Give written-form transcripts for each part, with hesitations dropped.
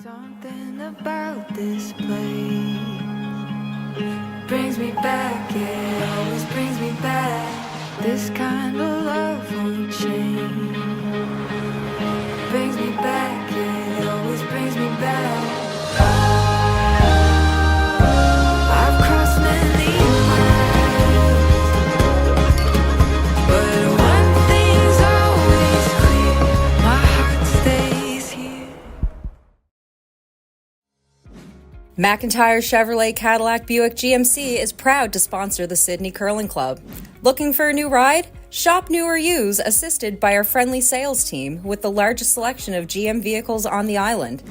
Something about this place brings me back, it always brings me back. This kind of love won't change. Brings me back, it always brings me back. I've crossed many miles, but one thing's always clear, my heart stays here. McIntyre Chevrolet Cadillac Buick GMC is proud to sponsor the Sydney Curling Club. Looking for a new ride? Shop new or use, assisted by our friendly sales team with the largest selection of GM vehicles on the island.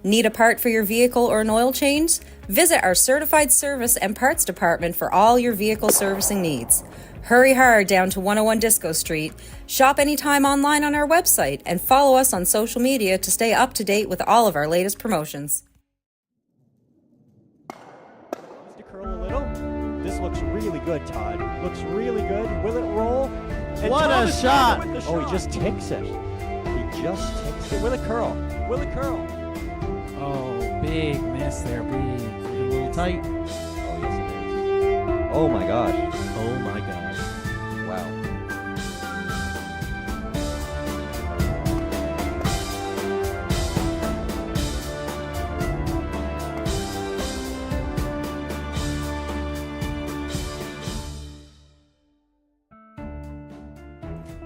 Need a part for your vehicle or an oil change? Visit our certified service and parts department for all your vehicle servicing needs. Hurry hard down to 101 Disco Street. Shop anytime online on our website and follow us on social media to stay up to date with all of our latest promotions. Curl a little. This looks really good, Todd. Looks really good. Will it roll? And What Todd a is shot. with the shot! Oh, he just ticks it. He just ticks it. Will it curl? Will it curl? Oh, big miss there, big. A little tight. Oh, yes it is. Oh my gosh. Oh my gosh. Wow.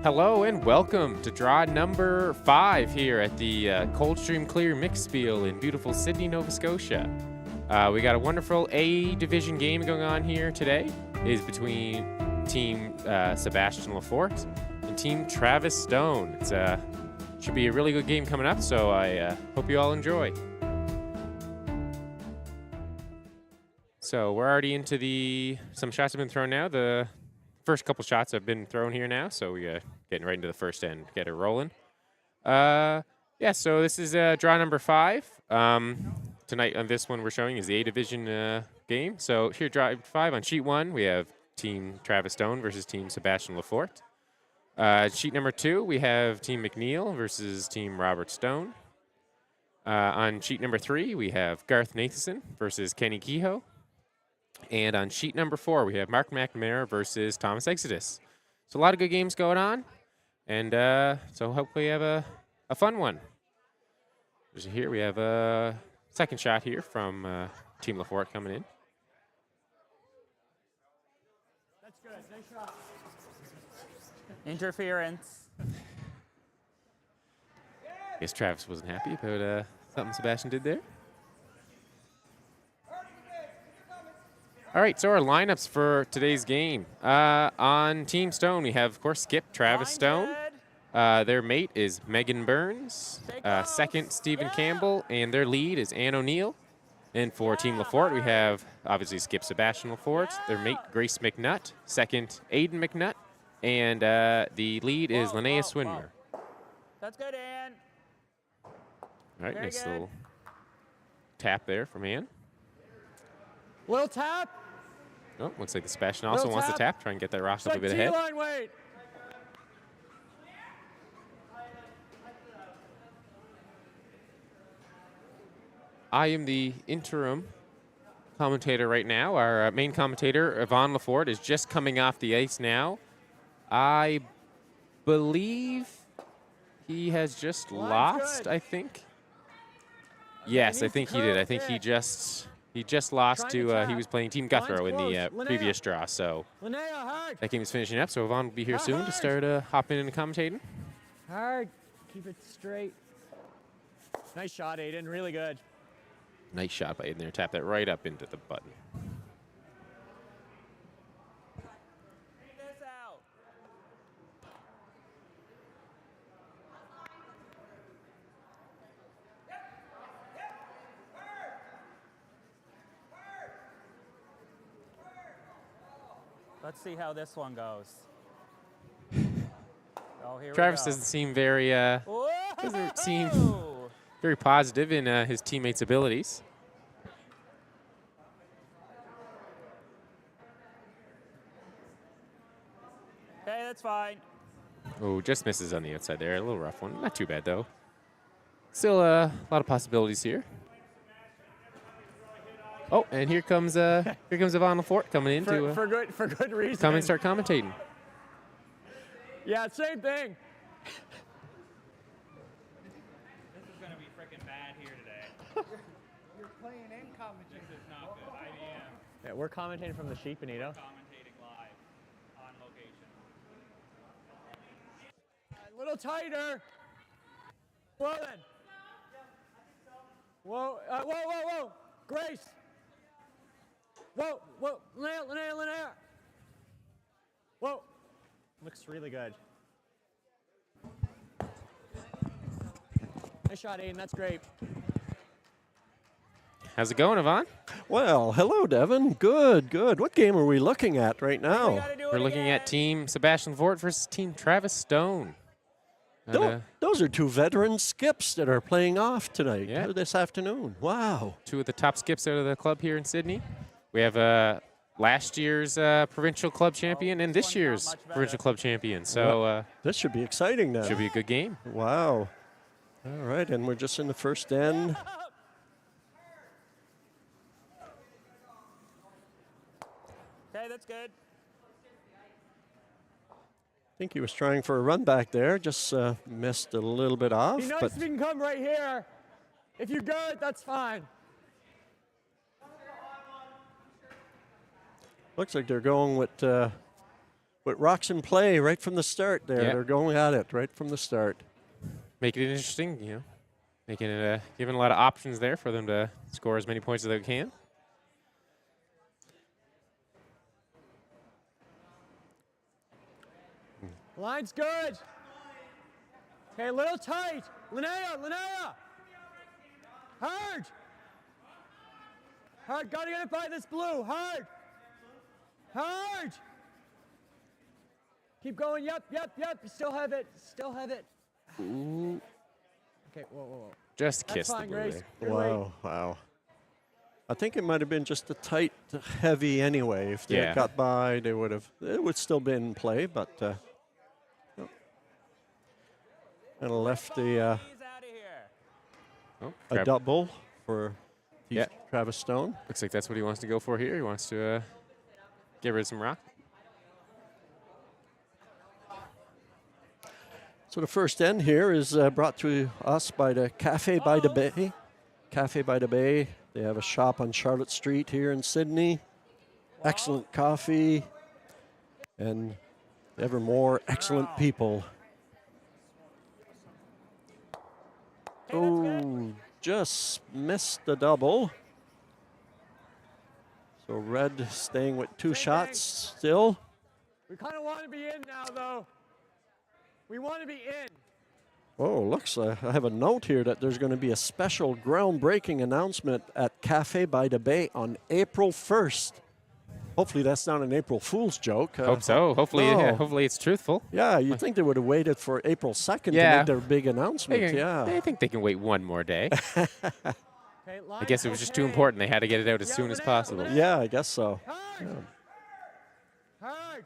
Hello and welcome to draw number 5 here at the Coldstream Clear Mixed Spiel in beautiful Sydney, Nova Scotia. We got a wonderful A division game going on here today. It is between Team Sebastian Lefort and Team Travis Stone. It should be a really good game coming up, so I hope you all enjoy. So we're already into some shots have been thrown now. The first couple shots have been thrown here now, so we're getting right into the first end, get it rolling. So this is draw number 5. Tonight on this one we're showing is the A Division game. So here, draw 5 on sheet 1, we have Team Travis Stone versus Team Sebastian Lefort. Sheet number 2, we have Team McNeil versus Team Robert Stone. On sheet number 3, we have Garth Nathanson versus Kenny Kehoe. And on sheet number 4, we have Mark McNamara versus Thomas Exodus. So a lot of good games going on. And so hopefully we have a fun one. So here we have a second shot here from Team Lefort coming in. That's good. Nice shot. Interference. I guess Travis wasn't happy about something Sebastian did there. All right, so our lineups for today's game. On Team Stone, we have, of course, Skip Travis Stone. Their mate is Megan Burns. Second, Stephen Campbell. And their lead is Ann O'Neill. And for Team Lefort, we have, obviously, Skip Sebastian Lefort. Their mate, Grace McNutt. Second, Aiden McNutt. And the lead is Linnea Swinmer. That's good, Ann. All right, Very nice good. little tap there from Ann. Little tap. Oh, looks like the Sebastian also Little wants to tap. tap, try and get that rock up a Like bit ahead. T-line weight. I am the interim commentator right now. Our main commentator, Yvonne Lefort, is just coming off the ice now. I believe he has just Line's lost, good. I think. Yes, I needs to think he did. curl I think it. he just lost Trying to, to he tap. was playing Team Line's Guthrow in the close. Linnea. previous draw. So Linnea, hard. that game is finishing up. So Yvonne will be here soon to Hard. start hopping in and commentating. Hard. Keep it straight. Nice shot, Aiden. Really good. Nice shot by Aiden there. Tap that right up into the button. This out. Let's see how this one goes. Oh, here Travis we go. doesn't seem very doesn't seem Whoa! very positive in his teammates' abilities. Okay, that's fine. Oh, just misses on the outside there. A little rough one. Not too bad, though. Still a lot of possibilities here. Oh, and here comes Yvonne Lefort coming in to for good reason. come and start commentating. Yeah, same thing. This is gonna be freaking bad here today. You're playing and commentating. This is not good. I am Yeah, we're commentating from the sheet, Benito. commentating live on location. A little tighter. Whoa then. Whoa, whoa. Grace. Whoa. Linnea. Whoa. Looks really good. Nice shot, Aiden. That's great. How's it going, Yvonne? Well, hello, Devin. Good. What game are we looking at right We now? gotta do it We're looking again. at Team Sebastian Lefort versus Team Travis Stone. And, Those are two veteran skips that are playing off tonight, Yeah. this afternoon. Wow. two of the top skips out of the club here in Sydney. We have last year's provincial club champion and this year's provincial club champion. So This should be exciting then. should be a good game. Wow. All right, and we're just in the first end. Okay, that's good. I think he was trying for a run back there, just missed a little bit off. Be nice But if you can come right here. If you're good, that's fine. looks like they're going with rocks in play right from the start there. Yeah. They're going at it right from the start. Making it interesting, making it giving a lot of options there for them to score as many points as they can. Line's good. Okay, a little tight. Linnea. Hard. Gotta get it by this blue. Hard. Keep going. Yep. You still have it. Okay, whoa. Just That's kiss the fine, blue Grace. there. Good weight. Wow. I think it might have been just a tight, heavy anyway. If they Yeah. had got by, it would still be in play, but and left the He's out of here. Oh, a double for Yeah. Travis Stone. looks like that's what he wants to go for here. He wants to get rid of some rock. So the first end here is brought to us by the Cafe by the Bay. Cafe by the Bay. They have a shop on Charlotte Street here in Sydney. Excellent coffee and ever more excellent people. Oh, just missed the double. So Red staying with two shots still. We kind of want to be in now, though. We want to be in. Oh, looks like I have a note here that there's going to be a special groundbreaking announcement at Cafe by the Bay on April 1st. Hopefully that's not an April Fool's joke. Hope so. Hopefully, no. hopefully it's truthful. Yeah, you'd think they would have waited for April 2nd to Yeah. make their big announcement. I think they can wait one more day. Okay, I guess it was just too important. They had to get it out as soon as possible. Yeah, I guess so. Hard.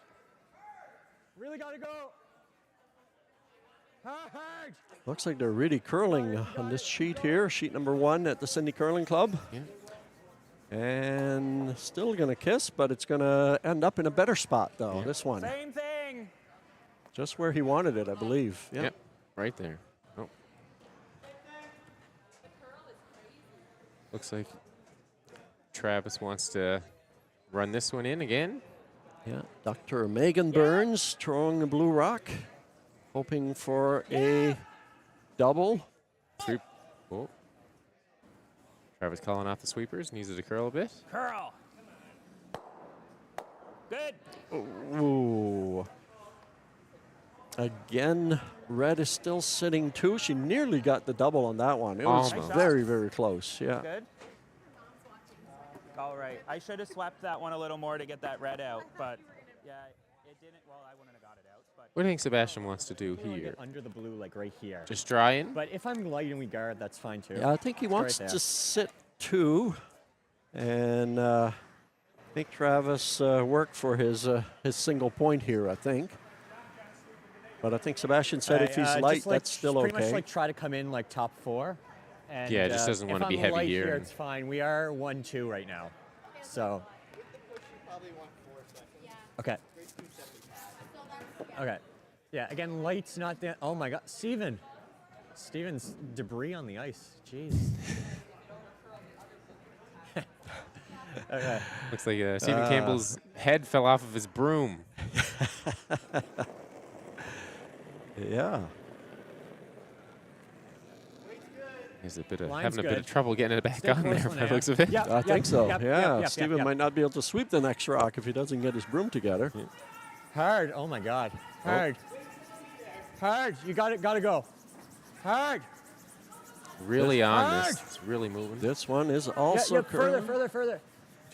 Really got to go. Hard. Looks like they're really curling on this sheet here, sheet number 1 at the Sydney Curling Club. Yeah. And still going to kiss, but it's going to end up in a better spot, though, this one. Same thing. Just where he wanted it, I believe. Yeah. Yep, right there. Oh. Looks like Travis wants to run this one in again. Yeah. Dr. Megan Burns throwing the blue rock, hoping for a double. Sweep. Oh. Travis calling off the sweepers, needs it to curl a bit. Curl. Good. Ooh. Again, Red is still sitting 2. She nearly got the double on that one. It was Almost. very, very close. Yeah. Good. All right. I should have swept that one a little more to get that red out, but yeah, it didn't. Well, I wouldn't have got it out. But What do you think Sebastian wants to do I wanna here? get under the blue, like right here. Just dry in? But if I'm light and we guard, that's fine too. Yeah, I think he It's wants right to there. sit 2 and make Travis work for his single point here, I think. But I think Sebastian said if he's light, just, like, that's still pretty okay. much like try to come in like top 4. And, Yeah, it just doesn't if wanna be I'm heavy light here. It's fine. We are 1-2 right now. So. Okay. Okay. Yeah, again, light's not that. Oh my God. Steven's debris on the ice. Jeez. Okay. Looks like Stephen Campbell's head fell off of his broom. Yeah. He's a bit of, Line's having a bit good. of trouble getting it back Still on close there one by the there. looks of it. Yep, I think so. yep, yeah. yep, Steven yep. might not be able to sweep the next rock if he doesn't get his broom together. Hard. Oh my God. Hard. Hard. You got it. Got to go. Hard. Really on hard. this. It's really moving. This one is also further, curling. further.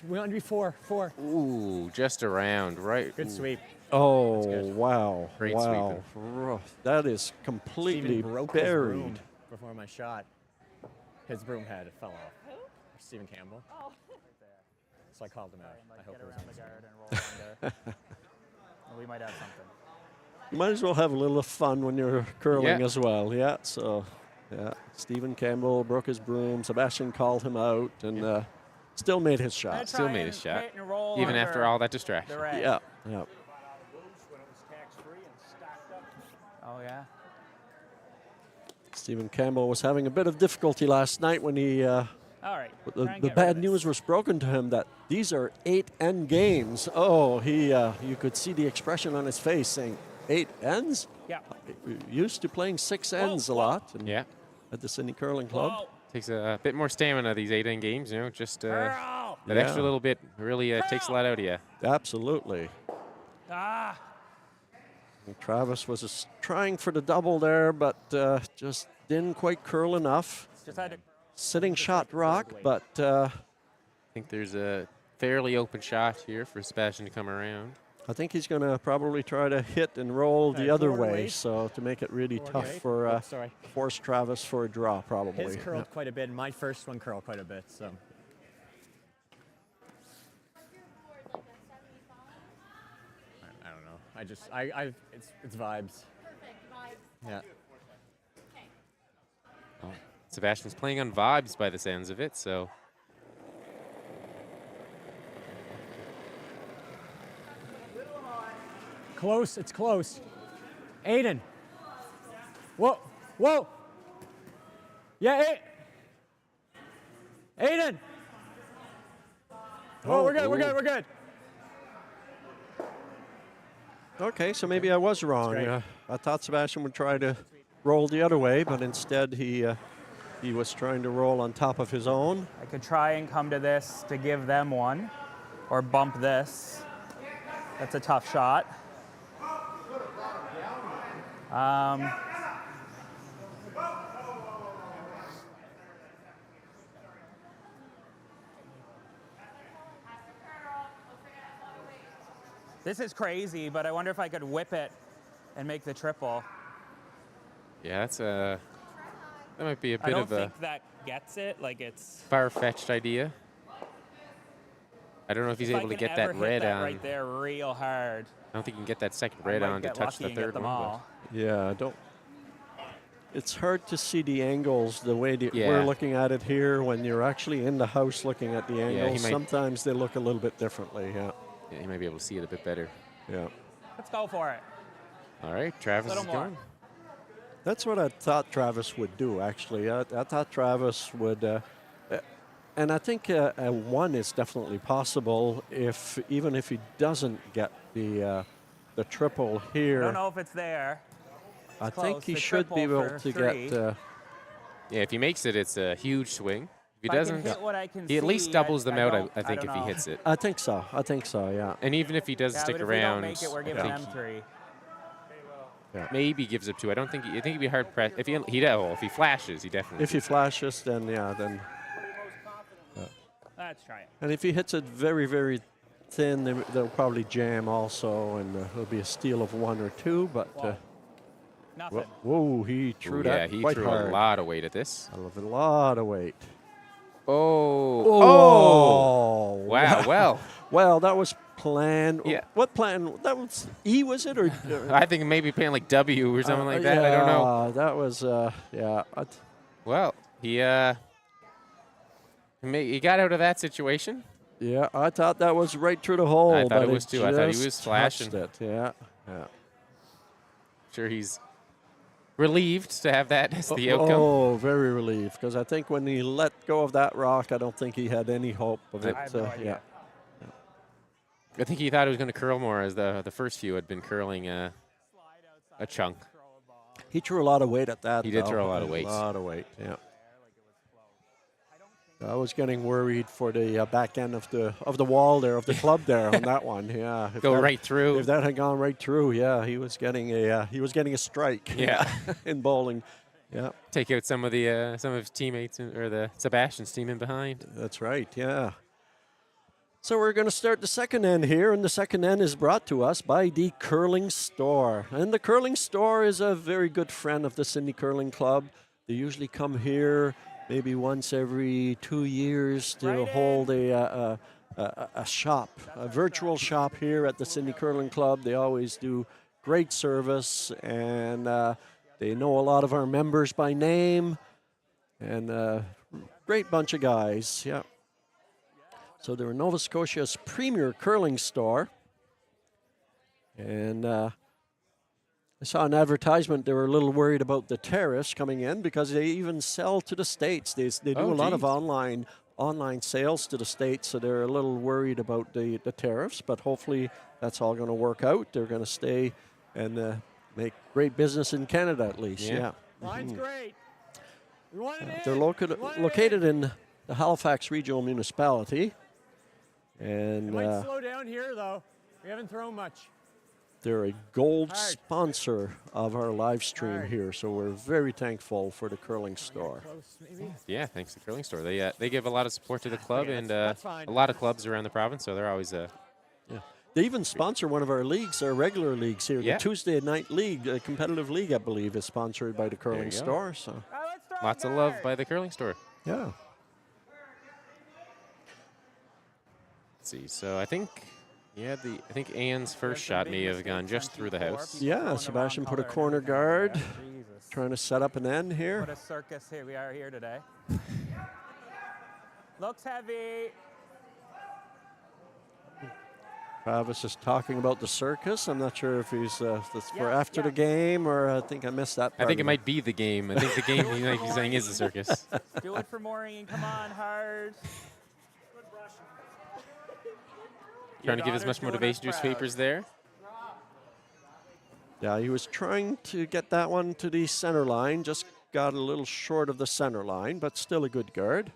We want to be 4. Ooh, just around, right? Good Ooh. sweep. Oh, good. wow. Great wow. sweeping. Rough. That is completely Steven broke his buried. broom before my shot. His broom head fell off. Who? Stephen Campbell. Oh. So I called him out. Like I hope get it was around on the Zoom. guard and roll under. And we might have something. You might as well have a little fun when you're curling Yeah. as well. Yeah, so, yeah. Stephen Campbell broke his broom. Sebastian called him out and still made his shot. Still made his shot, Hit and roll even under after all that distraction. the red. Yeah, yeah. Oh yeah. Stephen Campbell was having a bit of difficulty last night when he All right. the try and get rid bad of news this. was broken to him that these are 8 end games. Oh, he you could see the expression on his face saying 8 ends? Yeah. Used to playing 6 ends a whoa. lot and Yeah, at the Sydney Curling Club. Whoa. takes a bit more stamina these 8-end games. Just Curl. that Yeah. extra little bit really takes a lot out of you. Absolutely. Ah. And Travis was trying for the double there, but just didn't quite curl enough. Just had to. Sitting shot rock, but I think there's a fairly open shot here for Sebastian to come around. I think he's going to probably try to hit and roll the Right, other forward way, weight. so to make it really Forward tough weight. for Oh, sorry. force Travis for a draw, probably. His curled quite a bit. My first one curled quite a bit. So. I don't know. It's vibes. Yeah. Sebastian's playing on vibes by the sounds of it, so Close. It's close. Aiden. Whoa. Whoa. Yeah, Aiden. Oh, we're good. We're good. We're good. Okay, so maybe I was wrong. great. I thought Sebastian would try to roll the other way, but instead he was trying to roll on top of his own. I could try and come to this to give them one, or bump this. That's a tough shot. This is crazy, but I wonder if I could whip it and make the triple. yeah, that might be a I bit don't of a think that gets it. Like it's. far-fetched idea. I don't know if he's If I able to can get ever that hit red that on. right there real hard. I don't think you can get that second I red might on to get touch lucky the and get third them one. but- all. Yeah, I don't. It's hard to see the angles the way that Yeah. we're looking at it here when you're actually in the house looking at the he angles. might- Sometimes they look a little bit differently. Yeah, Yeah, you might be able to see it a bit better. yeah. Let's go for it. All right, Travis Little is more. going. That's what I thought Travis would do, actually. I thought Travis would, and I think a 1 is definitely possible even if he doesn't get the triple I here. don't know if it's there. I It's think close. he The should be triple able for to 3. get. Yeah, if he makes it, it's a huge swing. If he If I can doesn't, hit what I can he at least see, doubles them out, don't- I think, don't if he know. hits it. I think so. I think so. Yeah. And even if he does Yeah, stick but if around, we don't make it, we're I giving think them 3. maybe gives up 2. I think he'd be hard pressed. If he flashes, he definitely. If he flashes, then yeah, then. Let's try it. And if he hits it very, very thin, they'll probably jam also, and it'll be a steal of 1 or 2. But Nothing. whoa, he threw Ooh, that yeah, he quite threw hard. a lot of weight at this. A lot of weight. Oh. Oh! Wow. Well, Well, that was plan. Yeah. What plan? That was E, was it? Or I think maybe playing like W or something like that. I don't know. That was, yeah. Well, he got out of that situation. Yeah, I thought that was right through the hole. I thought but it was too. I thought he was just flashing. touched it. Yeah. Sure, he's relieved to have that as the outcome. Oh, very relieved, because I think when he let go of that rock, I don't think he had any hope of it. I have no idea. I think he thought it was going to curl more, as the first few had been curling a chunk. He threw a lot of weight at that. He did though. throw a lot of weight. A lot of weight, yeah. I was getting worried for the back end of the wall there, of the club there on that one. Yeah, Go right through. If that had gone right through, yeah, he was getting a strike. Yeah. In bowling. Yeah, Take out some of his teammates or the Sebastian's team in behind. that's right. Yeah. So we're going to start the second end here, and the second end is brought to us by the Curling Store. And the Curling Store is a very good friend of the Sydney Curling Club. They usually come here maybe once every 2 years to hold a shop, a virtual shop here at the Sydney Curling Club. They always do great service, and they know a lot of our members by name, and great bunch of guys, yeah. So they're Nova Scotia's premier curling store. And I saw an advertisement. They were a little worried about the tariffs coming in, because they even sell to the States. They do a lot of online sales to the States, so they're a little worried about the tariffs. But hopefully that's all going to work out. They're going to stay and make great business in Canada, at least. Yeah. Line's great. We want it They're in. located in the Halifax Regional Municipality. And It might slow down here, though. We haven't thrown much. they're a gold Hard. sponsor of our live stream Hard. here, so we're very thankful for the Curling Store. Close, maybe. Yeah, thanks to the Curling Store. They give a lot of support to the club, Okay, and that's fine. a lot of clubs around the province, so they're always They even sponsor one of our leagues, our regular leagues here. Yeah. The Tuesday night league, a competitive league, I believe, is sponsored by the Curling you go. Store. So, Let's throw lots of it love hard. by the Curling Store. yeah. Let's see. So I think Ann's first shot may have gone just through the house. Yeah, Sebastian put a corner guard, Jesus. trying to set up an end here. What a circus here we are here today. Looks heavy. Travis is talking about the circus. I'm not sure if he's that's for Yeah, after yeah. the game, or I think I missed that part. I think it of might be the game. I think the game he might be saying is the circus. Do it for Maureen. Come on, hard. Trying to give as much motivation to his papers there. Yeah, he was trying to get that one to the center line, just got a little short of the center line, but still a good guard.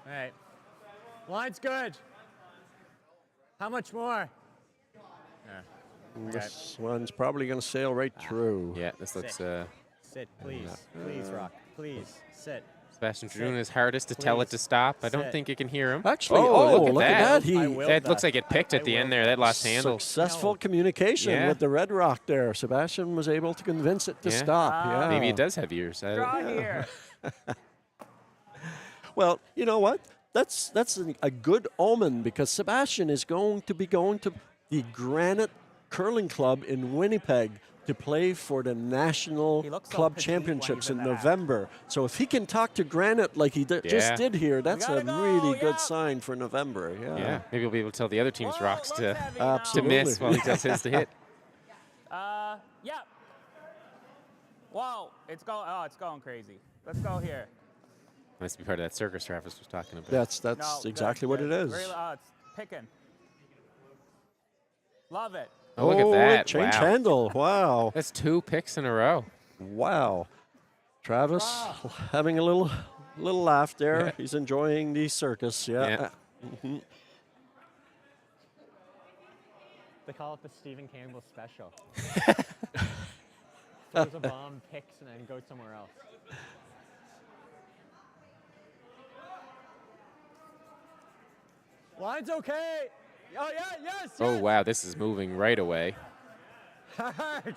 All right. Line's good. How much more? This one's probably going to sail right through. Yeah, this looks. Sit, please. Please, Rock. Please, sit. Sebastian doing his hardest to tell it to stop. I don't Sit. think it can hear him. Actually, look at that. He I will That looks that. like it picked at the end there. That lost handle. successful communication Yeah. with the Red Rock there. Sebastian was able to convince it to Yeah. stop. Yeah. Maybe it does have ears. Draw here. Well, you know what? That's a good omen, because Sebastian is going to be going to the Granite Curling Club in Winnipeg to play for the National He looks so Club petite when Championships he's in in that. November. So if he can talk to Granite like he just Yeah. did here, that's a gotta go, really good yeah. sign for November. Yeah. Yeah, maybe we'll be able to tell the other team's Whoa, rocks looks to heavy now. Absolutely. miss while he tells his to hit. Yeah. Whoa, it's going. Oh, it's going crazy. Let's go here. Must be part of that circus Travis was talking about. That's No, exactly good, what good. it is. It's picking. Love it. Oh, look at that. Change Wow. handle. Wow. That's 2 picks in a row. Wow. Travis having a little laugh there. Yeah. He's enjoying the circus. Yeah. Yeah. They call it the Stephen Campbell special. Throws a bomb, picks, and then goes somewhere else. Line's okay. Oh, yeah, yes. Oh, yes. wow. This is moving right away. Hard.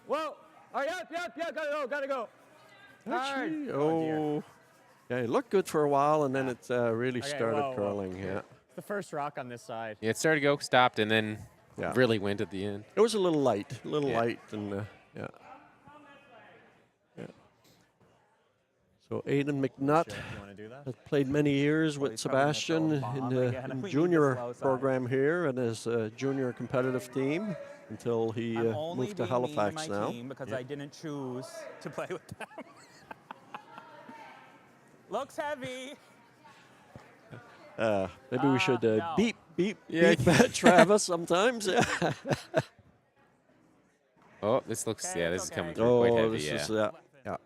Whoa. Oh, yep, gotta go. Actually, Hard. Dear. oh. Yeah, it looked good for a while, and then it really Okay, started whoa. curling. Yeah. It's the first rock on this side. Yeah, it started to go, stopped, and then Yeah. really went at the end. It was a little light, Yeah. and yeah. Yeah. So Aidan McNutt Sure, you want to do that? has played many years with he's probably gonna Sebastian throw a bomb in again. the We need the junior slow side. program here and his junior competitive team until he I'm only moved to being mean Halifax to my now. team because I didn't choose to play with them. Looks heavy. Maybe we should no. beep Yeah. Travis sometimes. Yeah. Oh, this looks, Okay, yeah, it's this is okay. coming through quite Oh, heavy, this yeah. is yeah.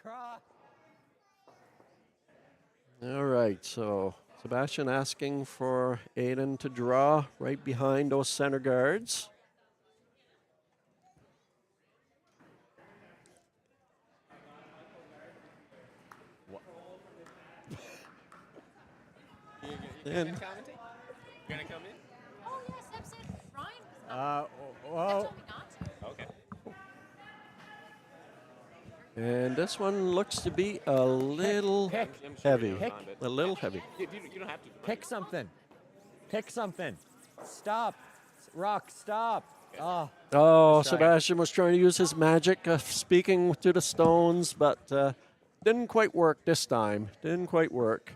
Try. All right, so Sebastian asking for Aidan to draw right behind those center guards. And You're gonna come in? Oh, yes, that's it. Ryan was Whoa. told me not to. Okay. and this one looks to be a little Pick. heavy. Pick. A little heavy. You don't have to. Pick something. Pick something. Stop. Rock, stop. Oh. Oh, Strike. Sebastian was trying to use his magic of speaking to the stones, but didn't quite work this time. Didn't quite work.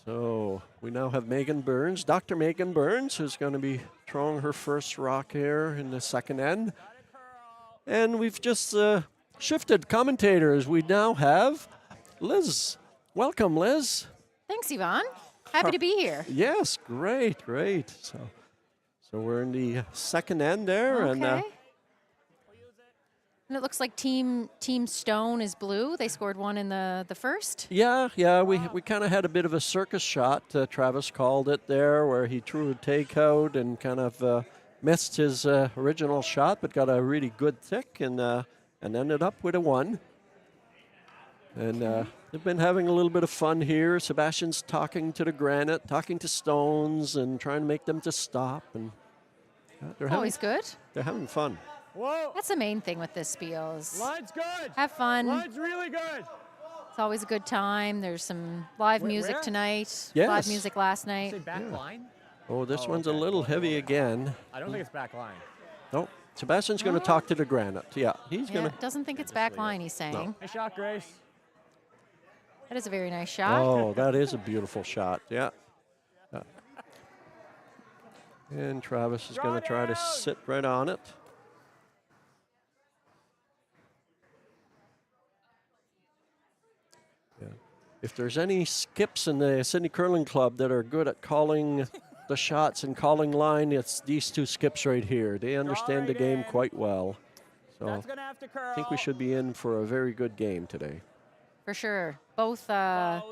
So we now have Megan Burns, Dr. Megan Burns, who's going to be throwing her first rock here in the second end. And we've just shifted commentators. We now have Liz. Welcome, Liz. Thanks, Yvonne. Happy to be here. Yes, great. So we're in the second end there, Okay. and And it looks like Team Stone is blue. They scored one in the first. yeah, we kind of had a bit of a circus shot. Travis called it there, where he threw a takeout and kind of missed his original shot, but got a really good tick and ended up with a 1. And they've been having a little bit of fun here. Sebastian's talking to the granite, talking to stones, and trying to make them to stop. And Always good. they're having fun. Whoa. That's the main thing with this Spiel is Line's good. have fun. Line's really good. It's always a good time. There's some live music where? tonight. Yes. Live music last night. Say back line? Oh, this Oh, one's okay. a little heavy again. I don't think it's back line. No, Sebastian's going to talk to the granite. Yeah, he's Yeah, going to. doesn't think it's back line, he's saying. Nice shot, Grace. That is a very nice shot. Oh, that is a beautiful shot. Yeah. And Travis is going to try to sit right on it. Yeah. If there's any skips in the Sydney Curling Club that are good at calling the shots and calling line, it's these two skips right here. They understand the game quite well. So That's gonna have to curl. I think we should be in for a very good game today. For sure. Both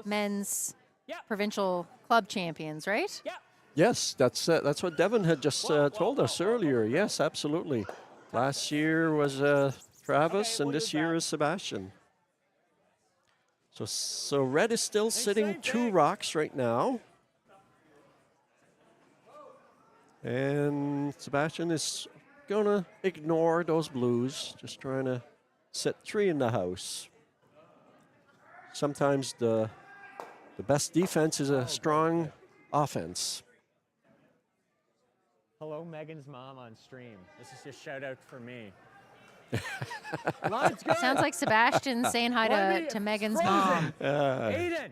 men's Yep. provincial club champions, right? Yep. Yes, that's what Devin had just told us earlier. Yes, absolutely. Last year was Travis, Okay, and we'll this use year that. is Sebastian. So red is still sitting same 2 thing. rocks right now. And Sebastian is going to ignore those blues, just trying to sit 3 in the house. Sometimes the best defense is a strong offense. Hello, Megan's mom on stream. This is just shout out for me. Line's good. Sounds like Sebastian saying hi Why to me? Megan's Frozen. mom. Aiden.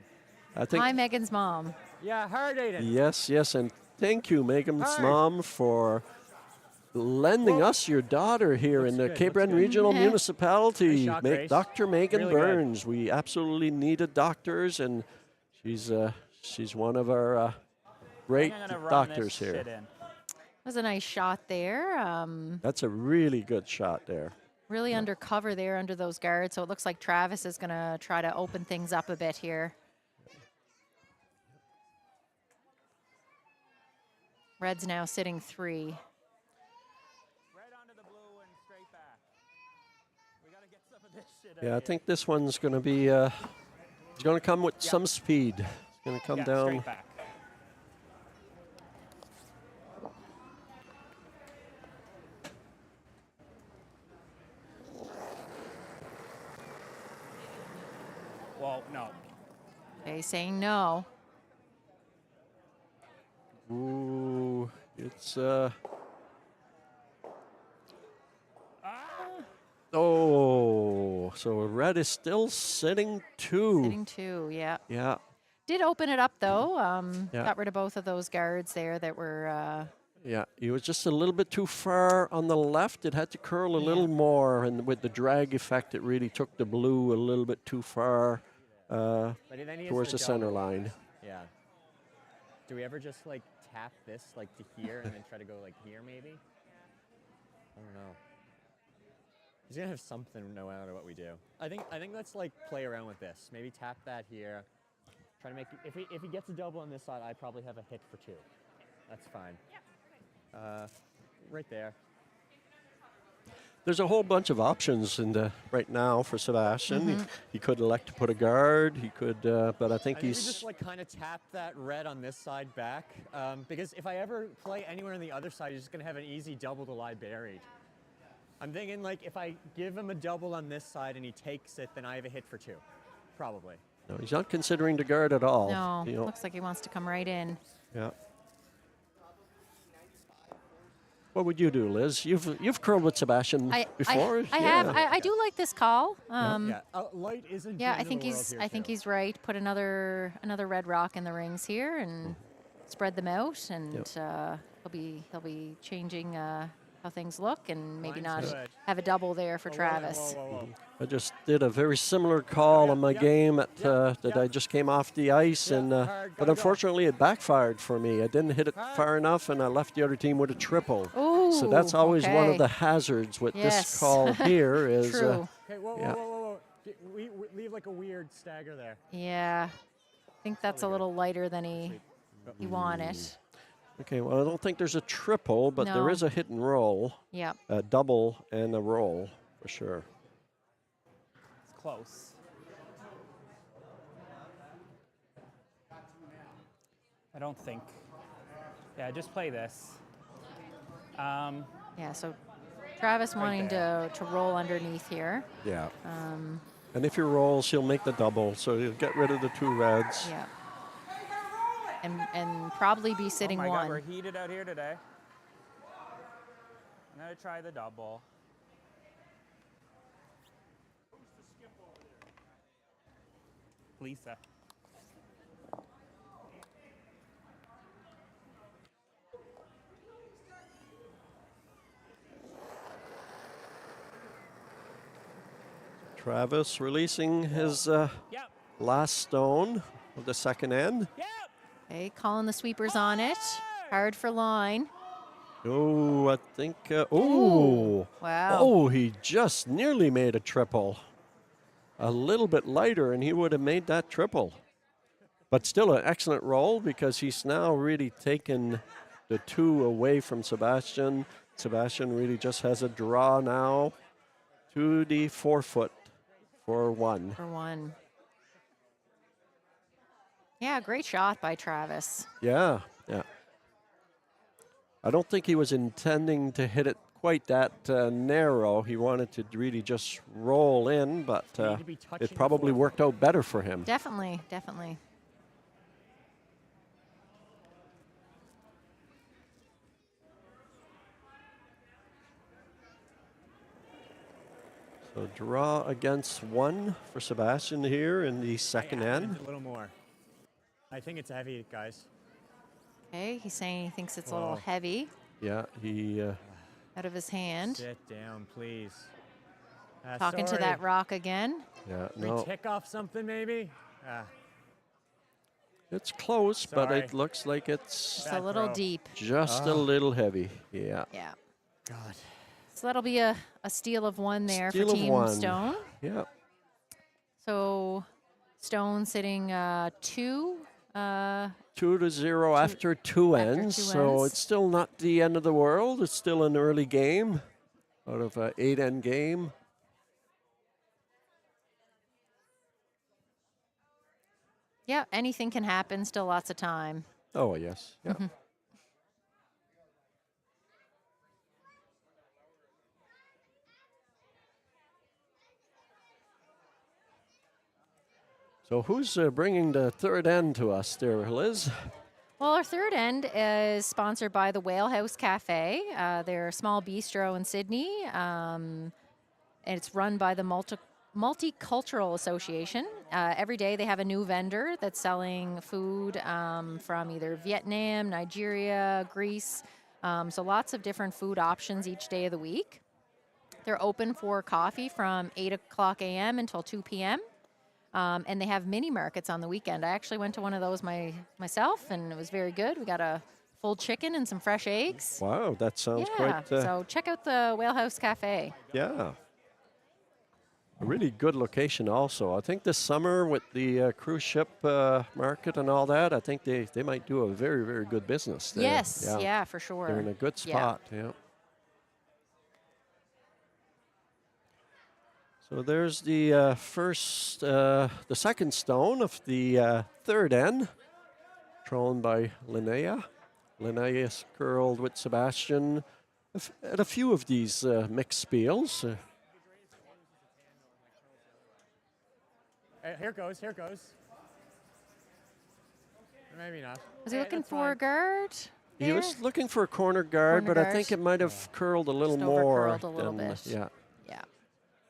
I think Hi, Megan's mom. Yeah, hard Aiden. Yes, and thank you, Megan's Hard. mom, for lending us your daughter here in the good, Cape looks Breton good. Regional Yeah. Municipality, Nice shot, Grace. Dr. Megan Really good. Burns. We absolutely needed doctors, and she's one of our great I'm gonna run doctors this here. shit in. That was a nice shot there. That's a really good shot there. Really undercover there under those guards. So it looks like Travis is going to try to open things up a bit here. Red's now sitting 3. Right onto the blue and straight back. We gotta get some of this shit Yeah, I out think this one's going to be He's going to come with some speed. He's going to come down. Straight back. Well, no. Okay, saying no. Ooh, it's Oh, so red is still sitting 2. Sitting 2, yeah. Yeah. Did open it up though. Yeah. Got rid of both of those guards there that were. Yeah, he was just a little bit too far on the left. It had to curl a little more, and with the drag effect, it really took the blue a little bit too far towards the center line. Yeah. Do we ever just like tap this like to here and then try to go like here maybe? I don't know. He's gonna have something no matter what we do. I think let's like play around with this. Maybe tap that here. Try to make if he gets a double on this side, I probably have a hit for 2. That's fine. Right there. There's a whole bunch of options right now for Sebastian. He could elect to put a guard. He could, but I think we he's just like kind of tap that red on this side back, because if I ever play anywhere on the other side, he's just gonna have an easy double to lie buried. I'm thinking like if I give him a double on this side and he takes it, then I have a hit for 2, probably. no, he's not considering the guard at all. No, You know, looks like he wants to come right in. yeah. What would you do, Liz? You've curled with Sebastian before. I have. I do like this call. Light isn't. Yeah, I think he's right. Put another red rock in the rings here and spread them out, and he'll be changing how things look, and maybe Mine's not good. have a double there for Travis. Whoa. I just did a very similar call on my game that I just came off the ice, and but unfortunately it backfired for me. I didn't hit it far enough, and I left the other team with a triple. Ooh, So that's always one okay. of the hazards with Yes. this call here is True. Okay, Yeah. whoa. We leave like a weird stagger there. Yeah, I think that's a little lighter than he wanted. okay. Well, I don't think there's a triple, but No. there is a hit and roll, Yeah. a double and a roll for sure. It's close. I don't think. Yeah, just play this. Yeah. So Travis wanting to roll underneath here. Yeah. And if he rolls, he'll make the double, so he'll get rid of the 2 reds. Yeah. And probably be sitting Oh my God, we're one. heated out here today. I'm gonna try the double. Lisa. Travis releasing his Yep. last stone of the second end. Yep. Okay, calling the sweepers on it. Hard for line. Oh, I think. Wow. Oh, he just nearly made a triple. A little bit lighter, and he would have made that triple. But still an excellent roll because he's now really taken the 2 away from Sebastian. Sebastian really just has a draw now to the 4-foot for 1. For 1. Yeah, great shot by Travis. Yeah. I don't think he was intending to hit it quite that narrow. He wanted to really just roll in, but need to be touching it probably the worked out better for him. Definitely. So draw against 1 for Sebastian here in the second end. A little more. I think it's heavy, guys. Okay, he's saying he thinks it's a little Whoa. heavy Yeah, he. out of his hand. Sit down, please. Talking to sorry. that rock again. Yeah, Can we no, tick off something maybe? it's close, but Sorry. it looks like it's Just a Bad little throw. deep. just a little heavy. Yeah. Yeah. God. So that'll be a steal of 1 there Steal for of Team 1. Stone. Yeah. So Stone sitting 2. 2-0 after 2 after ends, 2 so ends. it's still not the end of the world. It's still an early game out of an 8-end game. Yeah, anything can happen. Still lots of time. Oh, yes. Yeah. So who's bringing the third end to us there, Liz? Well, our third end is sponsored by the Whale House Cafe. They're a small bistro in Sydney, and it's run by the Multicultural Association. Every day they have a new vendor that's selling food from either Vietnam, Nigeria, Greece. So lots of different food options each day of the week. They're open for coffee from 8 o'clock a.m. until 2 p.m. And they have mini markets on the weekend. I actually went to one of those myself, and it was very good. We got a full chicken and some fresh eggs. Wow, that sounds Yeah, quite... so check out the Whale House Cafe. Yeah. A really good location also. I think this summer with the cruise ship market and all that, I think they might do a very, very good business there. Yes, yeah, for sure. They're in a good spot, yeah. So there's the the second stone of the third end, thrown by Linnea. Linnea's curled with Sebastian at a few of these mixed spiels. Here goes. Maybe not. Was he looking for a guard? He was looking for a corner guard, Corner but I guard. think it might have curled a little Just more. overcurled a little bit. Yeah. Yeah.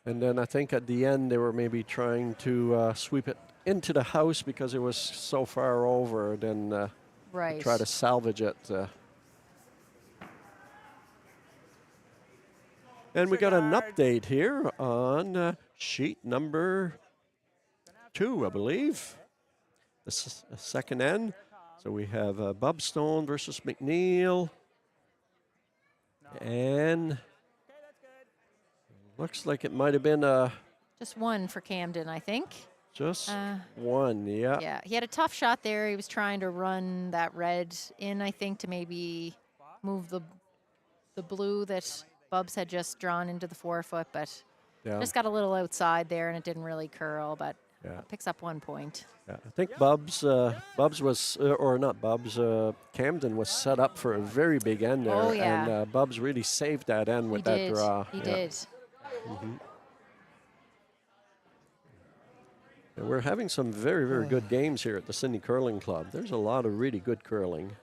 And then I think at the end they were maybe trying to sweep it into the house because it was so far over, then Right. try to salvage it. And we got an update here on sheet number 2, I believe. This is the second end. So we have Bubstone versus McNeil. And looks like it might have been Just one for Camden, I think. just one, yeah. Yeah, he had a tough shot there. He was trying to run that red in, I think, to maybe move the blue that Bubs had just drawn into the forefoot, but Yeah. just got a little outside there, and it didn't really curl, but Yeah. picks up 1 point. Yeah, I think Bubs was, or not Bubs, Camden was set up for a very big end there. Oh, yeah. And Bubs really saved that end with He that did. draw. He yeah. did. And we're having some very, very good games here at the Sydney Curling Club. There's a lot of really good curling.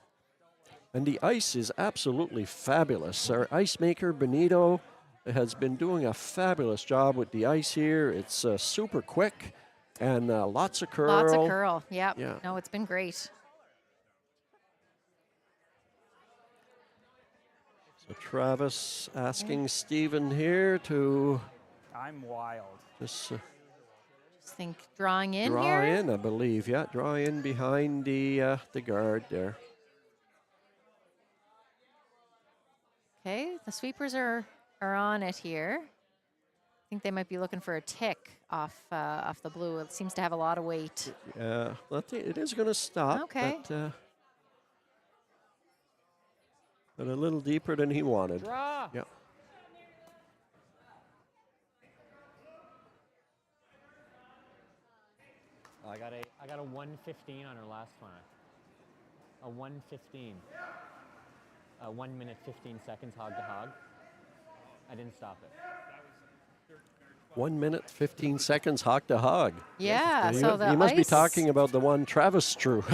And the ice is absolutely fabulous. Our ice maker, Benito, has been doing a fabulous job with the ice here. It's super quick and lots of curl. Lots of curl. Yep. Yeah. No, it's been great. So Travis asking Steven here to I'm wild. just Just think drawing in draw here. in, I believe. Yeah, draw in behind the guard there. Okay, the sweepers are on it here. I think they might be looking for a tick off the blue. It seems to have a lot of weight. Yeah, I think it is going to stop. Okay. But a little deeper than he wanted. Draw. Yeah. Oh, I got a 1:15 on her last one. A 1:15. 1 minute 15 seconds hog to hog. I didn't stop it. 1 minute, 15 seconds, hog to hog. Yeah, You- so the you must be ice- talking about the one Travis drew.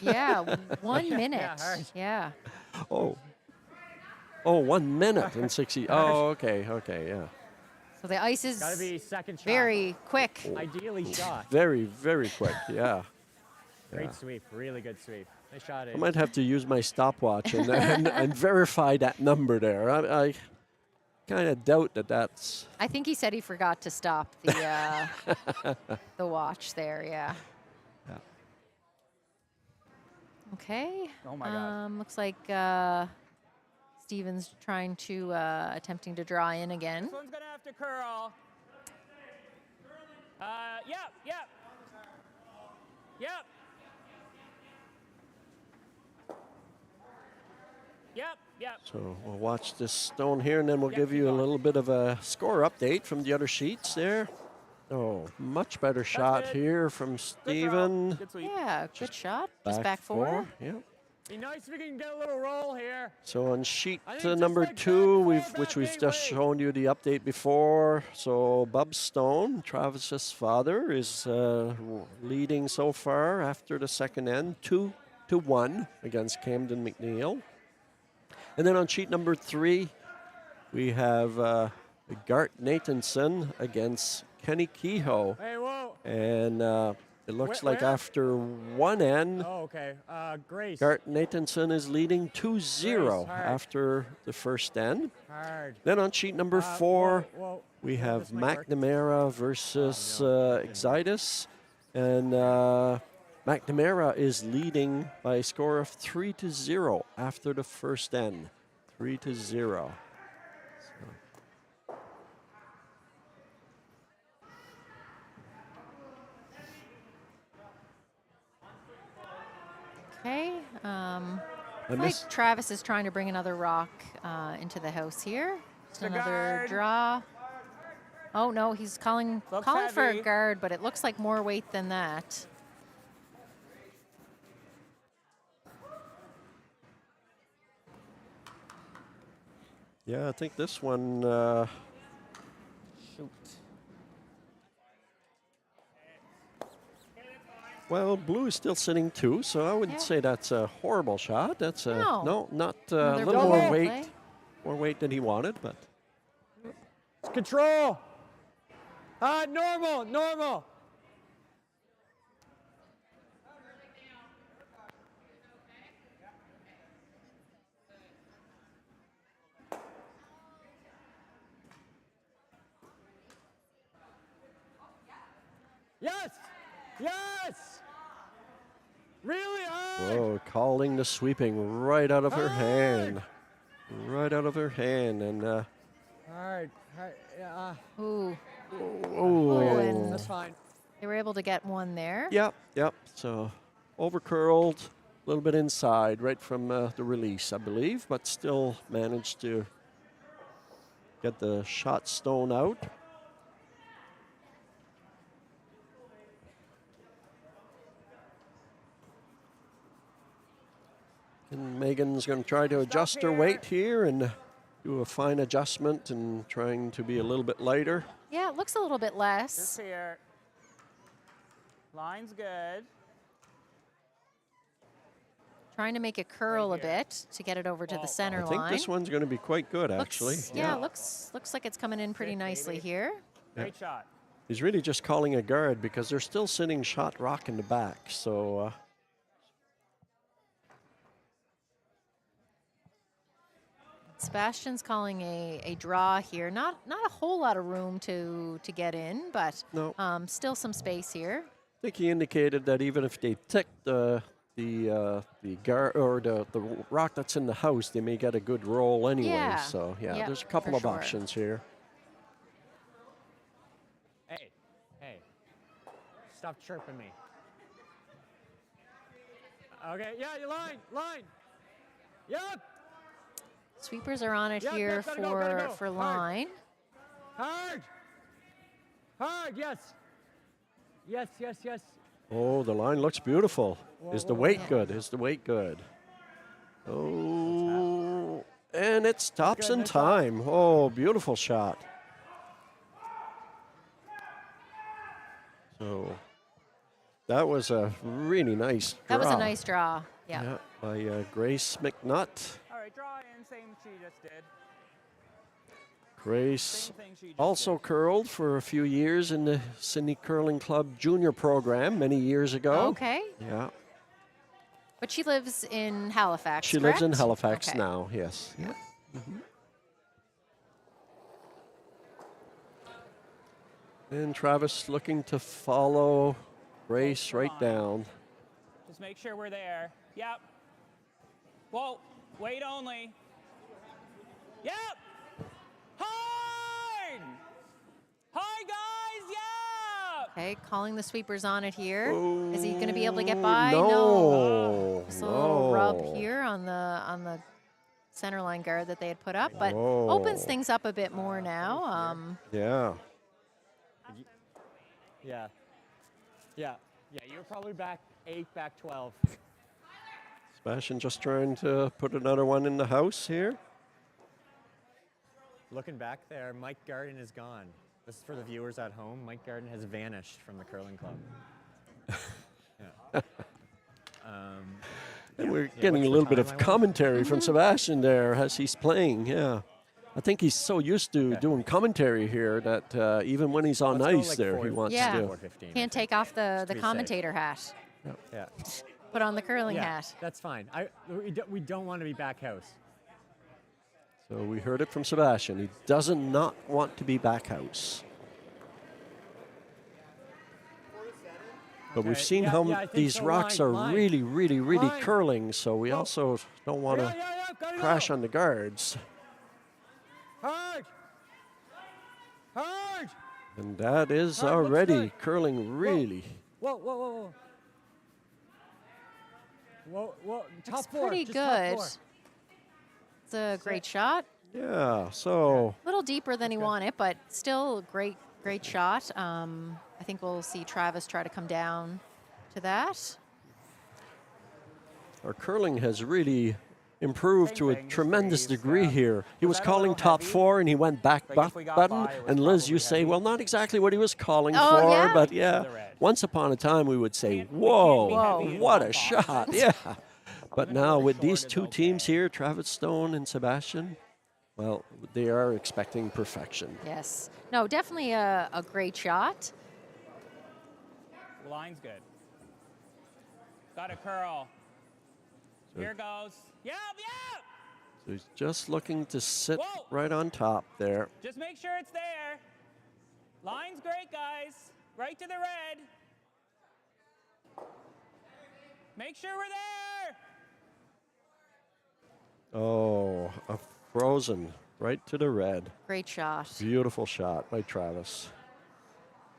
Yeah, 1 minute. hard. Yeah. Oh, 1 minute and 60. Oh, okay, yeah. So the ice is Gotta be second shot. very quick. Ideally shot. Very, very quick, yeah. Great sweep. Really good sweep. Nice shot. I might have to use my stopwatch and verify that number there. I kind of doubt that's... I think he said he forgot to stop the the watch there. Yeah. Okay. Oh my God. Looks like Steven's trying to attempting to draw in again. This one's gonna have to curl. Yep. So we'll watch this stone here, and then we'll give you a little bit of a score update from the other sheets there. Oh, much better shot good. here from Good throw. Steven. Good sweep. Yeah, good shot. Just back four. Yeah. Be nice if we can get a little roll here. So on sheet I think just number like that 2, before, which back we've eight just way. shown you the update before. So Bob Stone, Travis's father, is leading so far after the second end, 2-1 against Camden McNeil. And then on sheet number 3, we have Gart Nathanson against Kenny Kehoe. Hey, whoa. And it looks like Where? after one end, Oh, okay. Grace. Gart Nathanson is leading 2-0 hard. after the first end. Hard. Then on sheet number 4, Whoa. we Whoa, have this might work. McNamara versus Exitus. And McNamara is leading by a score of 3-0 after the first end. 3-0. Okay. I Like miss- Travis is trying to bring another rock into the house here. Just The another guard. draw. Oh no, he's calling Looks for a heavy. guard, but it looks like more weight than that. Yeah, I think this one. Shoot. Well, blue is still sitting 2, so I wouldn't Yeah. say that's a horrible shot. That's a No. not No, a they're little both more in weight, play. more weight than he wanted, but Control. Normal. Normal. Yes. Yes. Really hard. oh, calling the sweeping right out of her hand, right out of her hand, and Hard. Yeah. Ooh, oh, and- That's fine. they were able to get one there. yep. So over curled, a little bit inside, right from the release, I believe, but still managed to get the shot stone out. And Megan's going to try to adjust her here. weight here and do a fine adjustment and trying to be a little bit lighter. Yeah, it looks a little bit Just less. here. Line's good. Trying to make it curl a here. bit to get it over to the center I think line. this one's going to be quite good, actually. Looks, yeah, looks like it's coming in pretty Good, nicely baby. here. Great shot. He's really just calling a guard because they're still sitting shot rock in the back. So Sebastian's calling a draw here. Not a whole lot of room to get in, but no, still some space here. I think he indicated that even if they tick the guard or the rock that's in the house, they may get a good roll anyway. Yeah. So yeah, Yep, there's a couple for of sure. options here. Hey. Stop chirping me. Okay, yeah, you line. Yep. Sweepers are on it Yeah, here gotta go. for Hard. line. Hard, yes. Yes. Oh, the line looks beautiful. Is the weight whoa. good? Is the weight good? Oh, and it stops good, in nice shot. time. Oh, beautiful shot. So that was a really nice draw. That was a nice draw. Yeah. Yeah, by Grace McNutt. All right, draw in, same she just did. Grace Same thing she just also did. curled for a few years in the Sydney Curling Club junior program many years ago. Okay. Yeah, But she lives in Halifax. she lives in correct? Halifax Okay. now, yes. Yeah. And Travis looking to follow Grace right down. Just make sure we're there. Yep. Whoa, wait only. Yep. Hard! Hi, guys, yeah! Okay, calling the sweepers on it here. Is he going to be able to get Oh, by? No. Just a little rub No. here on the center line guard that they had put up, but Whoa. opens things up a bit more now. Yeah. Yeah. Yeah. Yeah, you were probably back 8, back 12. Bastion just trying to put another one in the house here. Looking back there, Mike Garden is gone. This is for the viewers at home. Mike Garden has vanished from the curling club. Yeah. And we're getting a little bit of commentary from Sebastian there as he's playing. Yeah. I think he's so used to doing commentary here that even when he's on ice there, he wants Yeah. to. Can't take off the be safe. commentator hat. Yeah. Put on the curling Yeah, hat. that's fine. We don't want to be back house. So we heard it from Sebastian. He doesn't not want to be back house. But we've Okay, seen yeah, how yeah, I think these so. rocks Line, are line. really, really, really Line. curling. So we also don't want to gotta crash go. on the guards. Hard! Hard! And that is All right, looks already good. curling really. Whoa, whoa, whoa, whoa. Whoa, whoa. Top Looks four. pretty just good. Top 4. It's a great shot. Yeah, so A little deeper than he wanted, but still great shot. I think we'll see Travis try to come down to that. our curling has really improved to a thing, just tremendous freeze, degree here. He was that a calling little top heavy? 4 and he went back Like, if we got button. by, it was And Liz, you probably say, heavy. well, not exactly what he was calling Oh, for, yeah? but yeah, The red. once upon a time we would say, Can't- we whoa, can't be heavy in what both a shot, options. yeah. But Even now really with these short is two teams okay. here, Travis Stone and Sebastian, well, they are expecting perfection. Yes. No, definitely a great shot. Line's good. Got a curl. Here goes. Yep, yep! So he's just looking to sit Whoa. right on top there. Just make sure it's there. Line's great, guys. Right to the red. Make sure we're there. Oh, a frozen right to the red. Great shot. Beautiful shot by Travis.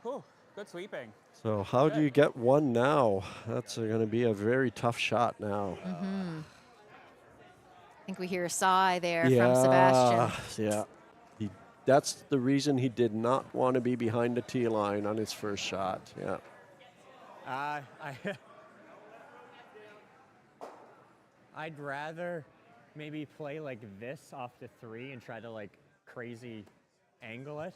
Whew, good sweeping. So how do you get one now? That's going to be a very tough shot now. I think we hear a sigh there from Sebastian. Yeah. That's the reason he did not want to be behind the tee line on his first shot. Yeah. I'd rather maybe play like this off the 3 and try to like crazy angle it.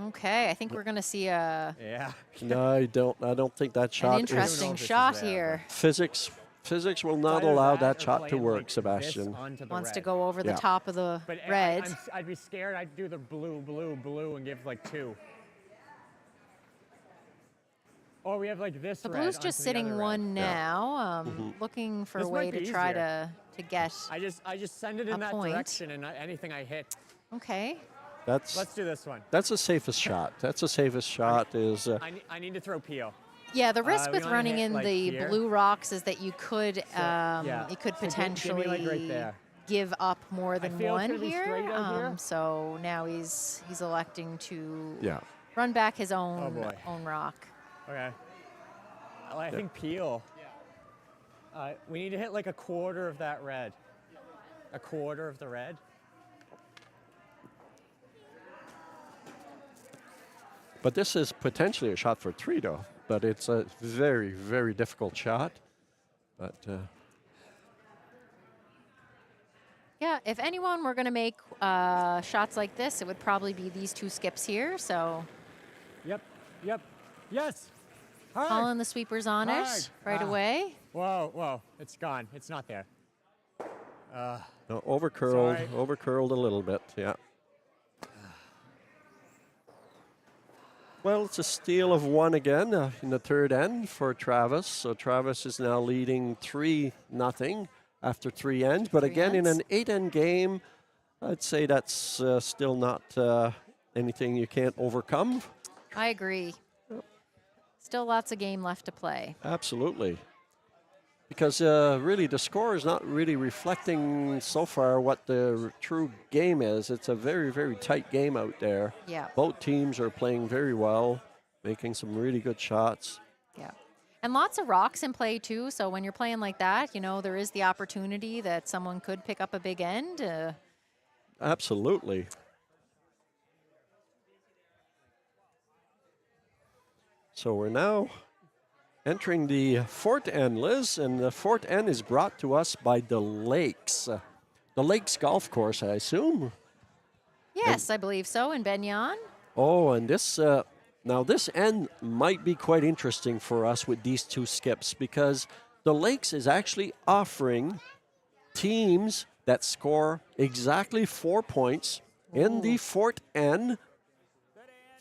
Okay, I think we're going to see a Yeah. No, I don't think that an shot interesting is this is shot there, here. physics will not Either allow or that shot to playing, work, like, this Sebastian. onto the Wants to red. go over the Yeah. top of the But red. I'd be scared. I'd do the blue, blue, blue, and give like 2. Or we have like this The red blue's onto just the sitting other red. one now, looking for This a might way be to try easier. to get. I just send it in a that point. direction, and anything I hit. Okay. Let's do this one. That's the safest shot. That's the safest shot is I need to throw Peel. Yeah, the risk we with wanna running hit, in like, the here. blue rocks is that you could yeah. you could So give me, potentially like, right there. give up more than feel it's one gonna be here. straight out here. So now he's electing to yeah. run back his own Oh, boy. own rock. Okay. Well, I think Peel. We need to hit like a quarter of that red. A quarter of the red. But this is potentially a shot for 3, though. But it's a very, very difficult shot. But Yeah, if anyone were going to make shots like this, it would probably be these two skips here. So Yep. Yes. Hard. calling the sweepers on Hard. it right Ah. away. Whoa. It's gone. It's not there. no, overcurled, Sorry. overcurled a little bit. Yeah. Well, it's a steal of 1 again in the third end for Travis. So Travis is now leading 3-0 after 3 ends. But 3 again, in ends. an 8-end game, I'd say that's still not anything you can't overcome. I agree. Still lots of game left to play. Absolutely. Because really the score is not really reflecting so far what the true game is. It's a very, very tight game out there. Yeah. Both teams are playing very well, making some really good shots. Yeah. And lots of rocks in play too. So when you're playing like that, there is the opportunity that someone could pick up a big end. Absolutely. So we're now entering the Fort End, Liz, and the Fort End is brought to us by the Lakes. The Lakes Golf Course, I assume. Yes, I believe so, in Benyon. Oh, and this now this end might be quite interesting for us with these two skips because the Lakes is actually offering teams that score exactly 4 points in the Fort End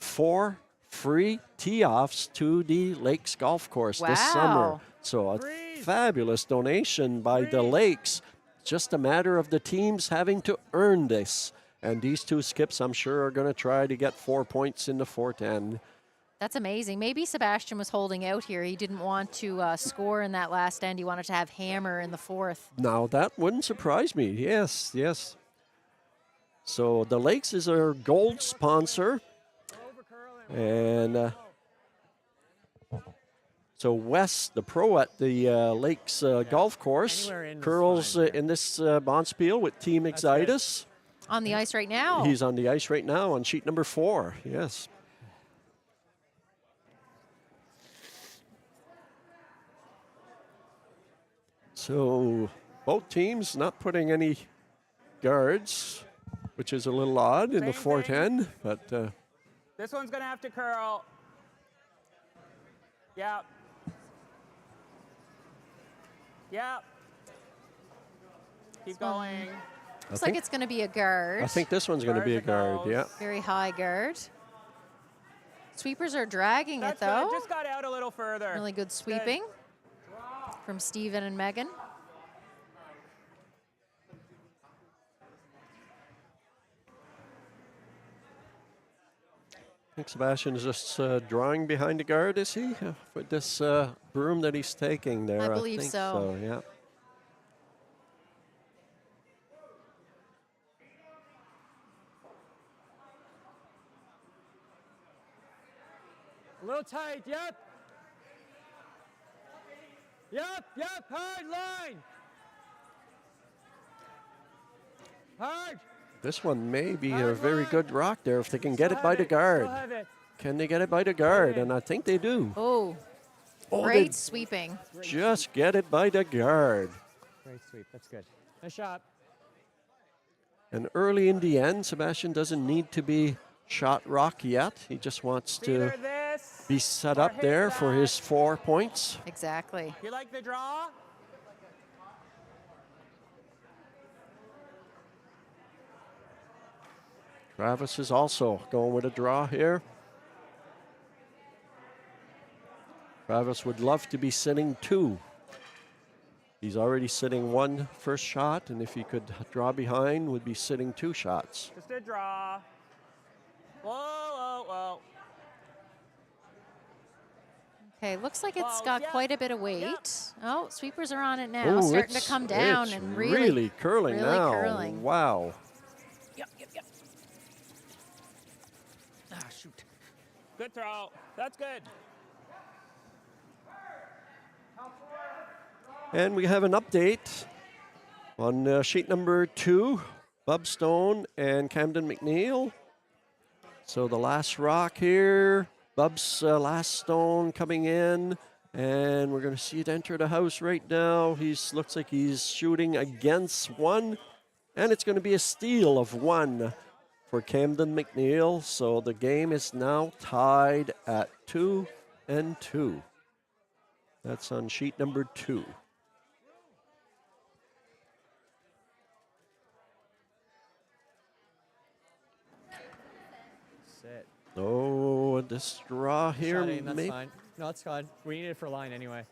4 free tee-offs to the Lakes Golf Course this summer. Wow. So a fabulous donation by the Lakes. Just a matter of the teams having to earn this. And these two skips, I'm sure, are going to try to get 4 points in the Fort End. That's amazing. Maybe Sebastian was holding out here. He didn't want to score in that last end. He wanted to have hammer in the fourth. Now, that wouldn't surprise me. Yes, yes. So the Lakes is our gold sponsor. And so Wes, the pro at the Lakes Golf Course, curls in this Bonspiel with Team Exitus. On the ice right now. He's on the ice right now on sheet number 4, yes. So both teams not putting any guards, which is a little odd in the Fort End, but This one's going to have to curl. Yep. Yep. Keep going. Looks like it's going to be a guard. I think this one's going to be a guard, yeah. Very high guard. Sweepers are dragging That's it, though. good. Just got out a little further. Really good sweeping from Steven and Megan. I think Sebastian is just drawing behind the guard, is he? With this broom that he's taking there. I believe think so. Yeah. A little tight, yep. Yep, hard line. Hard. This one may be a very good rock there if they can get it by the guard. Can they get it by the guard? And I think they do. Oh, Oh, great they sweeping. just get it by the guard. Great sweep, that's good. Nice shot. And early in the end, Sebastian doesn't need to be shot rock yet. He just wants to Either this be set or up hit there for that. his 4 points. Exactly. You like the draw? Travis is also going with a draw here. Travis would love to be sitting 2. He's already sitting 1 first shot, and if he could draw behind, would be sitting 2 shots. Just a draw. Whoa. Okay, looks like it's Well, got yeah, quite a bit of weight. yeah. Oh, sweepers are on it now, Oh, starting to it's- come down it's and really curling really now. curling. Wow. Yep. Ah, shoot. Good throw. That's good. And we have an update on sheet number 2, Bub Stone and Camden McNeil. So the last rock here, Bub's last stone coming in, and we're going to see it enter the house right now. Looks like he's shooting against 1, and it's going to be a steal of 1 for Camden McNeil. So the game is now tied at 2-2. That's on sheet number 2. Sit. Oh, this draw here. Shot aim, that's may- fine. No, it's fine. We need it for line anyway.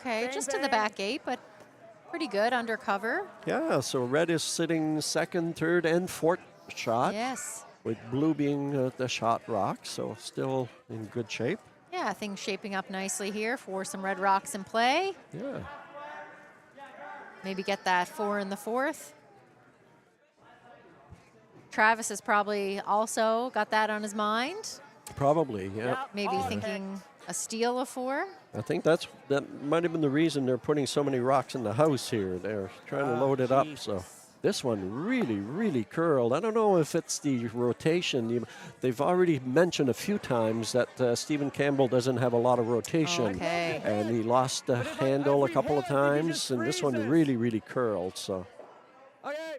Okay, Bang, just to the bang. back 8, but pretty good undercover. Yeah, so red is sitting 2nd, 3rd, and 4th shot, Yes. with blue being the shot rock, so still in good shape. Yeah, things shaping up nicely here for some red rocks in play. Yeah. Maybe get that 4 in the 4th. Travis has probably also got that on his mind. Probably, yeah. Yep. Maybe Oh, thinking a steal of 4. I think that might have been the reason they're putting so many rocks in the house here. They're trying to load it up, so. This one really, really curled. I don't know if it's the rotation. They've already mentioned a few times that Stephen Campbell doesn't have a lot of rotation. Okay. And he lost the handle a couple of times, and this one really, really curled. So. Okay,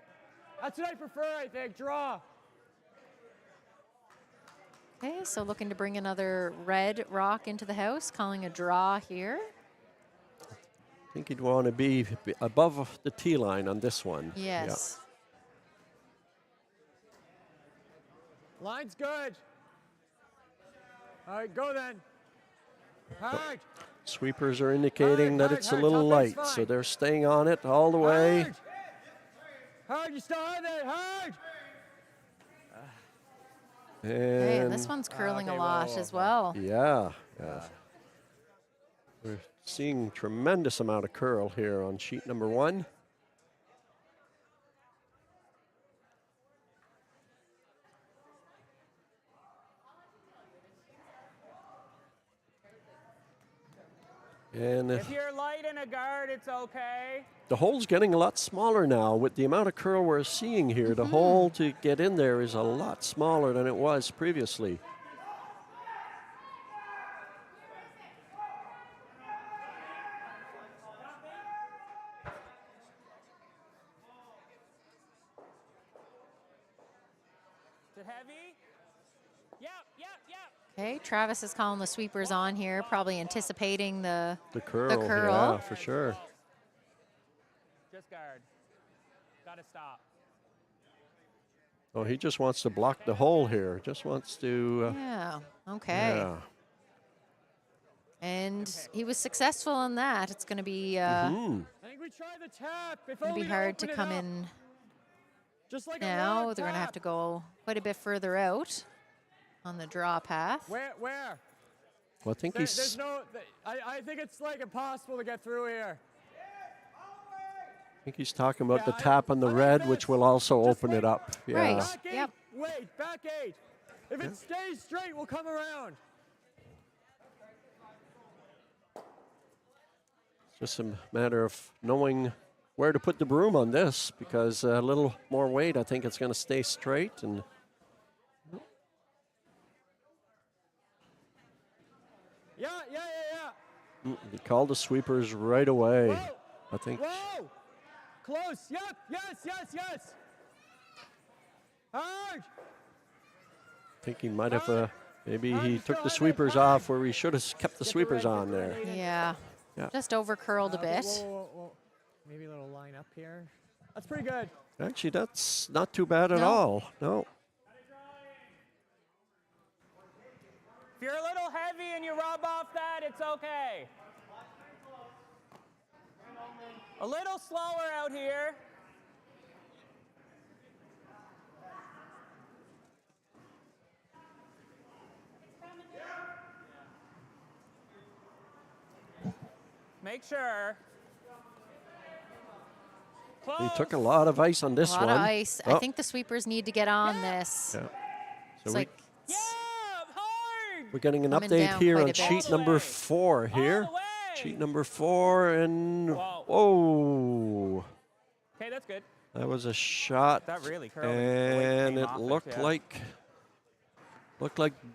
that's what I prefer, I think. Draw. Okay, so looking to bring another red rock into the house, calling a draw here. I think you'd want to be above the tee line on this one. Yes. Line's good. All right, go then. Hard. Sweepers are indicating that hard, it's a hard, little top eight's light, so fine. they're staying on it all the way. Hard. Hard, you still on there. Hard. Okay, and And this one's curling okay, a whoa, lot whoa, as whoa. well. yeah. We're seeing tremendous amount of curl here on sheet number 1. And If you're light in a guard, it's okay. the hole's getting a lot smaller now with the amount of curl we're seeing here. The hole to get in there is a lot smaller than it was previously. Is it heavy? Yep, yep, yep. Okay, Travis is calling the sweepers on here, probably anticipating the The curl. curl. Yeah, for sure. Just guard. Gotta stop. Oh, he just wants to block the hole here. Just wants to. Yeah, okay. Yeah. And he was successful in that. It's going to be I think we try the tap. If going to only be hard to open it come up. in Just like now. a round They're going to have tap. to go quite a bit further out on the draw path. Where? Well, I think There's he's. no. I think it's like impossible to get through here. I think he's talking about Yeah, the tap on the I like red, this. which will also Just open wait. it up. Yeah. Right. Back 8. Yep. Wait. Back 8. If it stays straight, we'll come around. It's just a matter of knowing where to put the broom on this, because a little more weight, I think it's going to stay straight. And Yeah. he called the sweepers right away. Whoa. I think. Whoa. Close. Yep. Yes. Hard. I think he might have. Maybe he Just took go the ahead, sweepers hard. off where he should have kept the Get sweepers red, on get the there. red in. Yeah. Yeah. Just over curled a bit. Whoa. Maybe a little line up here. That's pretty good. Actually, that's not too bad at No. all. No. If you're a little heavy and you rub off that, it's okay. A little slower out here. Make sure. He Close. took a lot of ice on A this lot one. of ice. I Oh, think the sweepers need to get on this. Yeah. So It's we, like Yeah, hard. we're getting an coming update down here quite on a bit. sheet All the number way. 4 here. All the way. Sheet number 4, and Whoa. whoa, Okay, that's good. that was a shot, That really curled. The weight and came it off looked yeah. like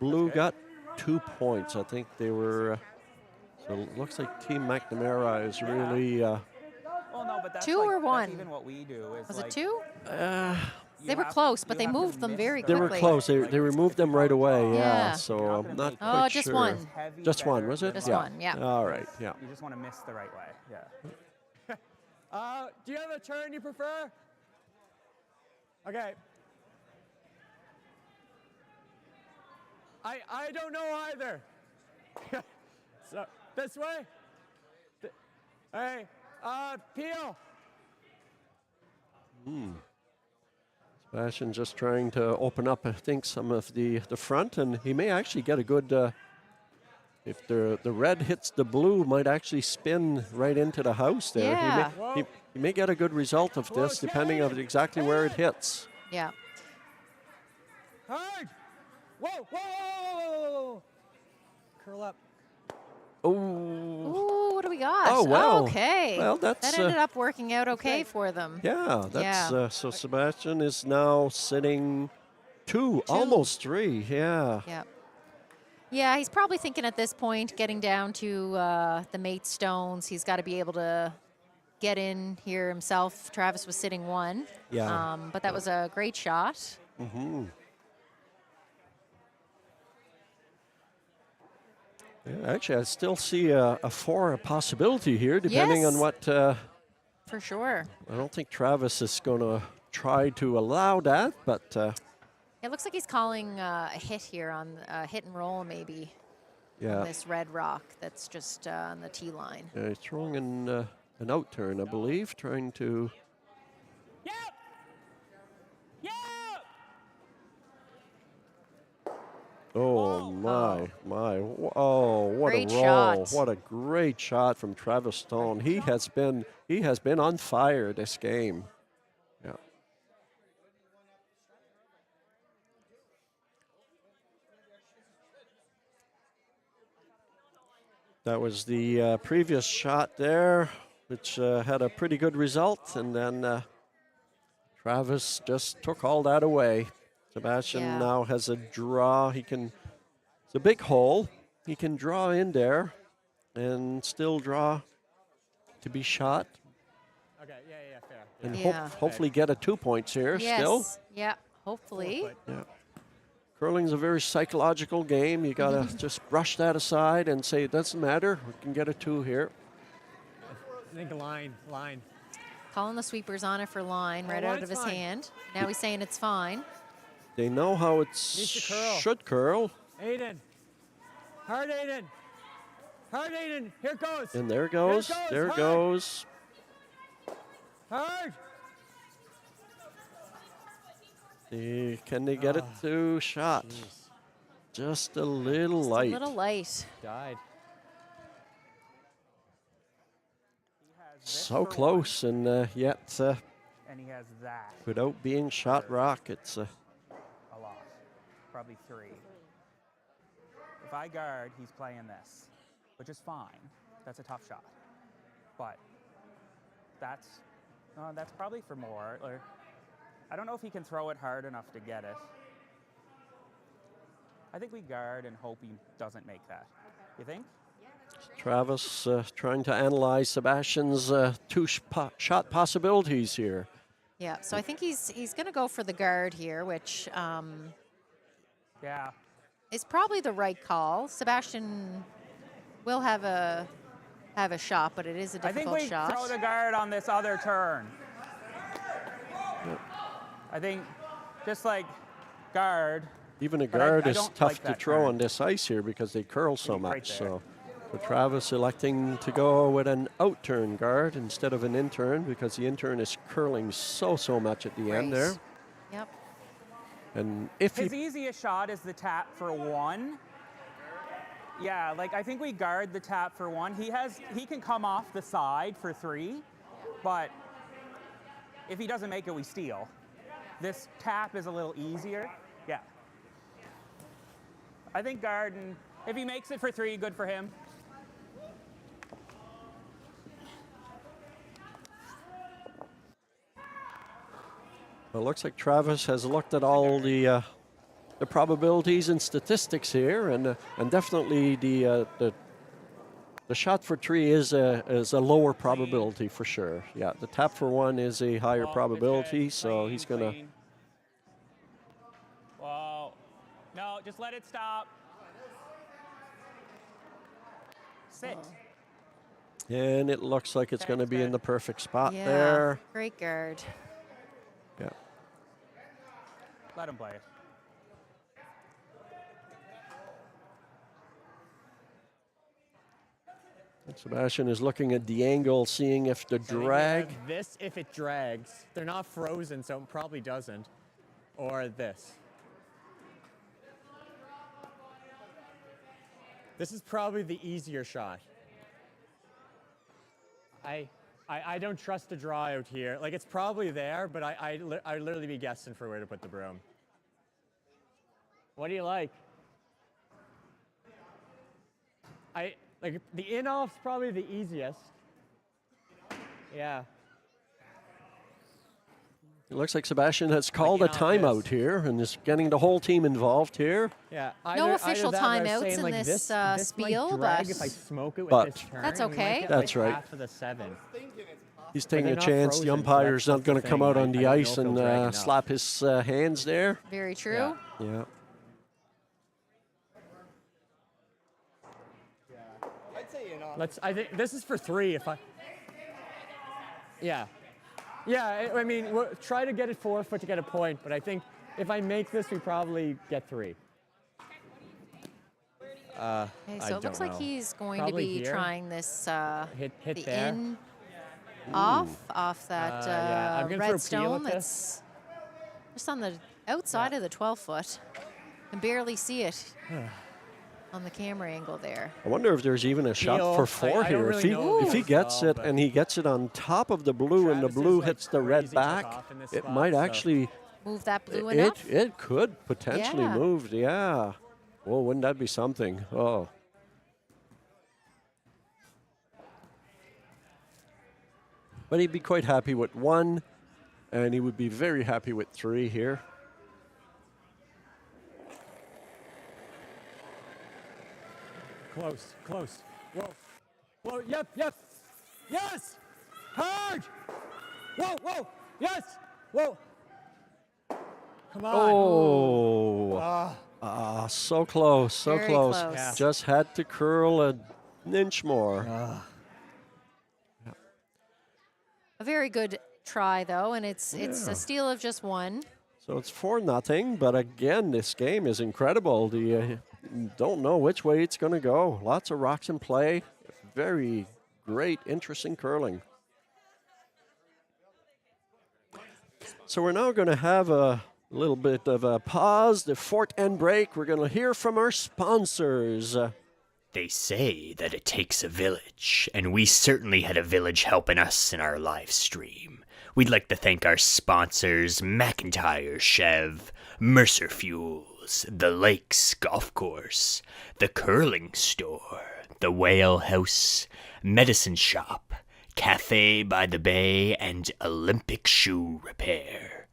blue good. got 2 points. I think they were. So it looks like Team McNamara is really. Well, no, but that's 2 like, or that's 1? even what we do. Is Was like it 2? you They were have- close, but you they have to moved them miss very They were quickly. close. They removed them right away. Yeah. Yeah. So You're not I'm gonna not make- quite Oh, sure. just one. Heavy Just one, better was it? than Just one, yeah. All right. Yeah. You just want to miss the right way. Yeah. Do you have a turn you prefer? Okay. I don't know either. So this way. Hey, Peel. Bastion just trying to open up, I think, some of the front, and he may actually get a good. If the red hits the blue, might actually spin right into the house there. Yeah. He may get a good result of this, depending on exactly where it hits. Yeah. Hard. Whoa. Curl up. Oh, Ooh, what do we my gosh. Oh, well. Okay. Well, that's, that ended up working out okay for them. Yeah, that's Yeah. so Sebastian is now sitting two, almost three. Yeah. Yeah. Yeah, he's probably thinking at this point, getting down to the mate stones, he's got to be able to get in here himself. Travis was sitting one. Yeah. But that was a great shot. Mm-hmm. Yeah, actually, I still see a four possibility here, depending on Yes. what. For sure. I don't think Travis is going to try to allow that, but It looks like he's calling a hit here on a hit and roll, maybe. yeah, On this red rock that's just on the tee line. he's throwing an out turn, I believe, trying to. Yep. Yep. Oh my! Oh, what Great a roll! shot. What a great shot from Travis Stone. He has been on fire this game. Yeah. That was the previous shot there, which had a pretty good result, and then Travis just took all that away. Sebastian Yeah. now has a draw. It's a big hole. He can draw in there and still draw to be shot Okay, yeah, fair. and Yeah. hopefully get a 2 points here Yes. still. Yeah, hopefully. Yeah. Curling's a very psychological game. You got to just brush that aside and say, it doesn't matter. We can get a 2 here. I think line. Calling the sweepers on it for line right well, out of it's his fine. hand. Now he's saying it's fine. They know how it Needs to curl. should curl. Aiden. Hard, Aiden. Hard, Aiden. Here it goes. And there it goes. Here it goes. There it Hard. goes. Hard. Can they get it to shot? Just a little Just light. a little light. Died. So close, and yet And he has that without being shot rock, it's a lot. Probably 3. If I guard, he's playing this, which is fine. That's a tough shot. But that's probably for more. Or I don't know if he can throw it hard enough to get it. I think we guard and hope he doesn't make that. You think? Travis trying to analyze Sebastian's shot possibilities here. Yeah, so I think he's going to go for the guard here, which Yeah. is probably the right call. Sebastian will have a shot, but it is a I think difficult we shot. throw the guard on this other turn. I think just like guard. Even a But guard I is don't tough like to that throw turn. on this ice here because they curl so Right much. there. So Travis electing to go with an out turn guard instead of an in turn because the in turn is curling so much at the end there. Right. Yep. And if His he easiest shot is the tap for 1. Yeah, like I think we guard the tap for 1. He can come off the side for 3, but if he doesn't make it, we steal. This tap is a little easier. Yeah. I think guard, and if he makes it for 3, good for him. Well, it looks like Travis has looked at all the probabilities and statistics here, and definitely the shot for 3 is a lower probability for sure. Yeah, the tap for 1 is a higher Whoa, probability, pitch so clean, he's gonna. clean. Whoa. No, just let it stop. Sit. And it looks like it's going to be in the perfect spot Yeah. there. Great guard. Yeah. Let him play it. And Sebastian is looking at the angle, seeing if the I think we drag. have this if it drags. They're not frozen, so it probably doesn't. Or this. This is probably the easier shot. I don't trust the draw out here. Like, it's probably there, but I'd literally be guessing for where to put the broom. What do you like? Like the in-off's probably the easiest. Yeah. It looks like Sebastian has called a in-off timeout is- here and is getting the whole team involved here. Yeah. No official that, or I was timeouts saying, in like, this, this Spiel, might drag but- if I smoke it with But- this turn. That's and we might okay. get, That's like, right. half of the 7. He's taking they're a not chance. frozen, The so umpire's that's not going the to come thing. out on I the don't know ice if he'll and drag enough. slap his hands there. Very true. Yeah. Yeah. I think this is for 3. If I. Yeah. Yeah. I mean, we'll try to get it 4 foot to get a point, but I think if I make this, we probably get 3. Okay, so it looks like know. he's going Probably to be here. trying this Hit the there. in off that yeah, I'm gonna throw red Peel stone at that's just on the outside of the 12 foot. Can barely see it on the camera angle there. I wonder if there's even a shot for 4 I don't here. really know If he this gets well, it but and he gets it on top of the blue and the Travis is, blue like, hits the red crazy took back, off in this it spot, might so- actually, Move that blue enough. it could potentially Yeah. move. Yeah. Well, wouldn't that be something? Oh. But he'd be quite happy with 1, and he would be very happy with 3 here. Close. Close. Whoa. Whoa. Yep. Yep. Yes. Hard. Whoa. Whoa. Yes. Whoa. Come on. Oh. So close, so Very close. close. Yeah. Just had to curl an inch more. A very good try though, and it's a steal of just 1. So it's 4-0, but again, this game is incredible. Don't know which way it's going to go. Lots of rocks in play. Very great, interesting curling. So we're now going to have a little bit of a pause, the fort end break. We're going to hear from our sponsors. They say that it takes a village, and we certainly had a village helping us in our live stream. We'd like to thank our sponsors, McIntyre Chev, Mercer Fuels, the Lakes Golf Course, the Curling Store, the Whale House, Medicine Shop, Cafe by the Bay, and Olympic Shoe Repair.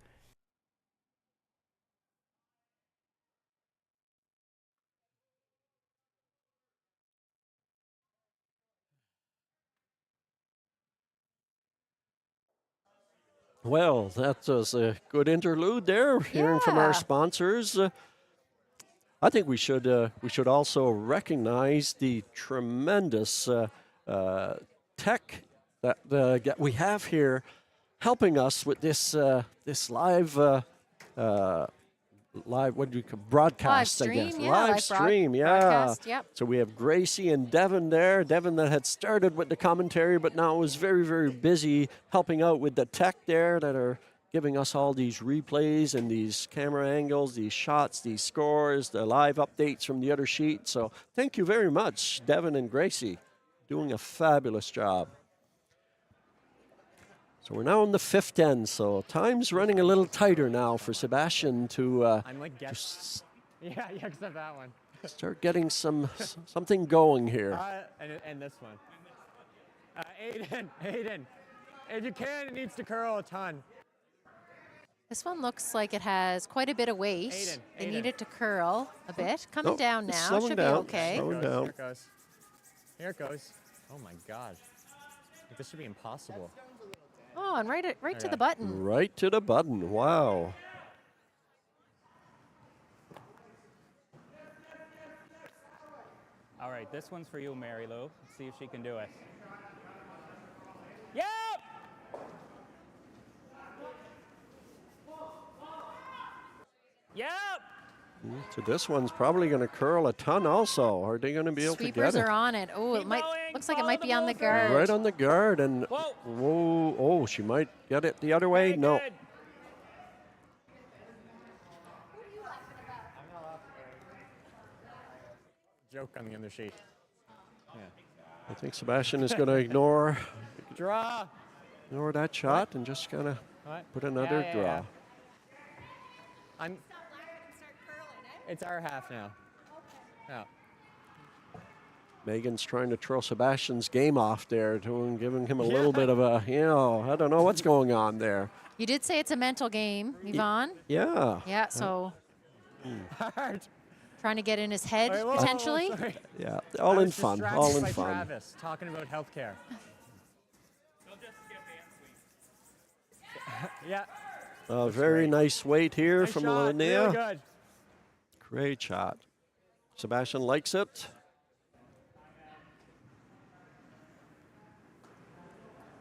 Well, that was a good interlude there, hearing from our Yeah. sponsors. I think we should also recognize the tremendous tech that we have here, helping us with this this live what do you call broadcast? Live I guess stream, yeah, live live stream, yeah. broadcast, yep. So we have Gracie and Devin there. Devin that had started with the commentary, but now is very, very busy helping out with the tech there that are giving us all these replays and these camera angles, these shots, these scores, the live updates from the other sheet. So thank you very much, Devin and Gracie, doing a fabulous job. So we're now on the 5th end, so time's running a little tighter now for Sebastian to I'm like guess. Yeah, except that one. start getting something going here. And this one. Aiden. If you can, it needs to curl a ton. This one looks like it has quite a bit of weight. They need it to curl a bit. Coming Oh, down it's now. slowing Should down. be okay. Slowing Here down. it goes. Here it goes. Oh my God. This should be impossible. Oh, and right to Okay. the button. Right to the button. Wow. All right, this one's for you, Mary Lou. Let's see if she can do it. Yep! Yep! So this one's probably going to curl a ton also. Are they going to be able to Sweepers get it? are on it. Oh, it Keep might going. looks like it Follow might the be on the ball guard. Right on the guard. And Whoa. whoa, oh, she might get it the other way. Very No. good. Joke on the other sheet. Yeah. I think Sebastian is going to ignore Draw. that shot and just kind of What? put another Yeah. draw. It's our half now. Yeah. Megan's trying to throw Sebastian's game off there, giving him a little bit of a, I don't know what's going on there. You did say it's a mental game, Yvonne. Yeah. Yeah, so Hard. trying to get in his head, Wait, whoa, potentially. sorry. Yeah, I all in was fun, distracted all in by fun. Travis talking about healthcare. Yeah. A very nice weight here Nice from shot. Linnea. Really good. Great shot. Sebastian likes it.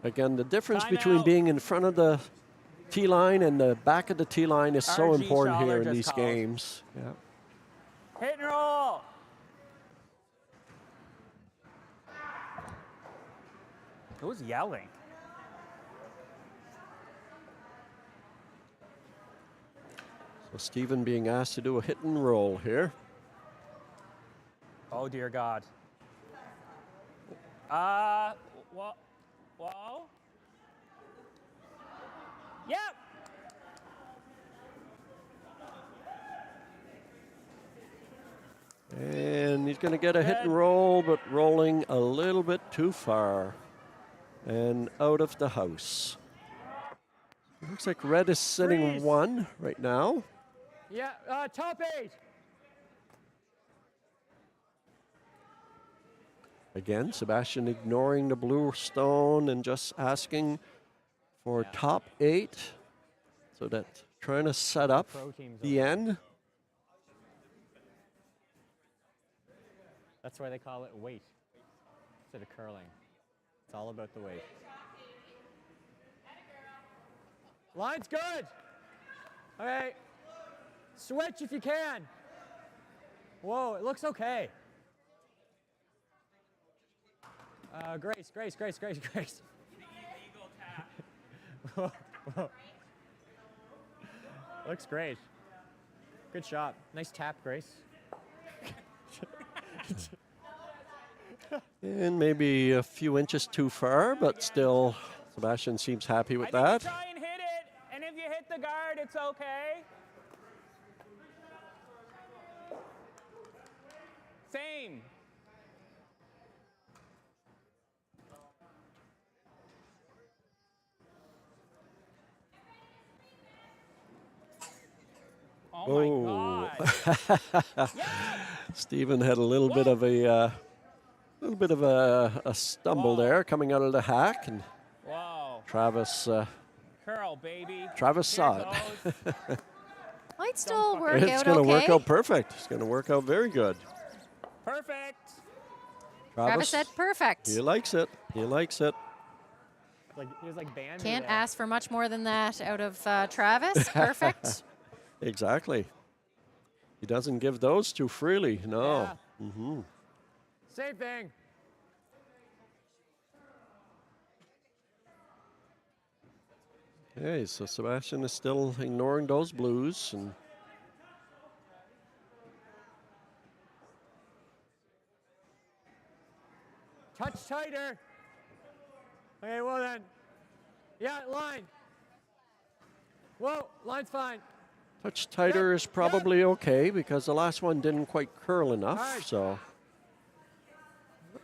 Again, the difference between Timeout. being in front of the tee line and the back of the tee line is so RG important Schaller here in just these called. games. Yeah. Hit and roll. Who's yelling? So Stephen being asked to do a hit and roll here. Oh, dear God. Whoa. Yep. And he's going to get a hit and roll, but rolling a little bit too far and out of the house. Looks like red is sitting Freeze. 1 right now. Yeah, top 8. Again, Sebastian ignoring the blue stone and just asking for top 8. So that trying to set up Pro teams the end. That's why they call it weight instead of curling. It's all about the weight. Line's good. Okay. Switch if you can. Whoa, it looks okay. Grace. Whoa. Looks great. Good shot. Nice tap, Grace. And maybe a few inches too far, but still Sebastian seems happy with I think that. you try and hit it, and if you hit the guard, it's okay. Same. Oh my God. Stephen had a little bit of a stumble there coming out of the hack, and Whoa. Travis Curl, baby. Travis saw Here it. goes. Might still work It's out going to okay. work out perfect. It's going to work out very good. Perfect. Travis said perfect. He likes it. He likes it. Like he was like banned. Can't ask for much more than that out of Travis. Perfect. Exactly. He doesn't give those too freely. No. Yeah. Same thing. Okay, so Sebastian is still ignoring those blues, and Touch tighter. Okay, well then. Yeah, line. Whoa, line's fine. touch tighter is probably okay because the last one didn't quite curl enough. Hard. So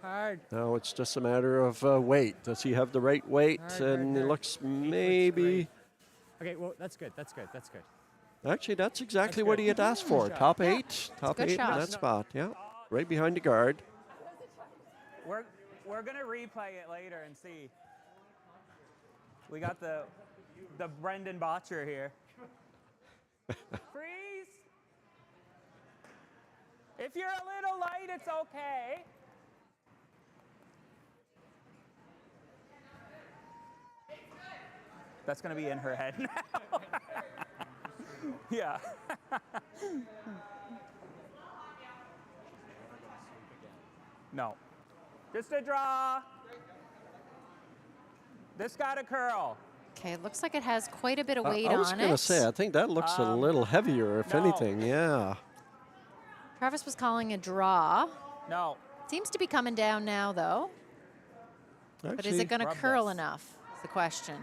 Hard. now it's just a matter of weight. Does he have the right weight? Hard, And it hard. looks He looks maybe. Okay, well that's good. That's good. That's good. Actually, that's exactly That's what good. he had asked for. Good shot. Top Yeah, 8. Top good 8 in shot. that spot. Yeah. Right behind the guard. We're gonna replay it later and see. We got the Brendan Botcher here. Freeze. If you're a little light, it's okay. That's gonna be in her head now. Yeah. No. Just a draw. This got a curl. Okay, it looks like it has quite a bit of weight I was on going to it. say, I think that looks a little heavier, if no. anything. Yeah. Travis was calling a draw. No. Seems to be coming down now, though. But is it going to rub curl this. enough? Is the question.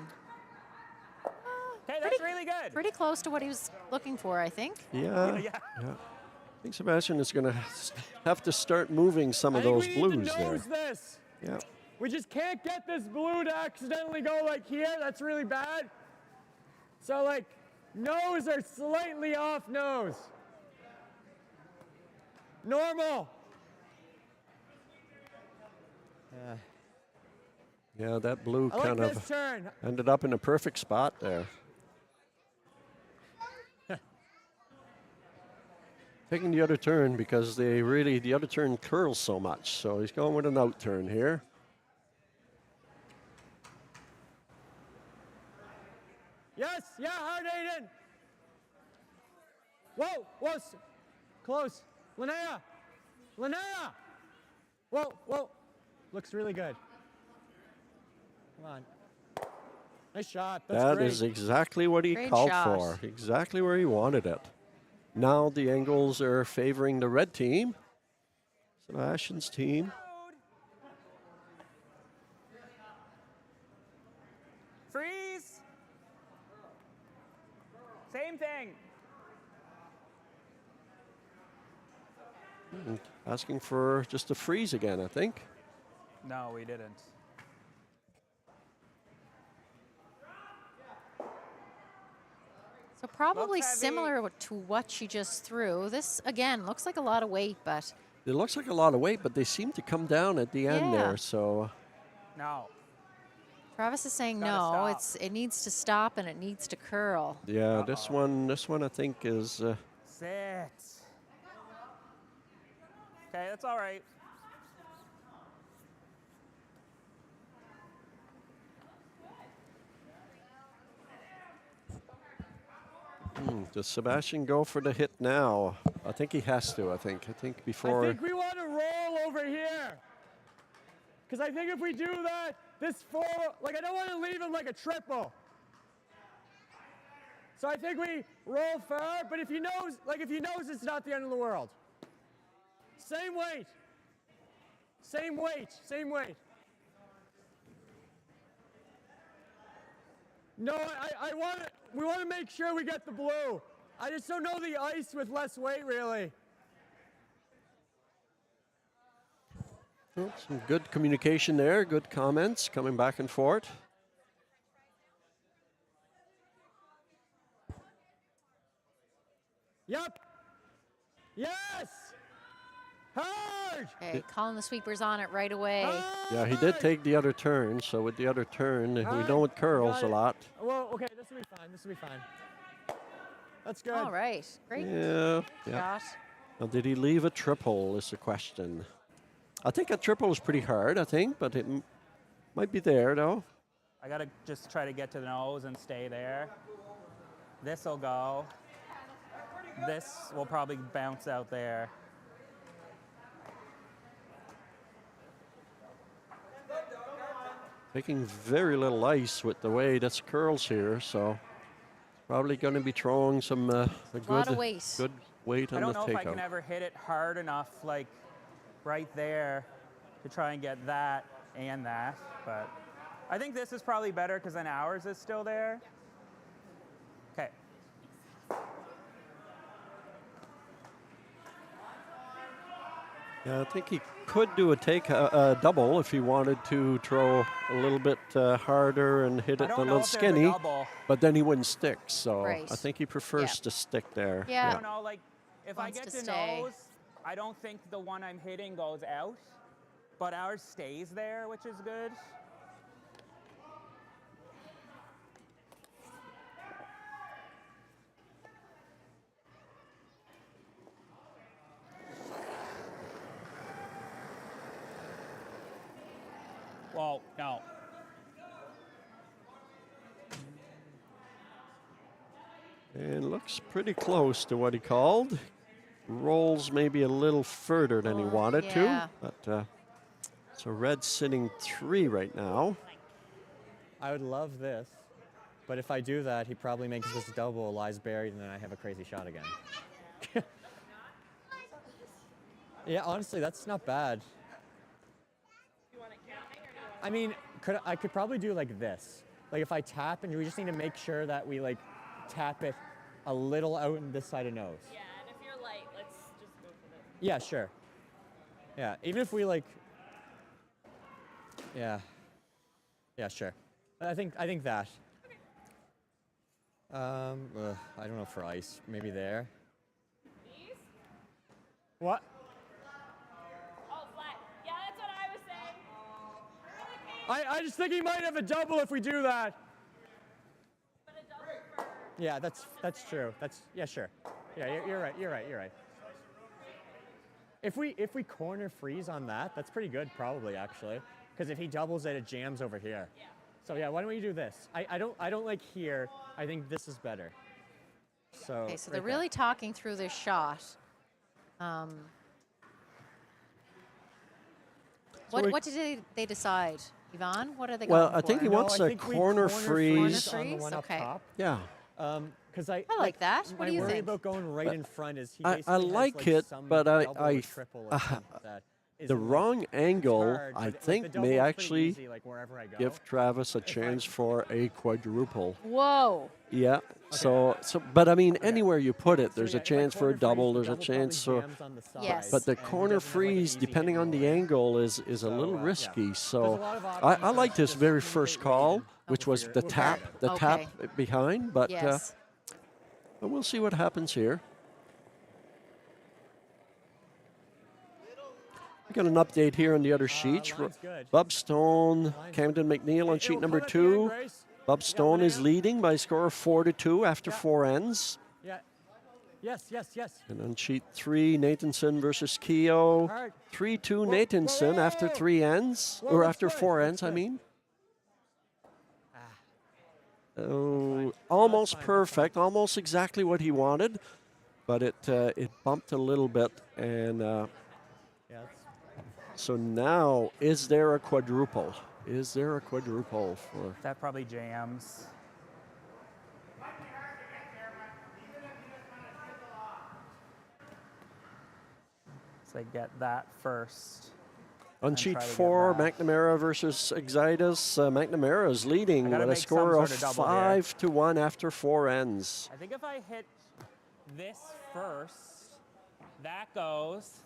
Okay, that's really good. Pretty close to what he was looking for, I think. Yeah. Yeah. Yeah. I think Sebastian is going to have to start moving some of those blues we need to there. nose this. Yeah. We just can't get this blue to accidentally go like here. That's really bad. So like nose or slightly off nose. Normal. Yeah, that blue I like kind this of turn. ended up in a perfect spot there. Taking the other turn because the other turn curls so much. So he's going with an out turn here. Yes, yeah, hard Aiden. Whoa, whoa, close. Linnea, Whoa, whoa. Looks really good. Come on. Nice shot. That's That great. is exactly what he Great called shot. for. Exactly where he wanted it. Now the angles are favoring the red team. Sebastian's team. Freeze. Same thing. Asking for just a freeze again, I think. No, we didn't. So probably Looks heavy. similar to what she just threw. This, again, looks like a lot of weight, but It looks like a lot of weight, but they seem to come down at the end Yeah. there. So No. Travis is saying Gotta no. stop. It needs to stop and it needs to curl. yeah, this one I think is Sit. Okay, that's all right. Mm. does Sebastian go for the hit now? I think he has to. I think before. I think we want to roll over here. Because I think if we do that, this I don't want to leave him like a triple. So I think we roll far, but if he knows, it's not the end of the world. Same weight. Same weight. Same weight. No, we want to make sure we get the blue. I just don't know the ice with less weight, really. Oh, some good communication there, good comments coming back and forth. Yep. Yes. Hard. Okay, calling the sweepers on it right away. Yeah, he did take the other turn, so with the other turn, we know it curls Got a it. lot. Well, okay, this will be fine. This will be fine. That's good. All right, great Yeah. shot. Now, did he leave a triple is the question. I think a triple is pretty hard, I think, but it might be there, though. I gotta just try to get to the nose and stay there. This'll go. This will probably bounce out there. Taking very little ice with the way this curls here, so probably going to be throwing some Lot of weight. good weight I on the don't know if I can takeout. ever hit it hard enough, like right there, to try and get that and that. But I think this is probably better because then ours is still there. Okay. Yeah, I think he could do a double if he wanted to throw a little bit harder and hit I it a don't know little if there's a skinny, double. but then he wouldn't stick. So Right. I think he prefers Yeah. to stick there. Yeah. I don't know, like, if I Wants get to to stay. nose, I don't think the one I'm hitting goes out, but ours stays there, which is good. Whoa, no. And looks pretty close to what he called. Rolls maybe a little further than he wanted yeah. to, but so red sitting 3 right now. I would love this, but if I do that, he probably makes this double, lies buried, and then I have a crazy shot again. Yeah, honestly, that's not bad. I mean, I could probably do like this. Like if I tap, and we just need to make sure that we like tap it a little out on this side of nose. Yeah, and if you're light, let's just Yeah, sure. Yeah, even if we like. Yeah. Yeah, sure. I think that. I don't know for ice. Maybe there. What? Oh, flat. Yeah, that's what I was saying. I just think he might have a double if we do that. But a double for. Yeah, that's true. Yeah, sure. Yeah, you're right. You're right. If we corner freeze on that, that's pretty good probably actually. Because if he doubles it, it jams over here. Yeah. So yeah, why don't we do this? I don't like here. I think this is better. So. Okay, so they're right there. really talking through this shot. What did they decide, Yvonne? What are they Well, going I think for? he wants No, I a think we corner Corner freeze. on the freeze? one up Okay. top. Yeah. Because I like that. What My do you worry think? about going right in front is he I basically has, like it, some but double or I triple or something that the isn't, like, wrong angle, hard, I but, like, think, the double may is pretty actually easy, like, wherever I go. give Travis a chance for a quadruple. Whoa. Yeah. So, but I mean, anywhere you put it, there's So, a yeah, if I chance for a corner freeze, double. the There's a double chance probably for. jams on the side, Yes. But the and he corner doesn't have, like, an freeze, easy depending on the handle. angle, is a little yeah. risky. There's So a lot of I options, like but this just very communicate first right call, and which we'll was figure the it- we'll tap, figure it the out. tap Okay. behind. But Yes. but we'll see what happens here. We got an update here on the other sheets. line's good. Bob Stone, Camden McNeil on sheet It'll number come at the end, 2. Grace. Bob Yeah, Stone one is out. leading by a score of 4-2 after Yeah. 4 ends. Yeah. Yes. And on sheet 3, Nathanson versus Keogh. Hard. 3-2 Whoa, Nathanson whoa, after whoa. 3 ends, Whoa, or let's after play, 4 let's ends, I play. mean. Oh, almost fine, that's perfect, almost exactly what he wanted, but it bumped a little bit, and Yeah, that's- so now, is there a quadruple? Is there a quadruple for? That probably jams. So get that first. On and sheet try to get 4, that. McNamara versus Exitus. McNamara is leading I gotta with a make some score of sort of double here. 5-1 after 4 ends. I think if I hit this first, that goes,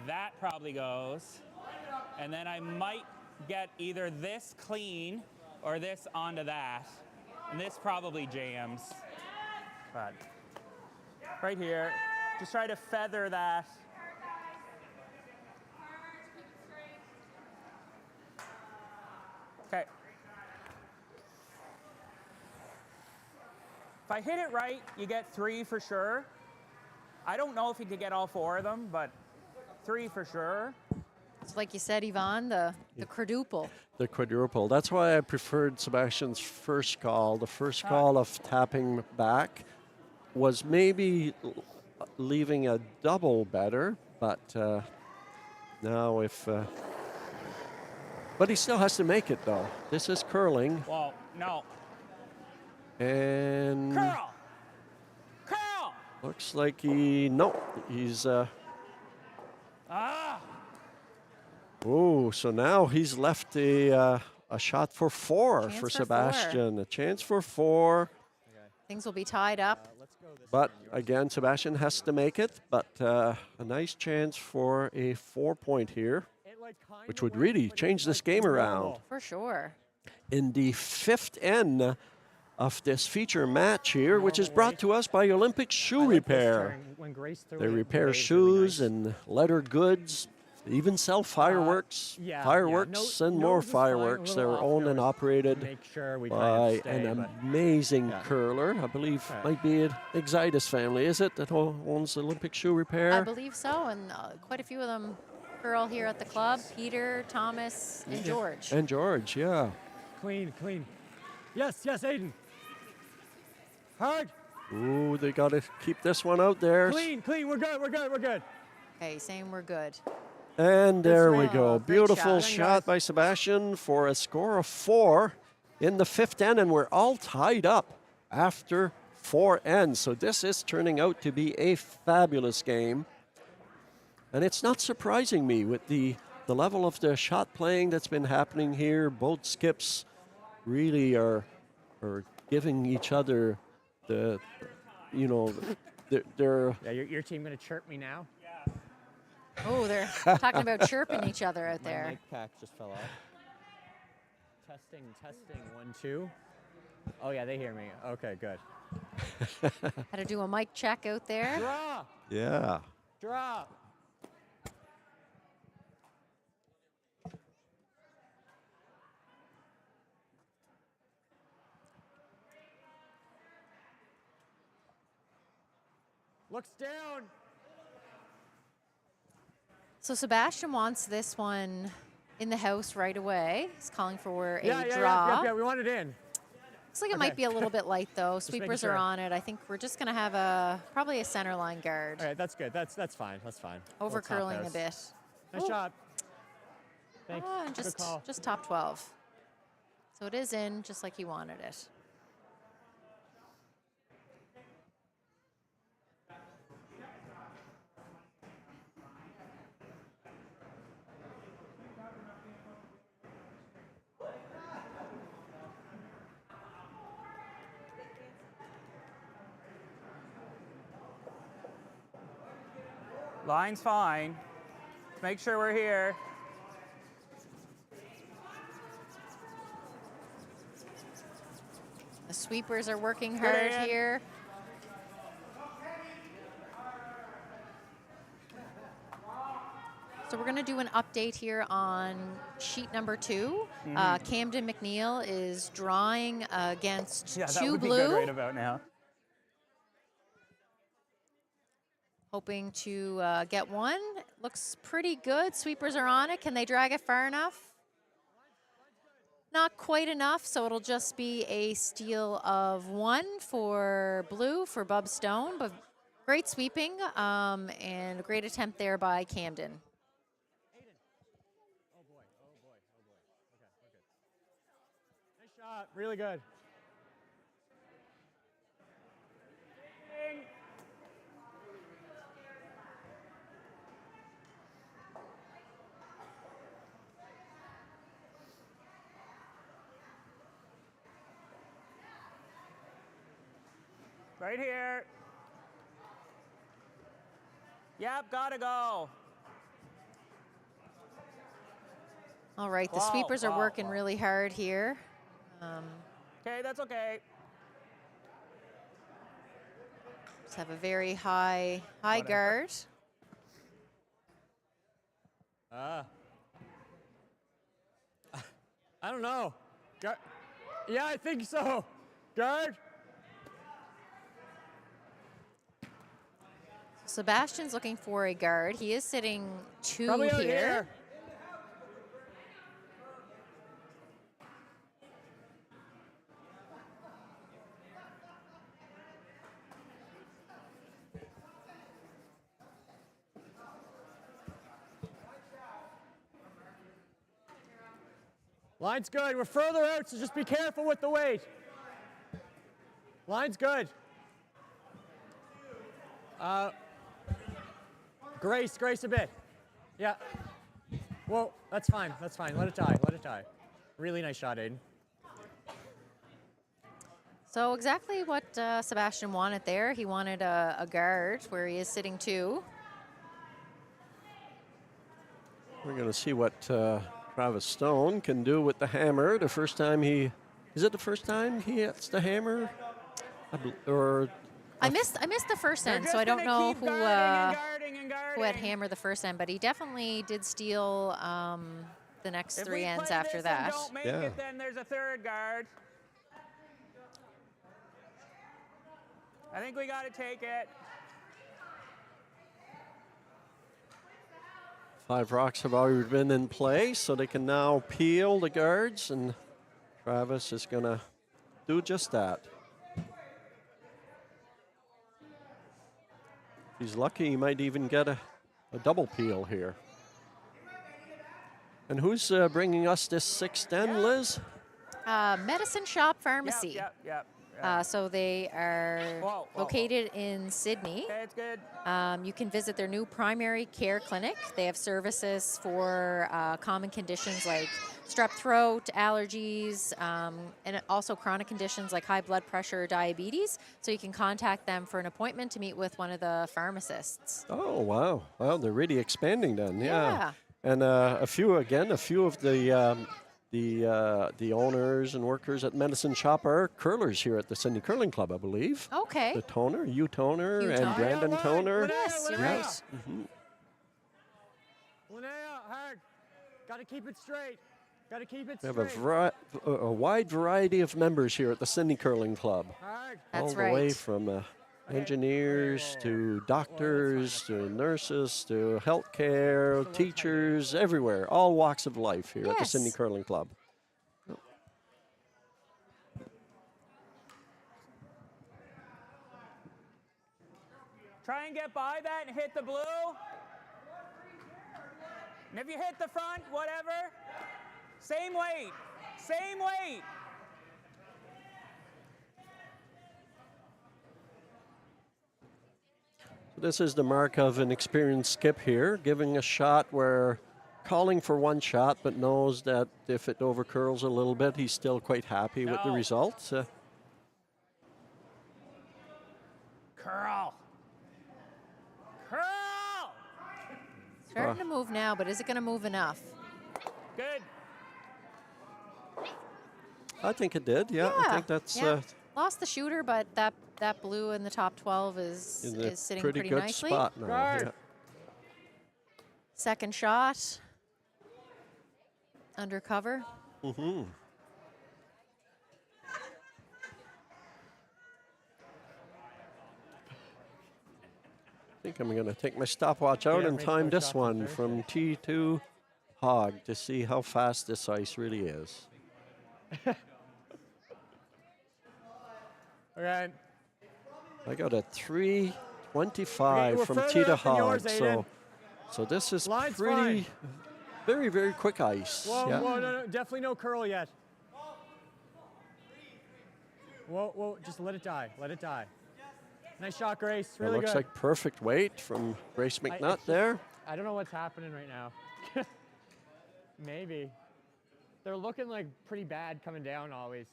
that probably goes, and then I might get either this clean or this onto that, and this probably jams. But right here, just try to feather that. Okay. If I hit it right, you get 3 for sure. I don't know if you could get all 4 of them, but 3 for sure. It's like you said, Yvonne, the quadruple. The quadruple. That's why I preferred Sebastian's first call. The first call of tapping back was maybe leaving a double better, but now if. But he still has to make it, though. This is curling. Well, no. And Curl! Curl! looks like he's. Ah! Oh, so now he's left a shot for 4 Chance for for 4. Sebastian. A chance for 4. Things will be tied up. let's go this But one, yours. again, Sebastian has to make it. But a nice chance for a 4-point here, It, like, kinda which would went, really but it change was, this like, game normal. around. For sure. In the 5th end of this feature match here, which is brought to us by Olympic Shoe I like this Repair. turn when Grace threw They it, the repair wave's really shoes nice. and leather goods. They even sell fireworks, yeah, fireworks no- and more nose is fine, a fireworks. little They're off owned and nose. operated Make sure we by kind of stay, an but amazing yeah. curler. I believe Right. might be an Exitus family, is it, that owns Olympic Shoe Repair? I believe so, and quite a few of them girl here at the club. Peter, Thomas, and George. And George, yeah. Clean. Yes, Aiden. Hard. Ooh, they got to keep this one out there. Clean. We're good. Okay, saying we're good. And there we Oh, go. great Beautiful shot. shot by Sebastian for a score of 4 in the 5th end, and we're all tied up after 4 ends. So this is turning out to be a fabulous game. And it's not surprising me with the level of the shot playing that's been happening here. Both skips really are giving each other they're Yeah, your team gonna chirp me now? Oh, they're talking about chirping each other out My there. mic pack just fell off. Testing, testing, 1, 2. Oh yeah, they hear me. Okay, good. Had to do a mic check out there. Draw! Yeah. Draw! Looks down. So Sebastian wants this one in the house right away. He's calling for a Yeah, draw. we want it in. Looks like it might Okay. be a little bit light though. making Sweepers sure. are on it. I think we're just gonna have probably a center line guard. All right, that's good. That's fine. That's fine. Over Little top curling a house. bit. Nice Ooh. shot. Thanks. And Good call. just top 12. So it is in just like he wanted it. Line's fine. Make sure we're here. The sweepers are working Good hard hand. here. So we're going to do an update here on sheet number 2. Camden McNeil is drawing against Yeah, that 2 would be blue, good right about now. hoping to get one. Looks pretty good. Sweepers are on it. Can they drag it far enough? Not quite enough, so it'll just be a steal of 1 for blue for Bub Stone, but great sweeping and a great attempt there by Camden. Nice shot. Really good. Right here. Yep, gotta go. All right, the Wow, sweepers are wow, working wow. really hard here. Okay, that's okay. Just have a very high Whatever. guard. I don't know. Yeah, I think so. Guard. Sebastian's looking for a guard. He is sitting 2 Probably out here. here. Line's good. We're further out, so just be careful with the weight. Line's good. Grace a bit. Yeah. Well, that's fine. That's fine. Let it die. Let it die. Really nice shot, Aiden. So exactly what Sebastian wanted there. He wanted a guard where he is sitting 2. We're going to see what Travis Stone can do with the hammer. The first time he hits the hammer? I missed the first They're end, just so I don't gonna know keep who guarding and who had guarding. hammered the first end, but he definitely did steal the next If 3 we ends play after this that. and don't make Yeah. it, then there's a third guard. I think we got to take it. 5 rocks have already been in play, so they can now peel the guards, and Travis is going to do just that. If he's lucky, he might even get a double peel here. And who's bringing us this 6th end, Liz? Medicine Shop Pharmacy. Yep. So they are located in Sydney. Okay, it's good. You can visit their new primary care clinic. They have services for common conditions like strep throat, allergies, and also chronic conditions like high blood pressure or diabetes. So you can contact them for an appointment to meet with one of the pharmacists. Oh, wow. Well, they're really expanding then. Yeah. And a few of the owners and workers at Medicine Shop are curlers here at the Sydney Curling Club, I believe. Okay. The Toner, Hugh Toner, Hugh and Toner. Brandon Toner. Yes, you're Yeah. right. Linnea, hard. Got to keep it straight. Got to keep it We straight. have a wide variety of members here at the Sydney Curling Club. Hard. All That's the way right. from engineers to doctors to nurses to healthcare, teachers, everywhere. All walks of life here at the Yes. Sydney Curling Club. Try and get by that and hit the blue. And if you hit the front, whatever. Same weight. Same weight. This is the mark of an experienced skip here, giving a shot where calling for one shot, but knows that if it overcurls a little bit, he's still quite happy with the No. results. Curl. Curl. Starting to move now, but is it going to move enough? Good. I think it did, yeah. I think that's yeah. Lost the shooter, but that blue in the top 12 in is a sitting pretty pretty good nicely. spot now. Guard. Yeah. Second shot. Undercover. Mm-hmm. I think I'm going to take my stopwatch out Yeah, and make time those this shots on one Thursday. from tee to hog to see how fast this ice really is. Okay. I got a 3:25 Okay, we're from further tee to up than yours, hog, Aiden. so this is Line's pretty, fine. very, very quick ice. Whoa, yeah. whoa, no, definitely no curl yet. Whoa, just let it die. Let it die. Nice shot, Grace. That Really looks good. like perfect weight from Grace I- McNutt it's there. just- I don't know what's happening right now. Maybe. They're looking like pretty bad coming down always.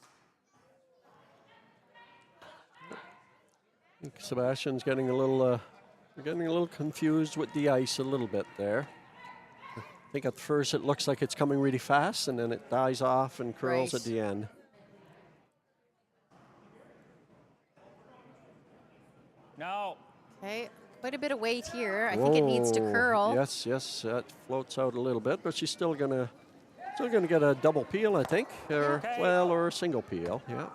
I think Sebastian's getting a little confused with the ice a little bit there. I think at first it looks like it's coming really fast, and then it dies off and curls Right. at the end. No. Okay. Quite a bit of weight here. I think it needs to Whoa. curl. Yes, that floats out a little bit, but she's still gonna get a double peel, I think, or Okay. or a single peel. Yeah.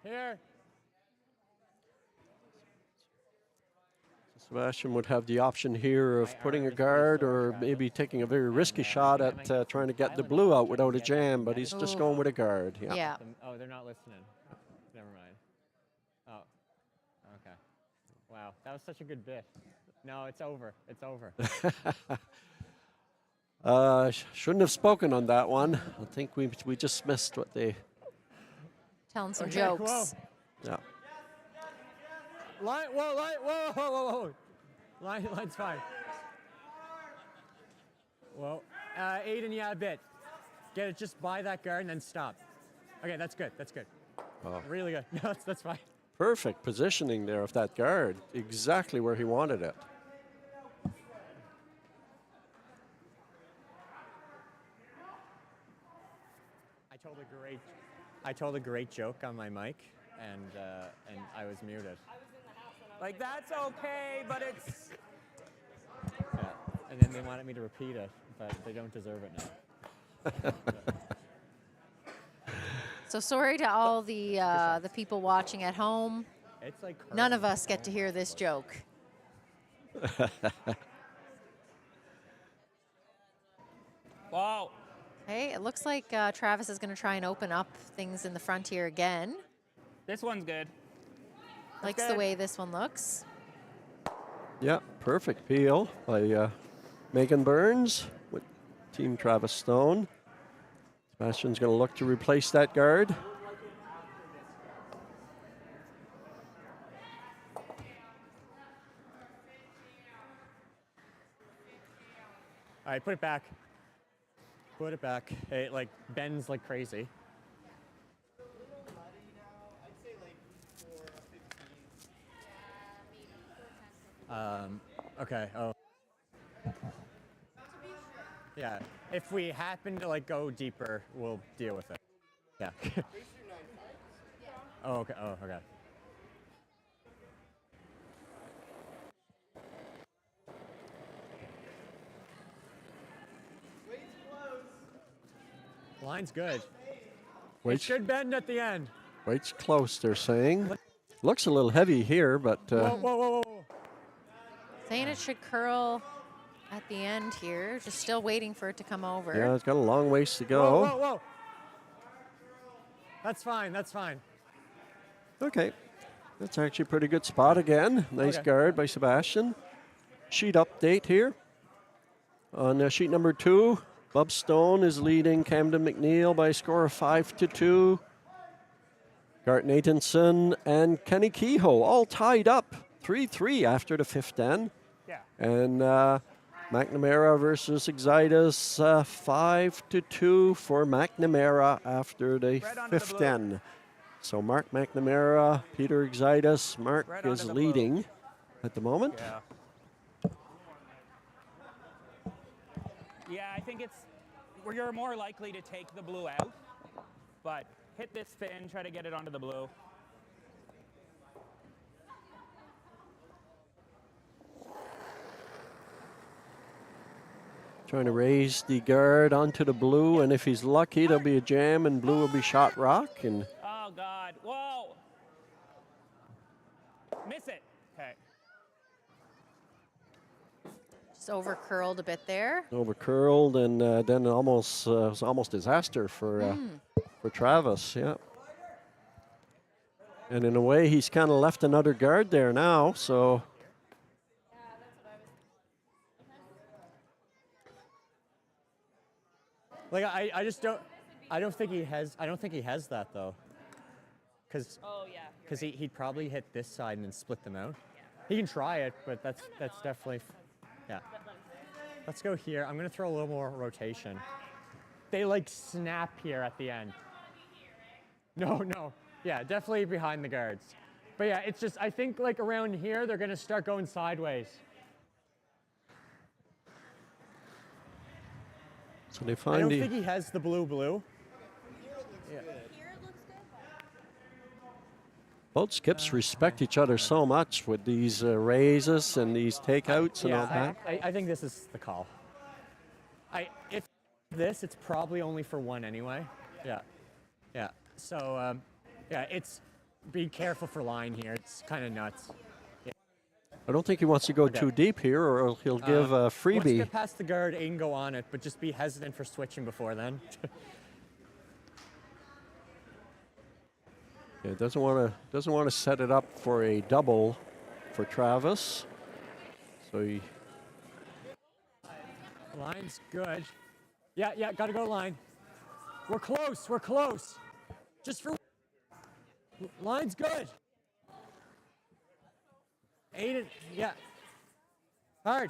Here. Sebastian would have the option here of putting a guard or maybe taking a very risky shot at trying to get the blue out without a jam, but he's just Ooh. going with a guard. Yeah. Yeah. Oh, they're not listening. Never mind. Oh, okay. Wow, that was such a good bit. No, it's over. It's over. Shouldn't have spoken on that one. I think we just missed what they. Telling some Okay, jokes. whoa. Yeah. Whoa. Line's fine. Whoa. Aiden, yeah, a bit. Get it just by that guard and then stop. Okay, that's good. That's good. Oh. Really good. No, that's fine. Perfect positioning there of that guard. Exactly where he wanted it. I told a great joke on my mic, and I was muted. Like, that's okay, but it's. Yeah. And then they wanted me to repeat it, but they don't deserve it now. So sorry to all the people watching at home. It's like None of us get to hear this joke. Wow. Okay, it looks like Travis is going to try and open up things in the front here again. This one's good. Likes the good. way this one looks. Yeah, perfect peel by Megan Burns with Team Travis Stone. Bastion's going to look to replace that guard. All right, put it back. Put it back. It like bends like crazy. Okay. Oh. Yeah. If we happen to like go deeper, we'll deal with it. Yeah. Oh, okay. Oh, okay. Line's good. It should bend at the end. Weight's close, they're saying. Looks a little heavy here, but Whoa, whoa, whoa, whoa. Saying it should curl at the end here. Just still waiting for it to come over. yeah, it's got a long ways to go. Whoa, whoa, whoa. That's fine. That's fine. Okay. That's actually a pretty good spot again. Nice Okay. guard by Sebastian. Sheet update here. On sheet number 2, Bob Stone is leading Camden McNeil by a score of 5-2. Gart Nathanson and Kenny Kehoe all tied up 3-3 after the 5th end. Yeah. And McNamara versus Exitus 5-2 for McNamara after the Right onto the 5th blue. end. So Mark McNamara, Peter Exitus, Mark Right is onto the blue. leading at the moment. Yeah. Yeah, I think it's where you're more likely to take the blue out, but hit this fin, try to get it onto the blue. Trying to raise the guard onto the blue, and if he's lucky, there'll be a jam, and blue will be shot rock. And Oh, God. Whoa. Miss it. Okay. Just over curled a bit there. over curled, and then almost was almost disaster for Travis. Yeah. And in a way, he's kind of left another guard there now. So Like I just don't. I don't think he has that though. Because Oh, yeah. he'd probably hit this side and then split them out. He can try it, but that's definitely. Yeah. Let's go here. I'm gonna throw a little more rotation. They like snap here at the end. No, no. Yeah, definitely behind the guards. But yeah, it's just I think like around here they're gonna start going sideways. so they I find don't the think he has the blue. both skips respect each other so much with these raises and these takeouts and all that. I think this is the call. If this, it's probably only for one anyway. Yeah, yeah. So yeah, it's be careful for line here. It's kind of nuts. I don't think he wants to go Okay. too deep here, or he'll give a Once you freebie. get past the guard, it can go on it, but just be hesitant for switching before then. Yeah, doesn't want to set it up for a double for Travis. So he Line's good. Yeah, gotta go line. We're close. Just for line's good. Aiden, yeah. Hard,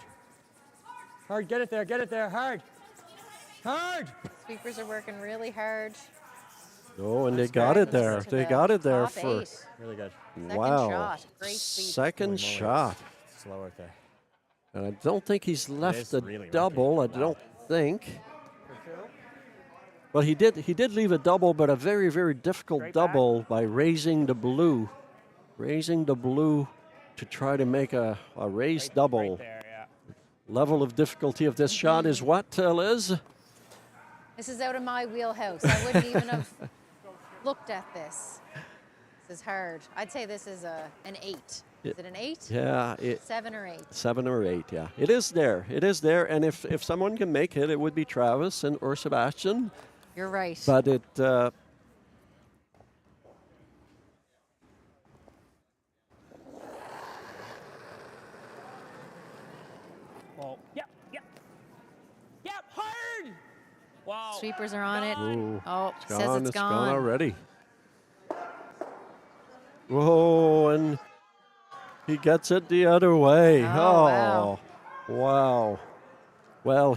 get it there, hard. Sweepers are working really hard. oh, and they got it there. To They the got it there top for 8. Really good. Second wow. shot. Great sweep. Second Holy moly, shot. it's slow out there. And I don't think he's left is a really double. rocky. I don't think. Well, he did leave a double, but a very, very difficult Straight back. double by raising the blue. Raising the blue to try to make a raised double. Right there, yeah. Level of difficulty of this shot is what, Liz? This is out of my wheelhouse. I wouldn't even have looked at this. This is hard. I'd say this is an 8. Is it an 8? Yeah, 7 or 8? 7 or 8, yeah. It is there. It is there. And if someone can make it, it would be Travis or Sebastian. You're right. But it Well, yeah. Sweepers are on it. Ooh, Oh, it's says gone. it's It's gone gone. already. Whoa, and he gets it the other way. Oh, wow. Wow. Well,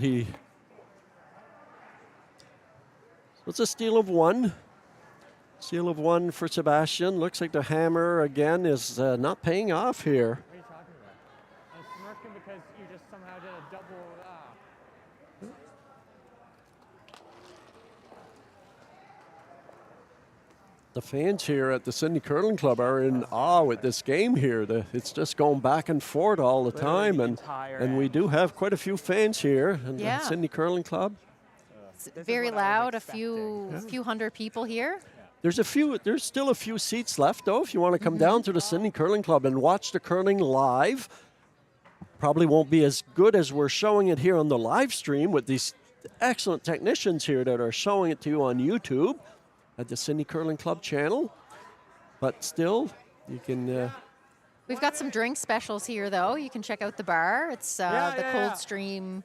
it's a steal of one. Steal of one for Sebastian. Looks like the hammer again is not paying off here. What are you talking about? I'm smirking because you just somehow did a double. The fans here at the Sydney Curling Club are in awe with this game here. It's just going back and forth all the time, and we do have quite a few fans here in Yeah. the Sydney Curling Club. It's very loud. A few hundred people here. There's still a few seats left though. If you want to come down to the Sydney Curling Club and watch the curling live, probably won't be as good as we're showing it here on the live stream with these excellent technicians here that are showing it to you on YouTube at the Sydney Curling Club channel. But still, you can. We've got some drink specials here, though. You can check out the bar. It's the Coldstream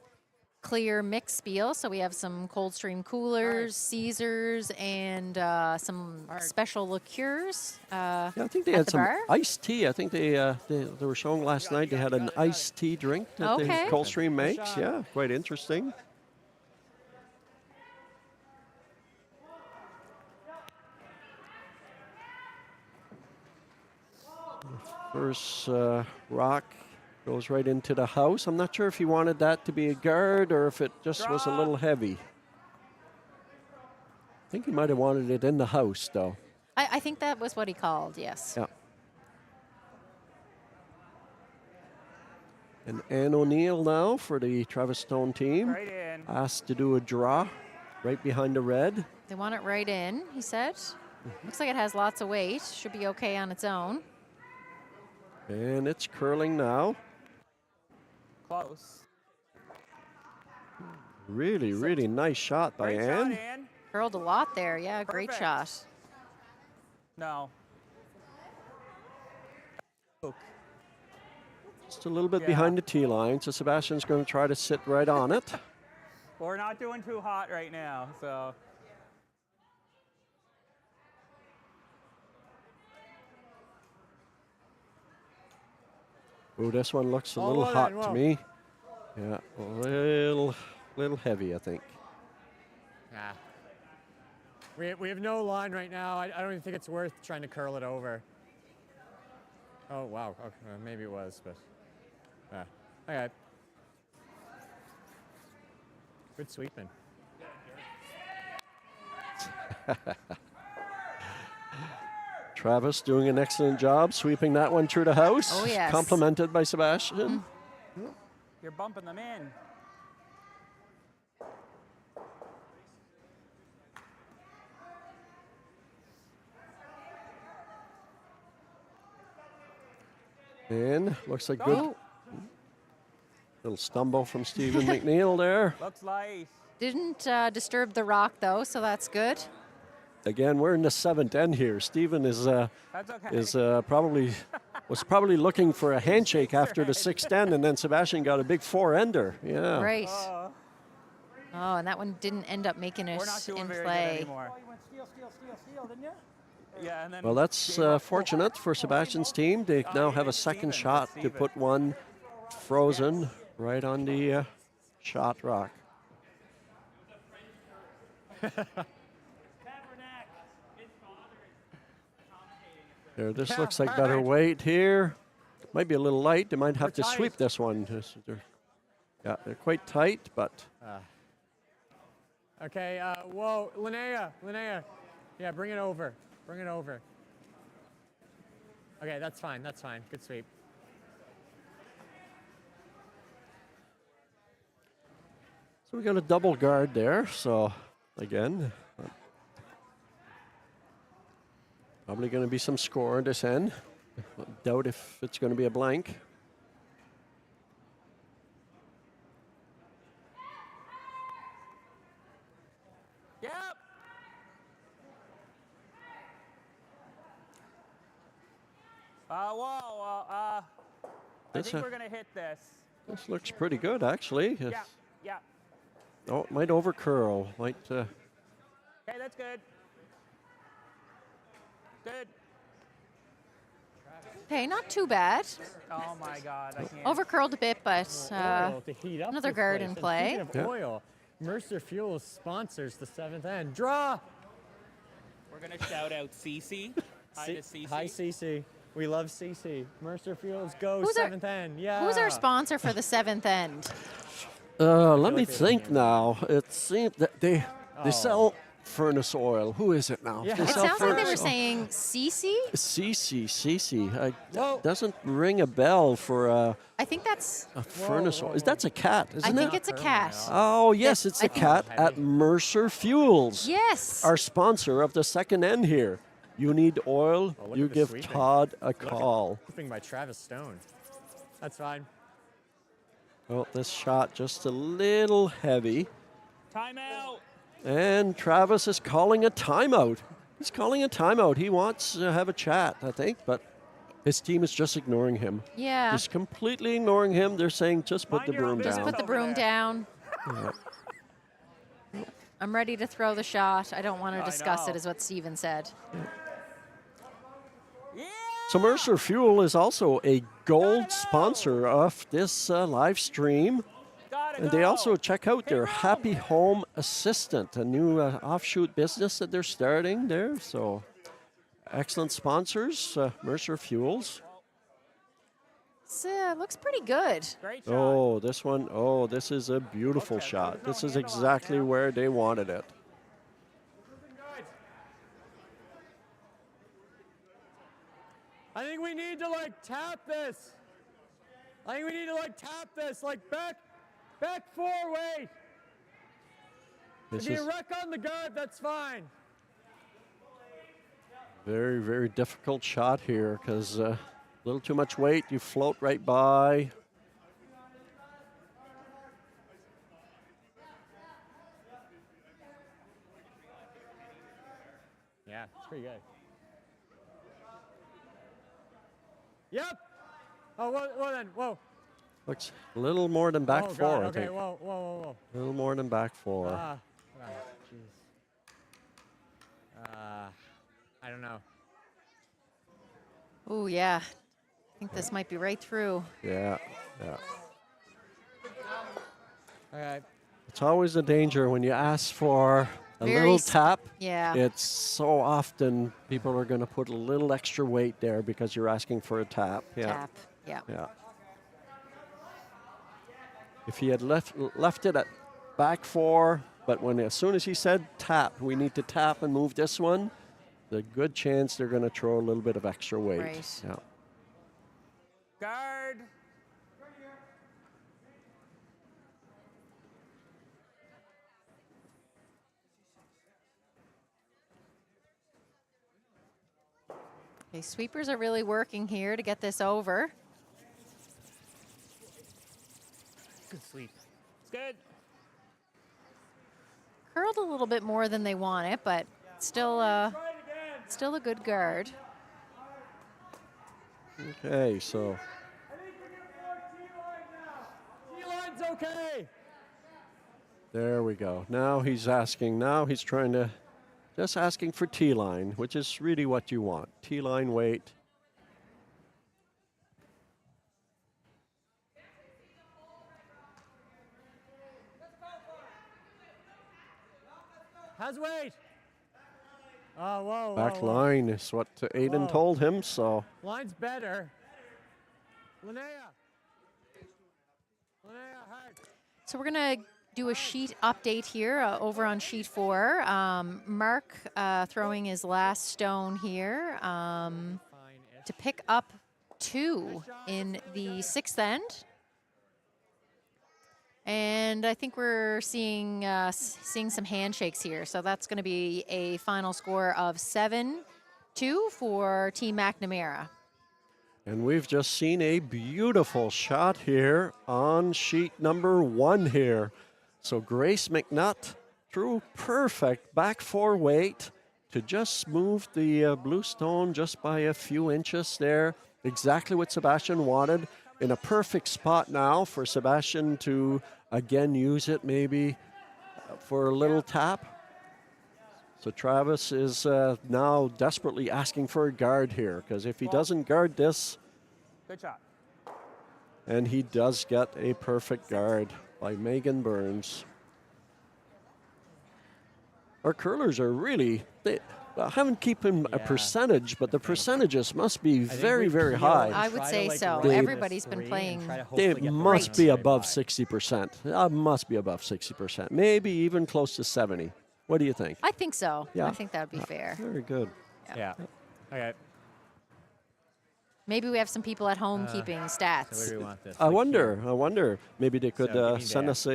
Clear mix Spiel. So we have some Coldstream coolers, Caesars, and some special liqueurs. Yeah, I think they had some iced tea. I think they were showing last night. They had an iced tea drink that Coldstream makes. Yeah, quite interesting. First rock goes right into the house. I'm not sure if he wanted that to be a guard or if it just was a little heavy. I think he might have wanted it in the house, though. I think that was what he called, yes. Yeah. And Ann O'Neill now for the Travis Stone team. Right in. Asked to do a draw right behind the red. They want it right in, he said. Looks like it has lots of weight. Should be okay on its own. And it's curling now. Close. Really, really nice shot by Ann. Curled a lot there. Yeah, great shot. No. Just a little bit behind the tee line, so Sebastian's going to try to sit right on it. We're not doing too hot right now, so. Oh, this one looks a little hot to me. Yeah, a little heavy, I think. Nah. We have no line right now. I don't even think it's worth trying to curl it over. Oh, wow. Okay, maybe it was, but. Okay. Good sweeping. Travis doing an excellent job sweeping that one through the house. Oh, yes. Complimented by Sebastian. You're bumping them in. And looks like good. Little stumble from Stephen McNeil there. Looks light. Didn't disturb the rock, though, so that's good. Again, we're in the seventh end here. Stephen is probably looking for a handshake after the sixth end, and then Sebastian got a big four-ender. Yeah. Right. Oh, and that one didn't end up making it in play. Yeah, and then Well, that's fortunate for Sebastian's team. They now have a second shot to put one frozen right on the shot rock. There, this looks like better weight here. Might be a little light. They might have to sweep this one. Yeah, they're quite tight, but. Okay, whoa, Linnea. Yeah, bring it over. Okay, that's fine. Good sweep. So we got a double guard there. So again, probably going to be some score on this end. Doubt if it's going to be a blank. Yep. I think we're going to hit this. This looks pretty good, actually. Yeah. Oh, it might overcurl. Might. Okay, that's good. Good. Okay, not too bad. Oh my God, I can't. Overcurled a bit, but Oil to heat up another this guard place. in And play. Speaking of Yeah. oil, Mercer Fuels sponsors the 7th end. Draw! We're gonna shout out Cece. Hi to Cece. Hi, CC. We love CC. Mercer Fuels, go Who's our- 7th end. Yeah. Who's our sponsor for the 7th end? Let me like they think didn't now. It seems that they Oh. sell furnace oil. Who is it now? Yeah. They It It sell sounds like they were furnace oil. saying Cece. Cece. Whoa. Doesn't ring a bell for I think that's. a furnace whoa, oil. whoa. That's a cat, I isn't think it? it's a cat. Oh, yes, it's I a think- cat Heavy. at Mercer Fuels. Yes. Our sponsor of the 2nd end here. You need oil, Oh, look you at the give sweeping. Todd a Look at- call. Sweeping by Travis Stone. That's fine. Oh, this shot just a little heavy. Timeout. And Travis is calling a timeout. He's calling a timeout. He wants to have a chat, I think, but his team is just ignoring him. Yeah. Just completely ignoring him. They're saying, just put Mind the your own broom business. down. Put the Over broom there. down. Yeah. I'm ready to throw the shot. I don't want to I discuss know. it, is what Steven said. Yeah. So Mercer Fuel is also a gold sponsor of this live stream. Gotta And they go. also check out their Hey, Rob. Happy Home Assistant, a new offshoot business that they're starting there. So excellent sponsors, Mercer Fuels. Looks pretty good. Great shot. Oh, this one. Oh, this is a beautiful Okay, shot. there's no This is handle on it exactly now. where they wanted it. I think we need to tap this. I think we need to tap this back four way. This If you is wreck on the guard, that's fine. very, very difficult shot here because a little too much weight. You float right by. Yeah, it's pretty good. Yep. Oh, well then, whoa. Looks a little more than back oh, four, God. I Okay, think. whoa. A little more than back four. Jeez. I don't know. Oh, yeah. I think this might be right through. Yeah. Okay. It's always a danger when you ask for a Very little s- tap. Yeah. It's so often people are going to put a little extra weight there because you're asking for a tap. Yeah. Tap. Yeah. Yeah. If he had left it at back four, but as soon as he said tap, we need to tap and move this one, the good chance they're going to throw a little bit of extra weight. Right. Yeah. Guard. Okay, sweepers are really working here to get this over. Good sleep. It's good. Curled a little bit more than they want it, but still a good guard. Okay, so T-line's okay. there we go. Now he's trying to, just asking for T-line, which is really what you want. T-line weight. How's weight? Oh, whoa. Back line is what Aiden Whoa. told him, so Line's better. Linnea, hard. So we're going to do a sheet update here over on sheet 4. Mark throwing his last stone here to pick up 2 in the 6th end. And I think we're seeing some handshakes here. So that's going to be a final score of 7-2 for Team McNamara. and we've just seen a beautiful shot here on sheet number 1 here. So Grace McNutt threw perfect back 4 weight to just move the blue stone just by a few inches there. Exactly what Sebastian wanted. In a perfect spot now for Sebastian to again use it maybe for a little tap. So Travis is now desperately asking for a guard here, because if he doesn't guard this, Good shot. and he does get a perfect guard by Megan Burns. Our curlers are really, I haven't keeping a percentage, but the percentage must be very, very high. I would say so. They- Everybody's been playing. They must be above 60%. Must be above 60%. Maybe even close to 70. What do you think? I think so. Yeah. I think that would be fair. Very good. Yeah. Okay. Maybe we have some people at home keeping stats. So where do we want this? I Like wonder. here? I wonder. Maybe they could So we need send to- us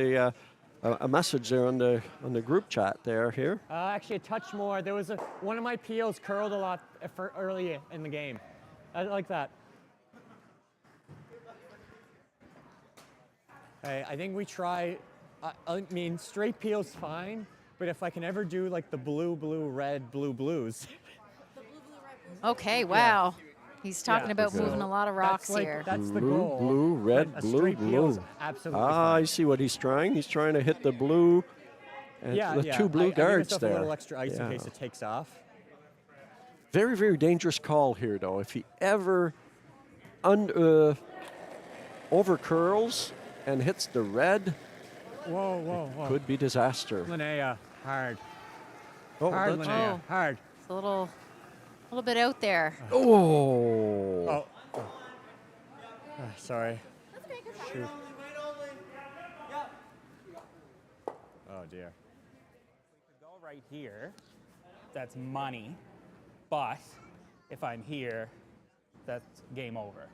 a message there on the group chat there here. Actually, a touch more. There was one of my peels curled a lot early in the game. I like that. Hey, I think we try. I mean, straight peel's fine, but if I can ever do like the blue, blue, red, blue, blues. Okay, wow. He's talking Yeah. about So moving a lot of rocks that's like, here. That's the Blue, goal. blue, red, A blue, straight peel's blue. absolutely Ah, I fine. see what he's trying. He's trying to hit the blue and the two blue I give myself guards a there. little extra ice in case it takes off. Very, very dangerous call here, though. If he ever over curls and hits the red, Whoa, whoa, whoa. could be disaster. Linnea, hard. Oh, Hard, that's- Linnea, Oh. hard. It's a little bit out there. oh. Oh. Sorry. Shoot. Oh, dear. Go right here. That's money. But if I'm here, that's game over.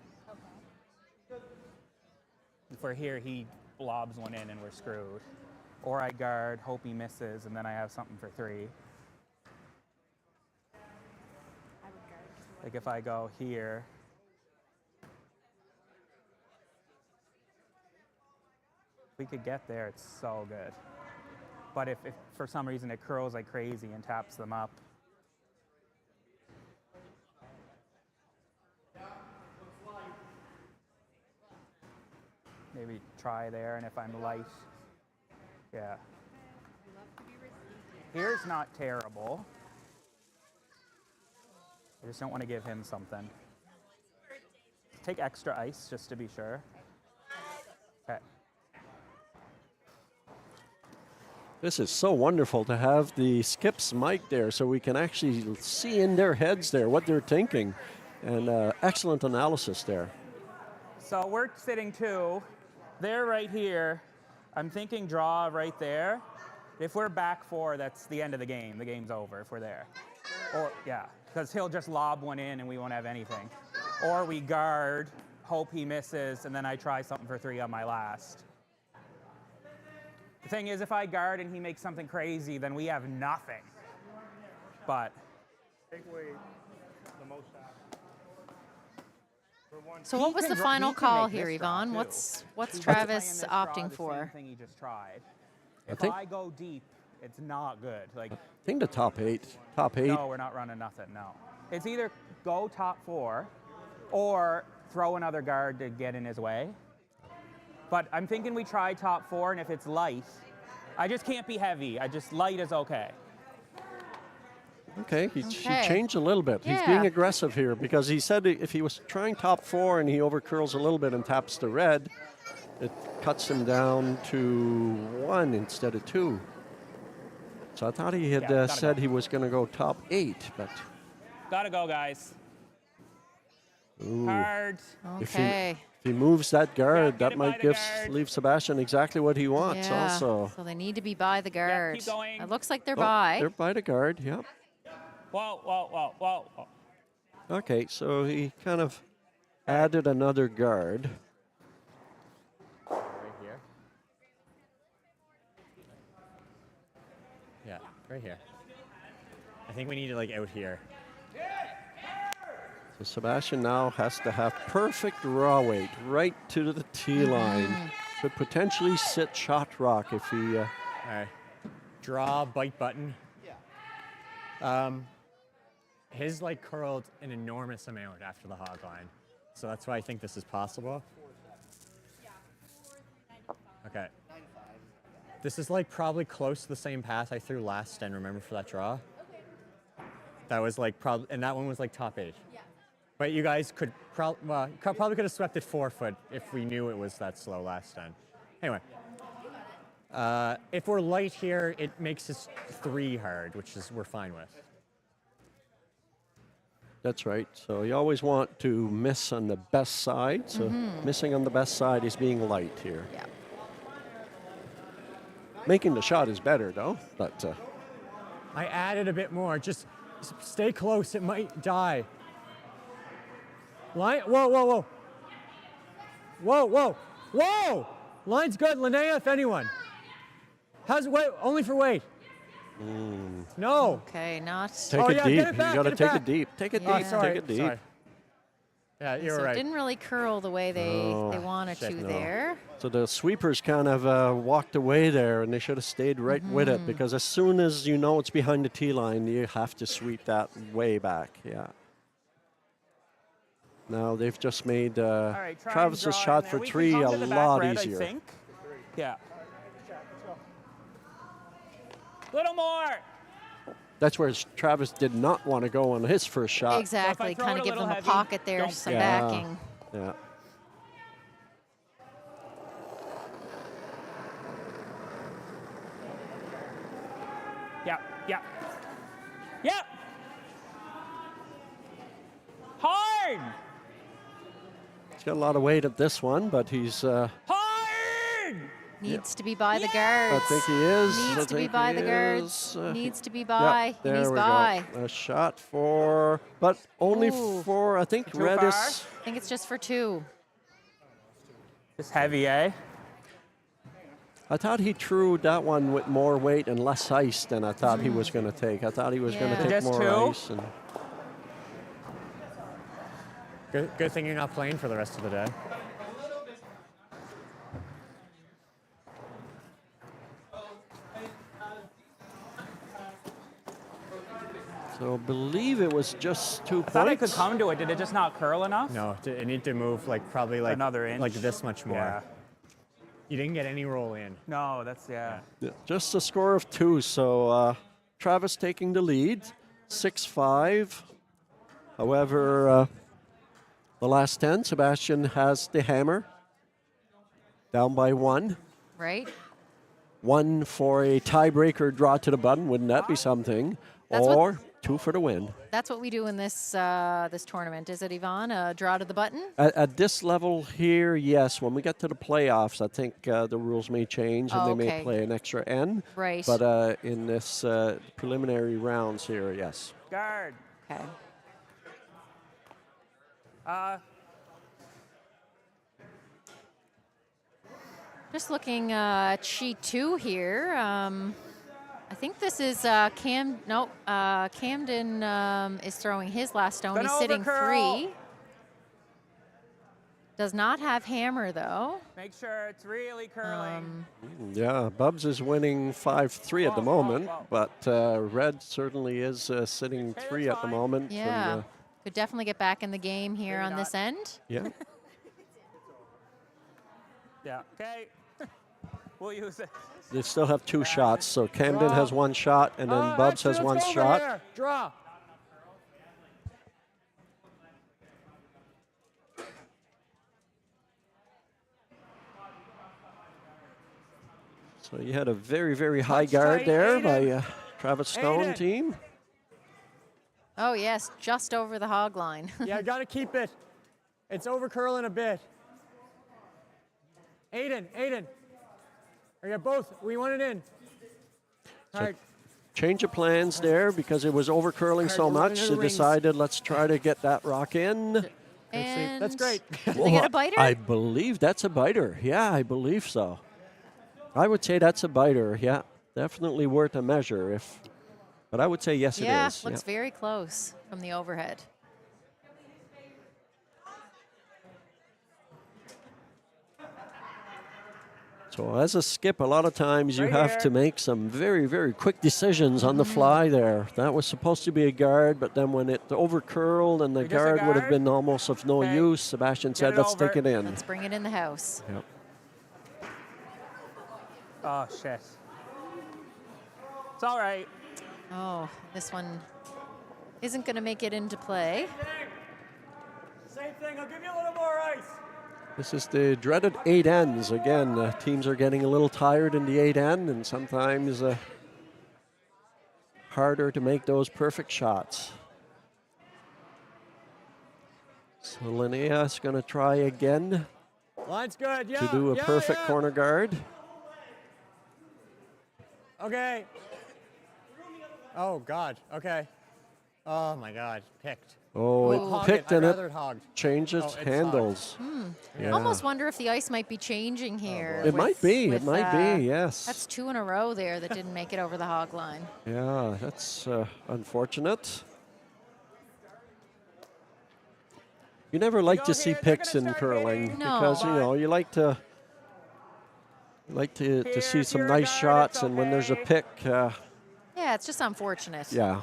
If we're here, he lobs one in and we're screwed. Or I guard, hope he misses, and then I have something for 3. Like if I go here. If we could get there, it's so good. But if for some reason it curls like crazy and taps them up. Maybe try there, and if I'm light, yeah. Here's not terrible. I just don't want to give him something. Take extra ice just to be sure. Okay. This is so wonderful to have the skips mic there so we can actually see in their heads there what they're thinking. And excellent analysis there. So we're sitting 2. They're right here. I'm thinking draw right there. If we're back 4, that's the end of the game. The game's over if we're there. Or, yeah, because he'll just lob one in and we won't have anything. Or we guard, hope he misses, and then I try something for 3 on my last. The thing is, if I guard and he makes something crazy, then we have nothing. But So He what was can the dra- final he can call make here, this draw, Yvonne? too. What's He's Travis playing this draw opting the for? Same thing he just tried. If think- I go deep, it's not good. Like, I think the top 8. Top 8. no, we're not running nothing. No, it's either go top 4, or throw another guard to get in his way. But I'm thinking we try top 4, and if it's light, I just can't be heavy. Light is okay. Okay, he Okay. changed a little bit. He's Yeah. being aggressive here because he said if he was trying top 4 and he overcurls a little bit and taps the red, it cuts him down to 1 instead of 2. So I thought he had Yeah, gotta said go. he was going to go top 8, but Gotta go, guys. ooh, Hard. Okay. if he moves that guard, get that it by might the give guard. leave Sebastian exactly what he wants. Yeah. Also, So they need to be by the guard. going. It looks like they're Oh, by. they're by the guard. Yep. Whoa, whoa, whoa, whoa, whoa. Okay, so he kind of added another guard. Right here. Yeah, right here. I think we need it like out here. So Sebastian now has to have perfect raw weight right to the tee line. Could potentially sit shot rock if he. All right. Draw, bite button. His like curled an enormous amount after the hog line. So that's why I think this is possible. Okay. This is like probably close to the same path I threw last end, remember, for that draw? That was like probably, and that one was like top 8. Yeah. But you guys could probably could have swept it 4 foot if we knew it was that slow last end. Anyway, if we're light here, it makes us 3 hard, which is we're fine with. That's right. So you always want to miss on the best side. So missing on the best side is being light here. Yeah. Making the shot is better, though. But I added a bit more. Just stay close. It might die. Line. Whoa, whoa, whoa. Whoa, whoa, whoa. Line's good. Linnea, if anyone. How's it? Wait, only for weight. No. Okay, not. take it yeah, deep. get it back, You got to get it take back. it deep. Take it Yeah. deep. Sorry, Take it deep. sorry. Yeah, you're So right. it didn't really curl the way they wanted shit, to no. there. So the sweepers kind of walked away there, and they should have stayed right with it, because as soon as you know it's behind the tee line, you have to sweep that way back. Yeah. Now they've just made All right, try and Travis's draw in shot there. for We can 3 come a to the back lot red, easier. I think. Yeah. Little more. That's where Travis did not want to go on his first shot. Exactly, throw kind it of a give them little a heavy, pocket there, don't- some Yeah. backing. Yeah. Yeah, yeah. Yeah. Hard. He's got a lot of weight at this one, but he's. Hard. Needs to be by the I guards. think he is. I Needs to be think by he the guards. is. Needs to be Yep, by. there He's we by. go. A shot for, but only Ooh. for, I think, Too red far? is. I think it's just for 2. Just heavy, eh? I thought he threw that one with more weight and less ice than I thought he was going to take. I thought he was going Yeah. to take Just more 2? ice. And Good thing you're not playing for the rest of the day. so I believe it was just 2 points. I thought I could come to it. Did it just not curl enough? No, it need to move like probably like Another inch. like this much more. Yeah. You didn't get any roll in. No, that's yeah. Yeah, just a score of 2. So Travis taking the lead, 6-5. However, the last 10, Sebastian has the hammer, down by 1. Right? 1 for a tiebreaker draw to the button. Wouldn't that be something? That's what- Or 2 for the win. That's what we do in this this tournament, is it, Yvonne? A draw to the button? At this level here, yes. When we get to the playoffs, I think the rules may change and Oh, they may okay. play an extra N. Right. But in this preliminary rounds here, yes. Guard. Okay. Just looking at sheet 2 here. I think this is Camden is throwing his last stone. Gonna He's sitting overcurl. 3. Does not have hammer though. Make sure it's really curling. Yeah, Bubs is winning 5-3 at the moment, but Red certainly is sitting 3 at the moment. Yeah. And, Could definitely get back in the game here Maybe on this end. yeah. Yeah. Okay. We'll use it. They still have 2 shots, so Camden has 1 shot, and then Bubs has 1 shot. Here. Draw. So you had a very, very high Touch guard tight, there Aiden. by Travis Stone Aiden. team. Oh yes, just over the hog line. Yeah, got to keep it. It's over curling a bit. Aiden. Or yeah, both. We want it in. All right. Change of plans there because it was over curling so Alright, we're much. running They the rings. decided let's try to get that rock in. And That's great. Did they get a biter? I believe that's a biter. Yeah, I believe so. I would say that's a biter. Yeah, definitely worth a measure. But I would say yes, yeah, it is. looks very close from the overhead. So as a skip, a lot of times you Right have here. to make some very, very quick decisions on the fly there. That was supposed to be a guard, but then when it over curled and the Just a guard would have guard? been almost of no Okay. use, Sebastian said, it let's over. take it in. Let's bring it in the house. Yep. Oh shit. It's all right. Oh, this one isn't going to make it into play. Same thing. I'll give you a little more ice. This is the dreaded 8 ends. Again, teams are getting a little tired in the 8 end, and sometimes harder to make those perfect shots. So Linnea's going to try again Line's good. Yeah. to do a perfect corner guard. Okay. Oh God. Okay. Oh my God. Picked. Oh, it Hog picked I'd and rather it hogged. changed Oh, its it's handles. Yeah. Almost wonder if the ice might be changing here. It might be. with, It might be. Yes. That's 2 in a row there that didn't make it over the hog line. Yeah, that's unfortunate. You never like to see picks in curling because you like to see some nice shots, and when there's a pick, Yeah, it's just unfortunate. yeah.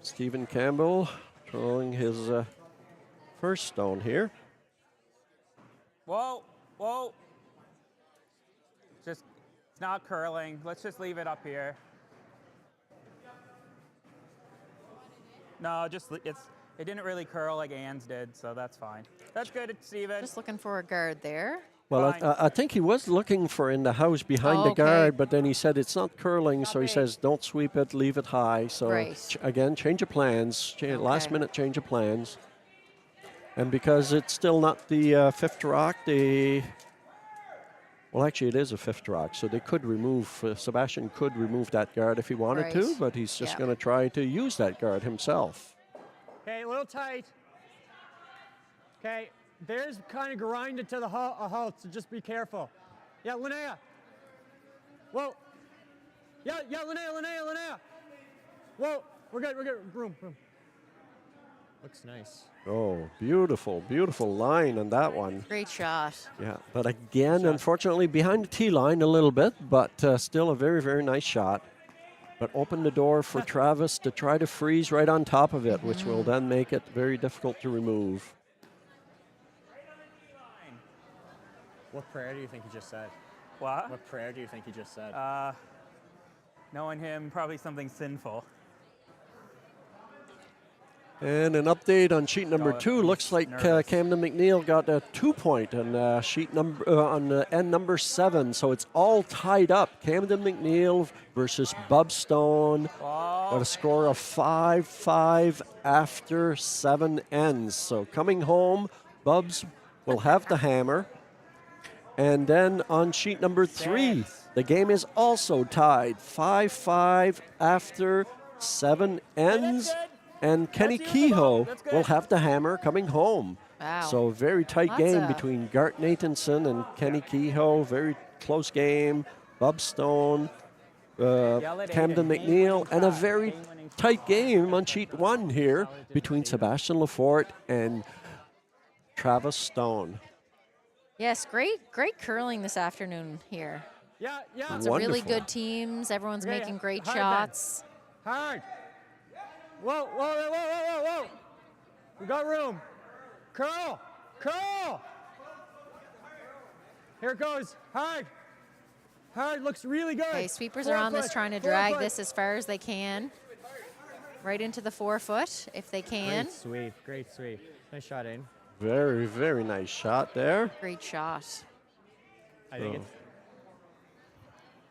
Stephen Campbell throwing his first stone here. Whoa, whoa. Just, it's not curling. Let's just leave it up here. No, just, it didn't really curl like Ann's did, so that's fine. That's good, Steven. Just looking for a guard there. Well, I think he was looking for in the house behind the Okay. guard, but then he said it's not curling, so he says don't sweep it, leave it high. So Right. again, change of plans, last minute change of plans. And because it's still not the fifth rock, well, actually it is a fifth rock, so they could remove, Sebastian could remove that guard if he wanted to, Right. but he's just Yeah. going to try to use that guard himself. Okay, a little tight. Okay, there's kind of grinded to the halt, so just be careful. Yeah, Linnea. Whoa. Yeah, Linnea. Whoa, we're good. Room. Looks nice. Oh, beautiful line on that one. Great shot. Yeah, but again, unfortunately, behind the tee line a little bit, but still a very, very nice shot. But open the door for Travis to try to freeze right on top of it, which will then make it very difficult to remove. What prayer do you think he just said? What? What prayer do you think he just said? Knowing him, probably something sinful. And an update on sheet number 2. Looks like Camden McNeil got a 2-point on sheet number on end number 7. So it's all tied up. Camden McNeil versus Bastion. Got a score of 5-5 after 7 ends. So coming home, Bubs will have the hammer. And then on sheet number 3, the game is also tied 5-5 after 7 ends. And Kenny Kehoe will have the hammer coming home. Wow. So very tight Lots game of- between Gart Nathanson and Kenny Kehoe. Very close game. Bob Stone, Camden McNeil, and a very tight game on sheet 1 here between Sebastian Lefort and Travis Stone. Yes, great curling this afternoon here. Yeah. Lots of really Wonderful. good teams. Everyone's Okay, making great hard then. shots. Hard. Whoa. We got room. Curl. Here it goes. Hard. Looks really good. Okay, sweepers are on this, trying to drag this as far as they can. Right into the 4-foot, if they can. Great sweep. Nice shot, Aiden. Very, very nice shot there. Great shot. I think it's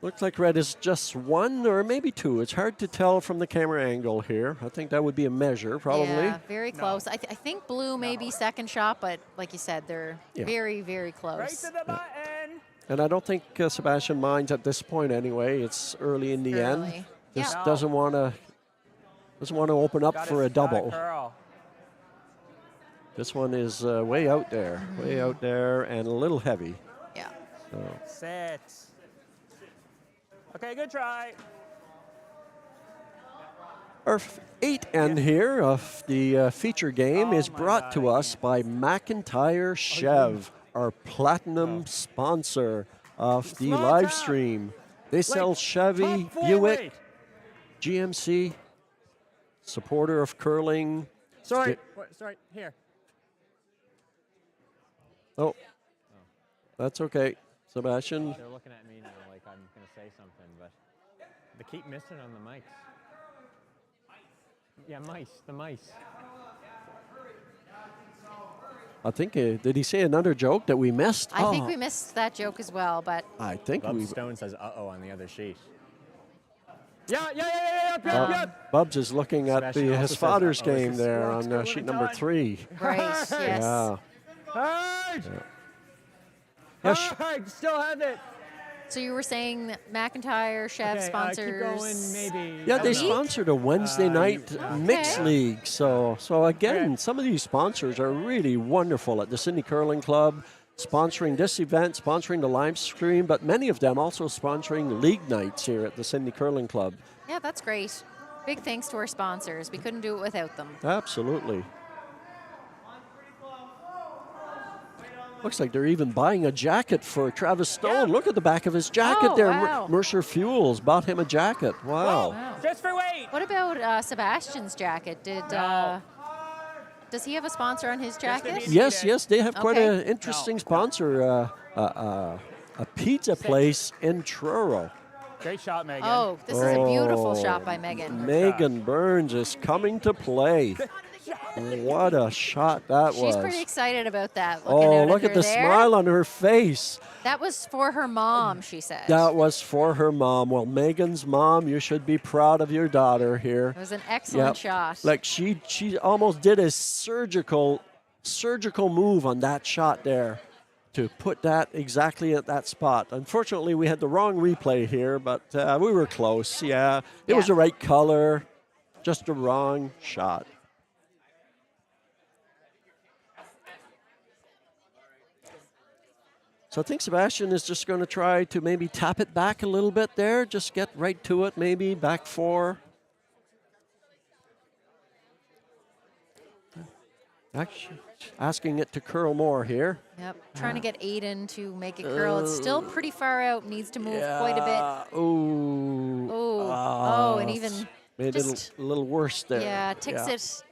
Looks like red is just 1 or maybe 2. It's hard to tell from the camera angle here. I think that would be a measure, probably. Yeah, very close. I think blue may be second shot, but like you said, they're very, very Right close. to the button. And I don't think Sebastian minds at this point anyway. It's early in the end. Early. Just Yeah. doesn't want to open up Got for a his spot double. curl. This one is way out there, and a little heavy. Yeah. So Sit. Okay, good try. our 8 end here of the feature game is brought to us by McIntyre Chev, our platinum sponsor of the Small live top. stream. They sell Chevy, top Buick, forward. GMC, supporter of curling. Sorry. Sorry. Here. Oh, that's okay. Sebastian. They're looking at me now like I'm going to say something, but they keep missing on the mics. Yeah, the mice. I think, did he say another joke that we missed? I think we missed that joke as well, but I think Bob we. Stone says "uh-oh" on the other sheet. Yeah. Bubs is looking at Sebastian also his says, father's "Uh-oh, game is there this on work sheet still number done?" 3. right, yes. Yeah. Yeah, sh- I still have it. So you were saying that McIntyre Chev Okay, sponsors. keep going, maybe. Yeah, I they don't know. sponsored a Wednesday night mixed league. So again, some of these sponsors are really wonderful at the Sydney Curling Club, sponsoring this event, sponsoring the live stream, but many of them also sponsoring league nights here at the Sydney Curling Club. Yeah, that's great. Big thanks to our sponsors. We couldn't do it without them. Absolutely. Looks like they're even buying a jacket for Travis Stone. Look at the back of his jacket Oh, there. wow. Mercer Fuels bought him a jacket. Wow. Wow. Just for weight. What about Sebastian's jacket? Does he have a sponsor on his jacket? Yes, they have quite Okay. an interesting sponsor, a pizza place in Truro. Great shot, Megan. Oh, this is a beautiful shot by Megan. Megan Burns is coming to play. What a shot that was. She's pretty excited about that. Looking out Look at under the there. smile on her face. That was for her mom, she said. That was for her mom. Well, Megan's mom, you should be proud of your daughter here. It was an excellent shot. Like she almost did a surgical move on that shot there to put that exactly at that spot. Unfortunately, we had the wrong replay here, but we were close. Yeah, it was the right color, just the wrong shot. So I think Sebastian is just going to try to maybe tap it back a little bit there. Just get right to it, maybe back 4. Actually, asking it to curl more here. Yep, trying to get Aiden to make it curl. It's still pretty far out, needs to move quite a bit. Ooh. Oh, and even made just, it a little worse there. Yeah, ticks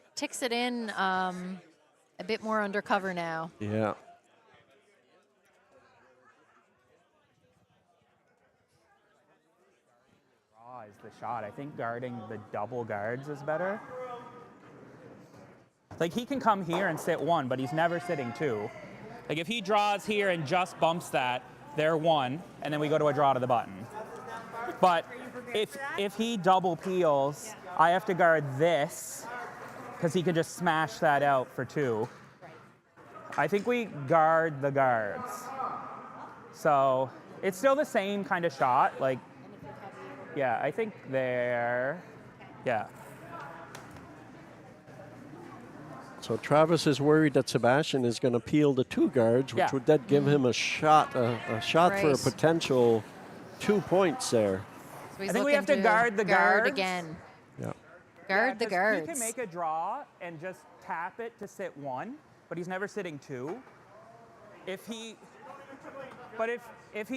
it in a bit more undercover now. Yeah. Is the shot. I think guarding the double guards is better. Like he can come here and sit 1, but he's never sitting 2. Like if he draws here and just bumps that, they're 1, and then we go to a draw to the button. But if he double peels, I have to guard this because he can just smash that out for 2. I think we guard the guards. So it's still the same kind of shot. Like, yeah, I think they're, yeah. So Travis is worried that Sebastian is going to peel the 2 guards, which would then give him a shot for a Right. potential 2 points there. So he's I think we looking have to guard the guards. again. Yeah. Guard the 'cause guards. He can make a draw and just tap it to sit 1, but he's never sitting 2. If he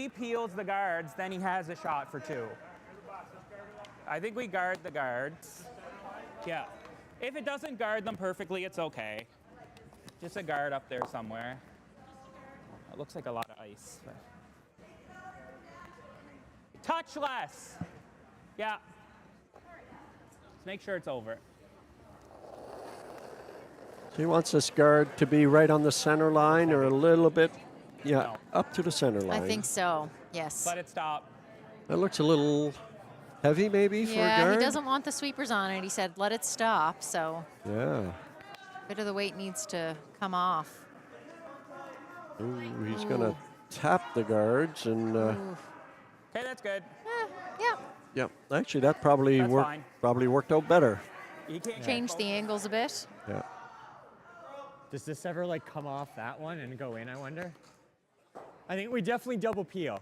peels the guards, then he has a shot for 2. I think we guard the guards. Yeah. If it doesn't guard them perfectly, it's okay. Just a guard up there somewhere. It looks like a lot of ice. But. Touch less. Yeah. Just make sure it's over. So he wants this guard to be right on the center line or a little bit, up to the center line. I think so, yes. Let it stop. That looks a little heavy maybe for a Yeah, guard. he doesn't want the sweepers on it. He said, let it stop, so Yeah. a bit of the weight needs to come off. Ooh, he's going to tap the guards and Okay, that's good. Yeah, actually that probably That's fine. worked out better. You can't change the angles a bit. Yeah. Does this ever like come off that one and go in, I wonder? I think we definitely double peel.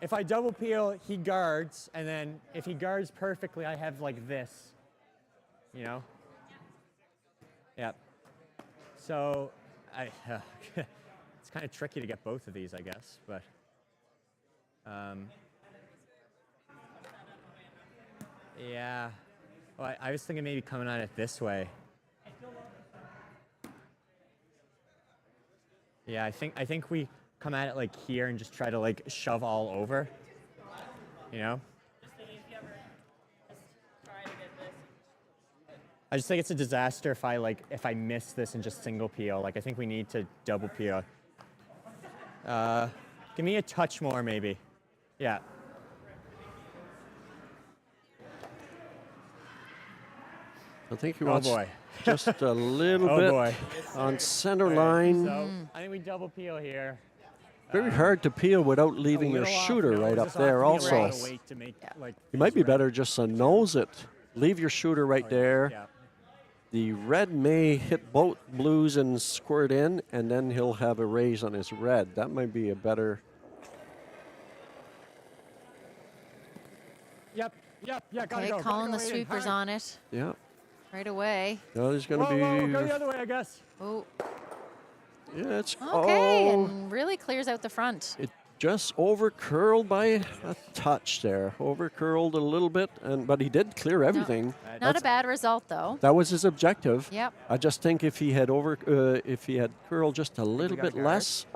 If I double peel, he guards, and then if he guards perfectly, I have like this, you know? Yep. So, it's kind of tricky to get both of these, I guess, but. Yeah. Oh, I was thinking maybe coming at it this way. Yeah, I think we come at it like here and just try to like shove all over. You know? I just think it's a disaster if I miss this and just single peel. Like I think we need to double peel. Give me a touch more maybe. Yeah. I think he Oh wants boy. just a little Oh bit boy. on center line. So I think we double peel here. Very hard to peel without leaving your Little off, shooter no, right this up off there to be a also. lot of weight to make, like, You might be these red. better just to nose it. Leave your shooter right there. Yeah. The red may hit both blues and squirt in, and then he'll have a raise on his red. That might be a better. Yep. Yeah. Gotta Okay, go. gotta calling go the in sweepers hard. on it Yeah. right away. No, there's going to Whoa, be. go the other way, I guess. Oh, Yeah, it's. okay, Oh, and really clears out the front. it just over curled by a touch there. Over curled a little bit, but he did clear everything. Not a bad result, though. That was his objective. Yep. I just think if he had if he had curled just a little gotta bit guard. less,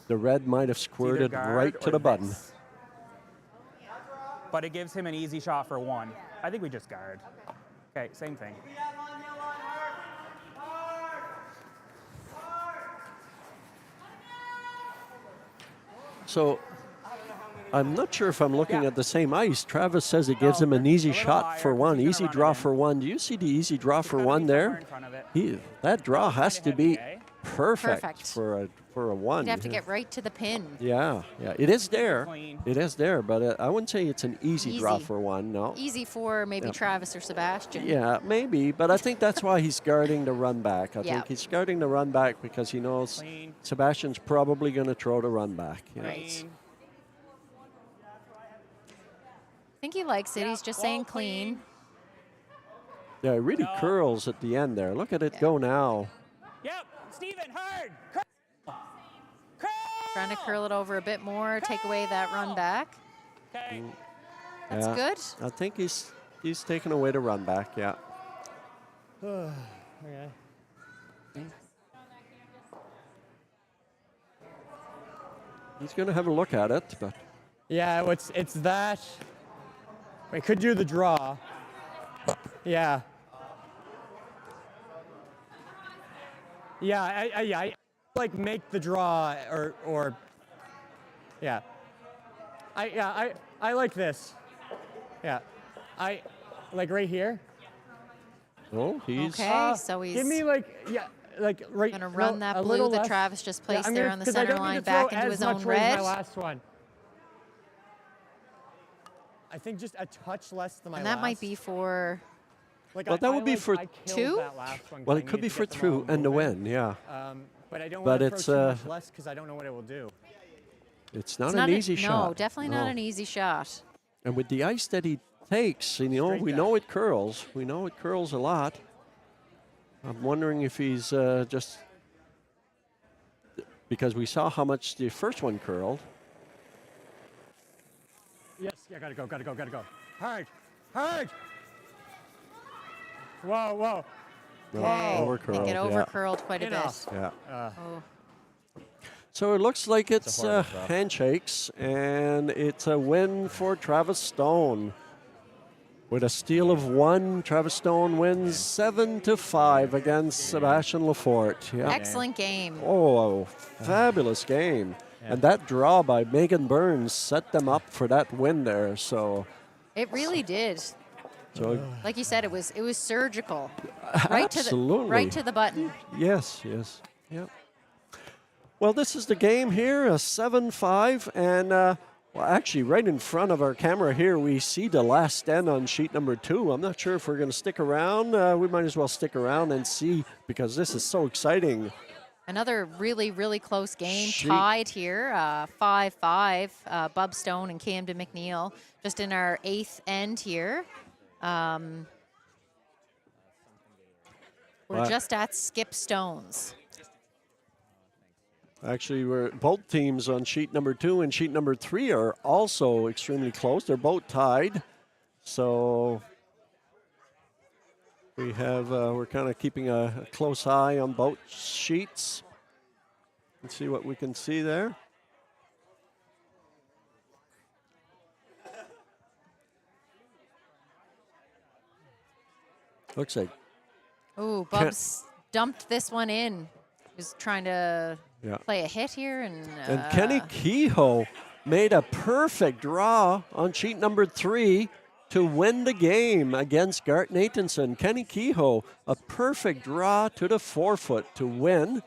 the red might have It's either squirted guard right to or the button. this. But it gives him an easy shot for 1. I think we just guard. Okay, same thing. So I'm not sure if I'm looking Yeah. at the same ice. Travis says it gives No, him an a easy little shot higher, for 'cause1, he's gonna easy run it draw in. for 1. Do you see the easy draw for gotta 1 be somewhere there? in front of it. That draw has to be heavy, eh? perfect, Perfect. for a 1. You'd have to get right to the pin. Yeah, it is there. Clean. It is there, but I wouldn't say it's an easy draw Easy. for 1. No. Easy for maybe Yeah. Travis or Sebastian. Yeah, maybe, but I think that's why he's guarding the run back. I Yeah. think he's guarding the run back because he knows Clean. Sebastian's probably going to throw the run back. you know. Clean. I think he likes it. He's just saying clean. Yeah, it really No. curls at the end there. Look at it Yeah. go now. Yep, Steven, hard. Curl. Curl. Trying to curl it over a bit more, take away that run back. Okay. That's Yeah. good. I think he's taking away the run back, yeah. Okay. He's going to have a look at it, but Yeah, it's that. We could do the draw. Yeah. Yeah, I like make the draw or yeah. I like this. Yeah. I like right here. oh, he's Okay, so he's Give me like right. gonna run no, that a blue little that less. Travis just placed I'm there gonna- on the 'cause I center don't need line to back throw into as his much own weight as red. my last one. I think just a touch less than my And that last. might be for Like Well, that would be for I killed 2? that last one 'cause well, I it could be needed to for get them all through and to moving. win, yeah. But I don't But want to it's, throw too much less because I don't know what it will do. It's not it's an not easy No, shot. definitely not an easy shot. And with the ice that he takes, we Straight know it curls. We know it curls a lot. I'm wondering if he's just because we saw how much the first one curled. Yes, yeah, gotta go. Hard. Whoa. No, Okay, over I think curled. it yeah. over curled quite a Enough. bit. Yeah. Oh, So it looks like it's horrible throw. handshakes, and it's a win for Travis Stone. With a steal of 1, Travis Stone wins 7-5 against Sebastian Lefort. Yeah. excellent game. Oh, fabulous game. And that draw by Megan Burns set them up for that win there. So, It really did. so Like you said, it was surgical. absolutely. Right to the button. Yes. Yeah. Well, this is the game here, a 7-5, and well, actually, right in front of our camera here, we see the last stand on sheet number 2. I'm not sure if we're going to stick around. We might as well stick around and see because this is so exciting. Another really, really close game. She- Tied here, 5-5. Bub Stone and Camden McNeil just in our 8th end here. We're Wow. just at skip stones. Actually, we're both teams on sheet number 2 and sheet number 3 are also extremely close. They're both tied. So We're kind of keeping a close eye on both sheets. Let's see what we can see there. Looks like. Ooh, Bubs dumped this one in. He was trying to Yeah. play a hit here. And Kenny Kehoe made a perfect draw on sheet number 3 to win the game against Gart Nathanson. Kenny Kehoe, a perfect draw to the 4-foot to win.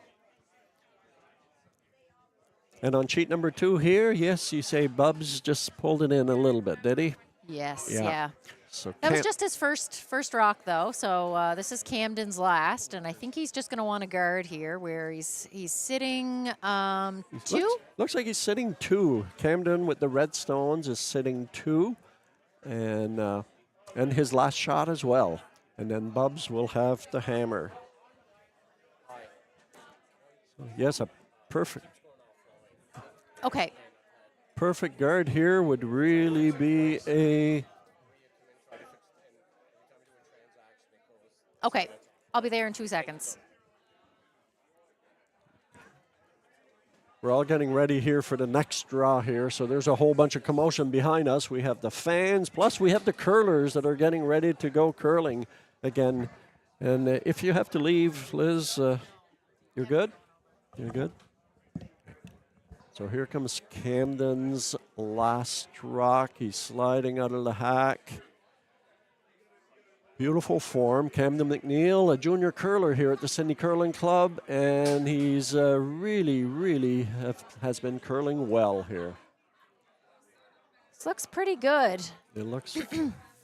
And on sheet number 2 here, yes, you say Bubs just pulled it in a little bit, did he? yes, Yeah. yeah. So That was just his first rock, though. So this is Camden's last, and I think he's just going to want to guard here, where he's sitting 2. Looks like he's sitting 2. Camden with the red stones is sitting 2, and his last shot as well. And then Bubs will have the hammer. So yes, a perfect guard here would really be a. Okay, I'll be there in 2 seconds. We're all getting ready here for the next draw here. So there's a whole bunch of commotion behind us. We have the fans, plus we have the curlers that are getting ready to go curling again. And if you have to leave, Liz, you're good? You're good? So here comes Camden's last rock. He's sliding out of the hack. Beautiful form. Camden McNeil, a junior curler here at the Sydney Curling Club, and he's really has been curling well here. This looks pretty good. It looks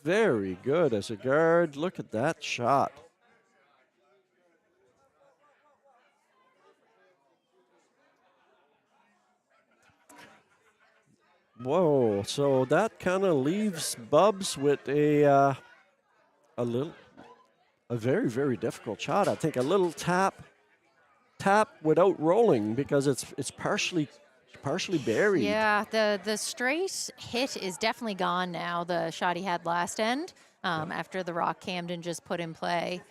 very good as a guard. Look at that shot. Whoa, so that kind of leaves Bubs with a very difficult shot. I think a little tap without rolling because it's partially buried. Yeah, the straight hit is definitely gone now. The shot he had last end after the rock Camden just put in play.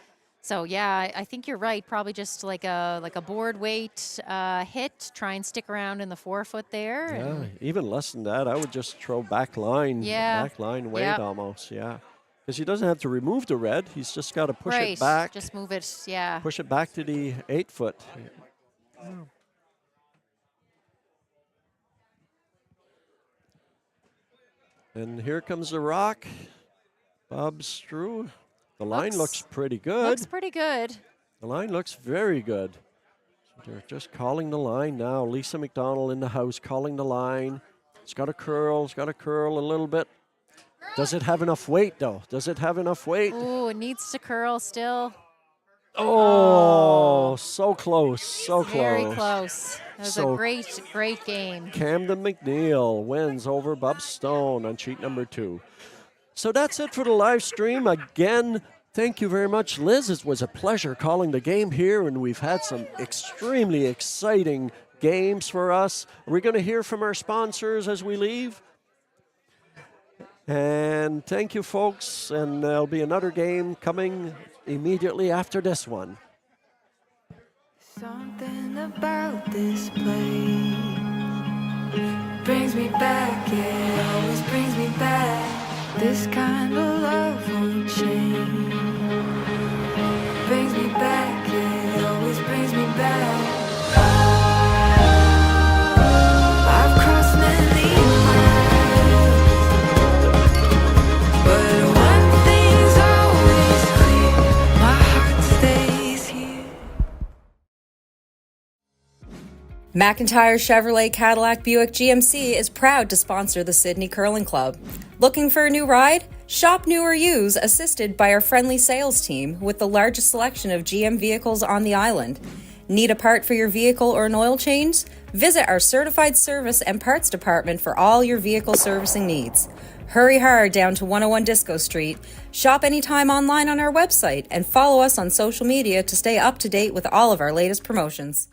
So yeah, I think you're right. Probably just like a board weight hit. Try and stick around in the 4-foot there. Yeah, even less than that. I would just throw back line weight almost. Yeah. Because he doesn't have to remove the red. He's just got to push it back. Just move it, yeah. Push it back to the 8-foot. And here comes the rock. Bubs through. The line looks pretty good. Looks pretty good. The line looks very good. So they're just calling the line now. Lisa McDonald in the house calling the line. It's got to curl a little bit. Does it have enough weight, though? Does it have enough weight? Ooh, it needs to curl still. Oh, so close, so close. Very close. It was a great game. Camden McNeil wins over Bob Stone on sheet number 2. So that's it for the live stream. Again, thank you very much, Liz. It was a pleasure calling the game here, and we've had some extremely exciting games for us. Are we going to hear from our sponsors as we leave? And thank you, folks. And there'll be another game coming immediately after this one. Something about this place brings me back, it always brings me back. This kind of love won't change. Brings me back, it always brings me back. I've crossed many miles, but one thing's always clear, my heart stays here. McIntyre Chevrolet Cadillac Buick GMC is proud to sponsor the Sydney Curling Club. Looking for a new ride? Shop new or use, assisted by our friendly sales team with the largest selection of GM vehicles on the island. Need a part for your vehicle or an oil change? Visit our certified service and parts department for all your vehicle servicing needs. Hurry hard down to 101 Disco Street. Shop anytime online on our website and follow us on social media to stay up to date with all of our latest promotions.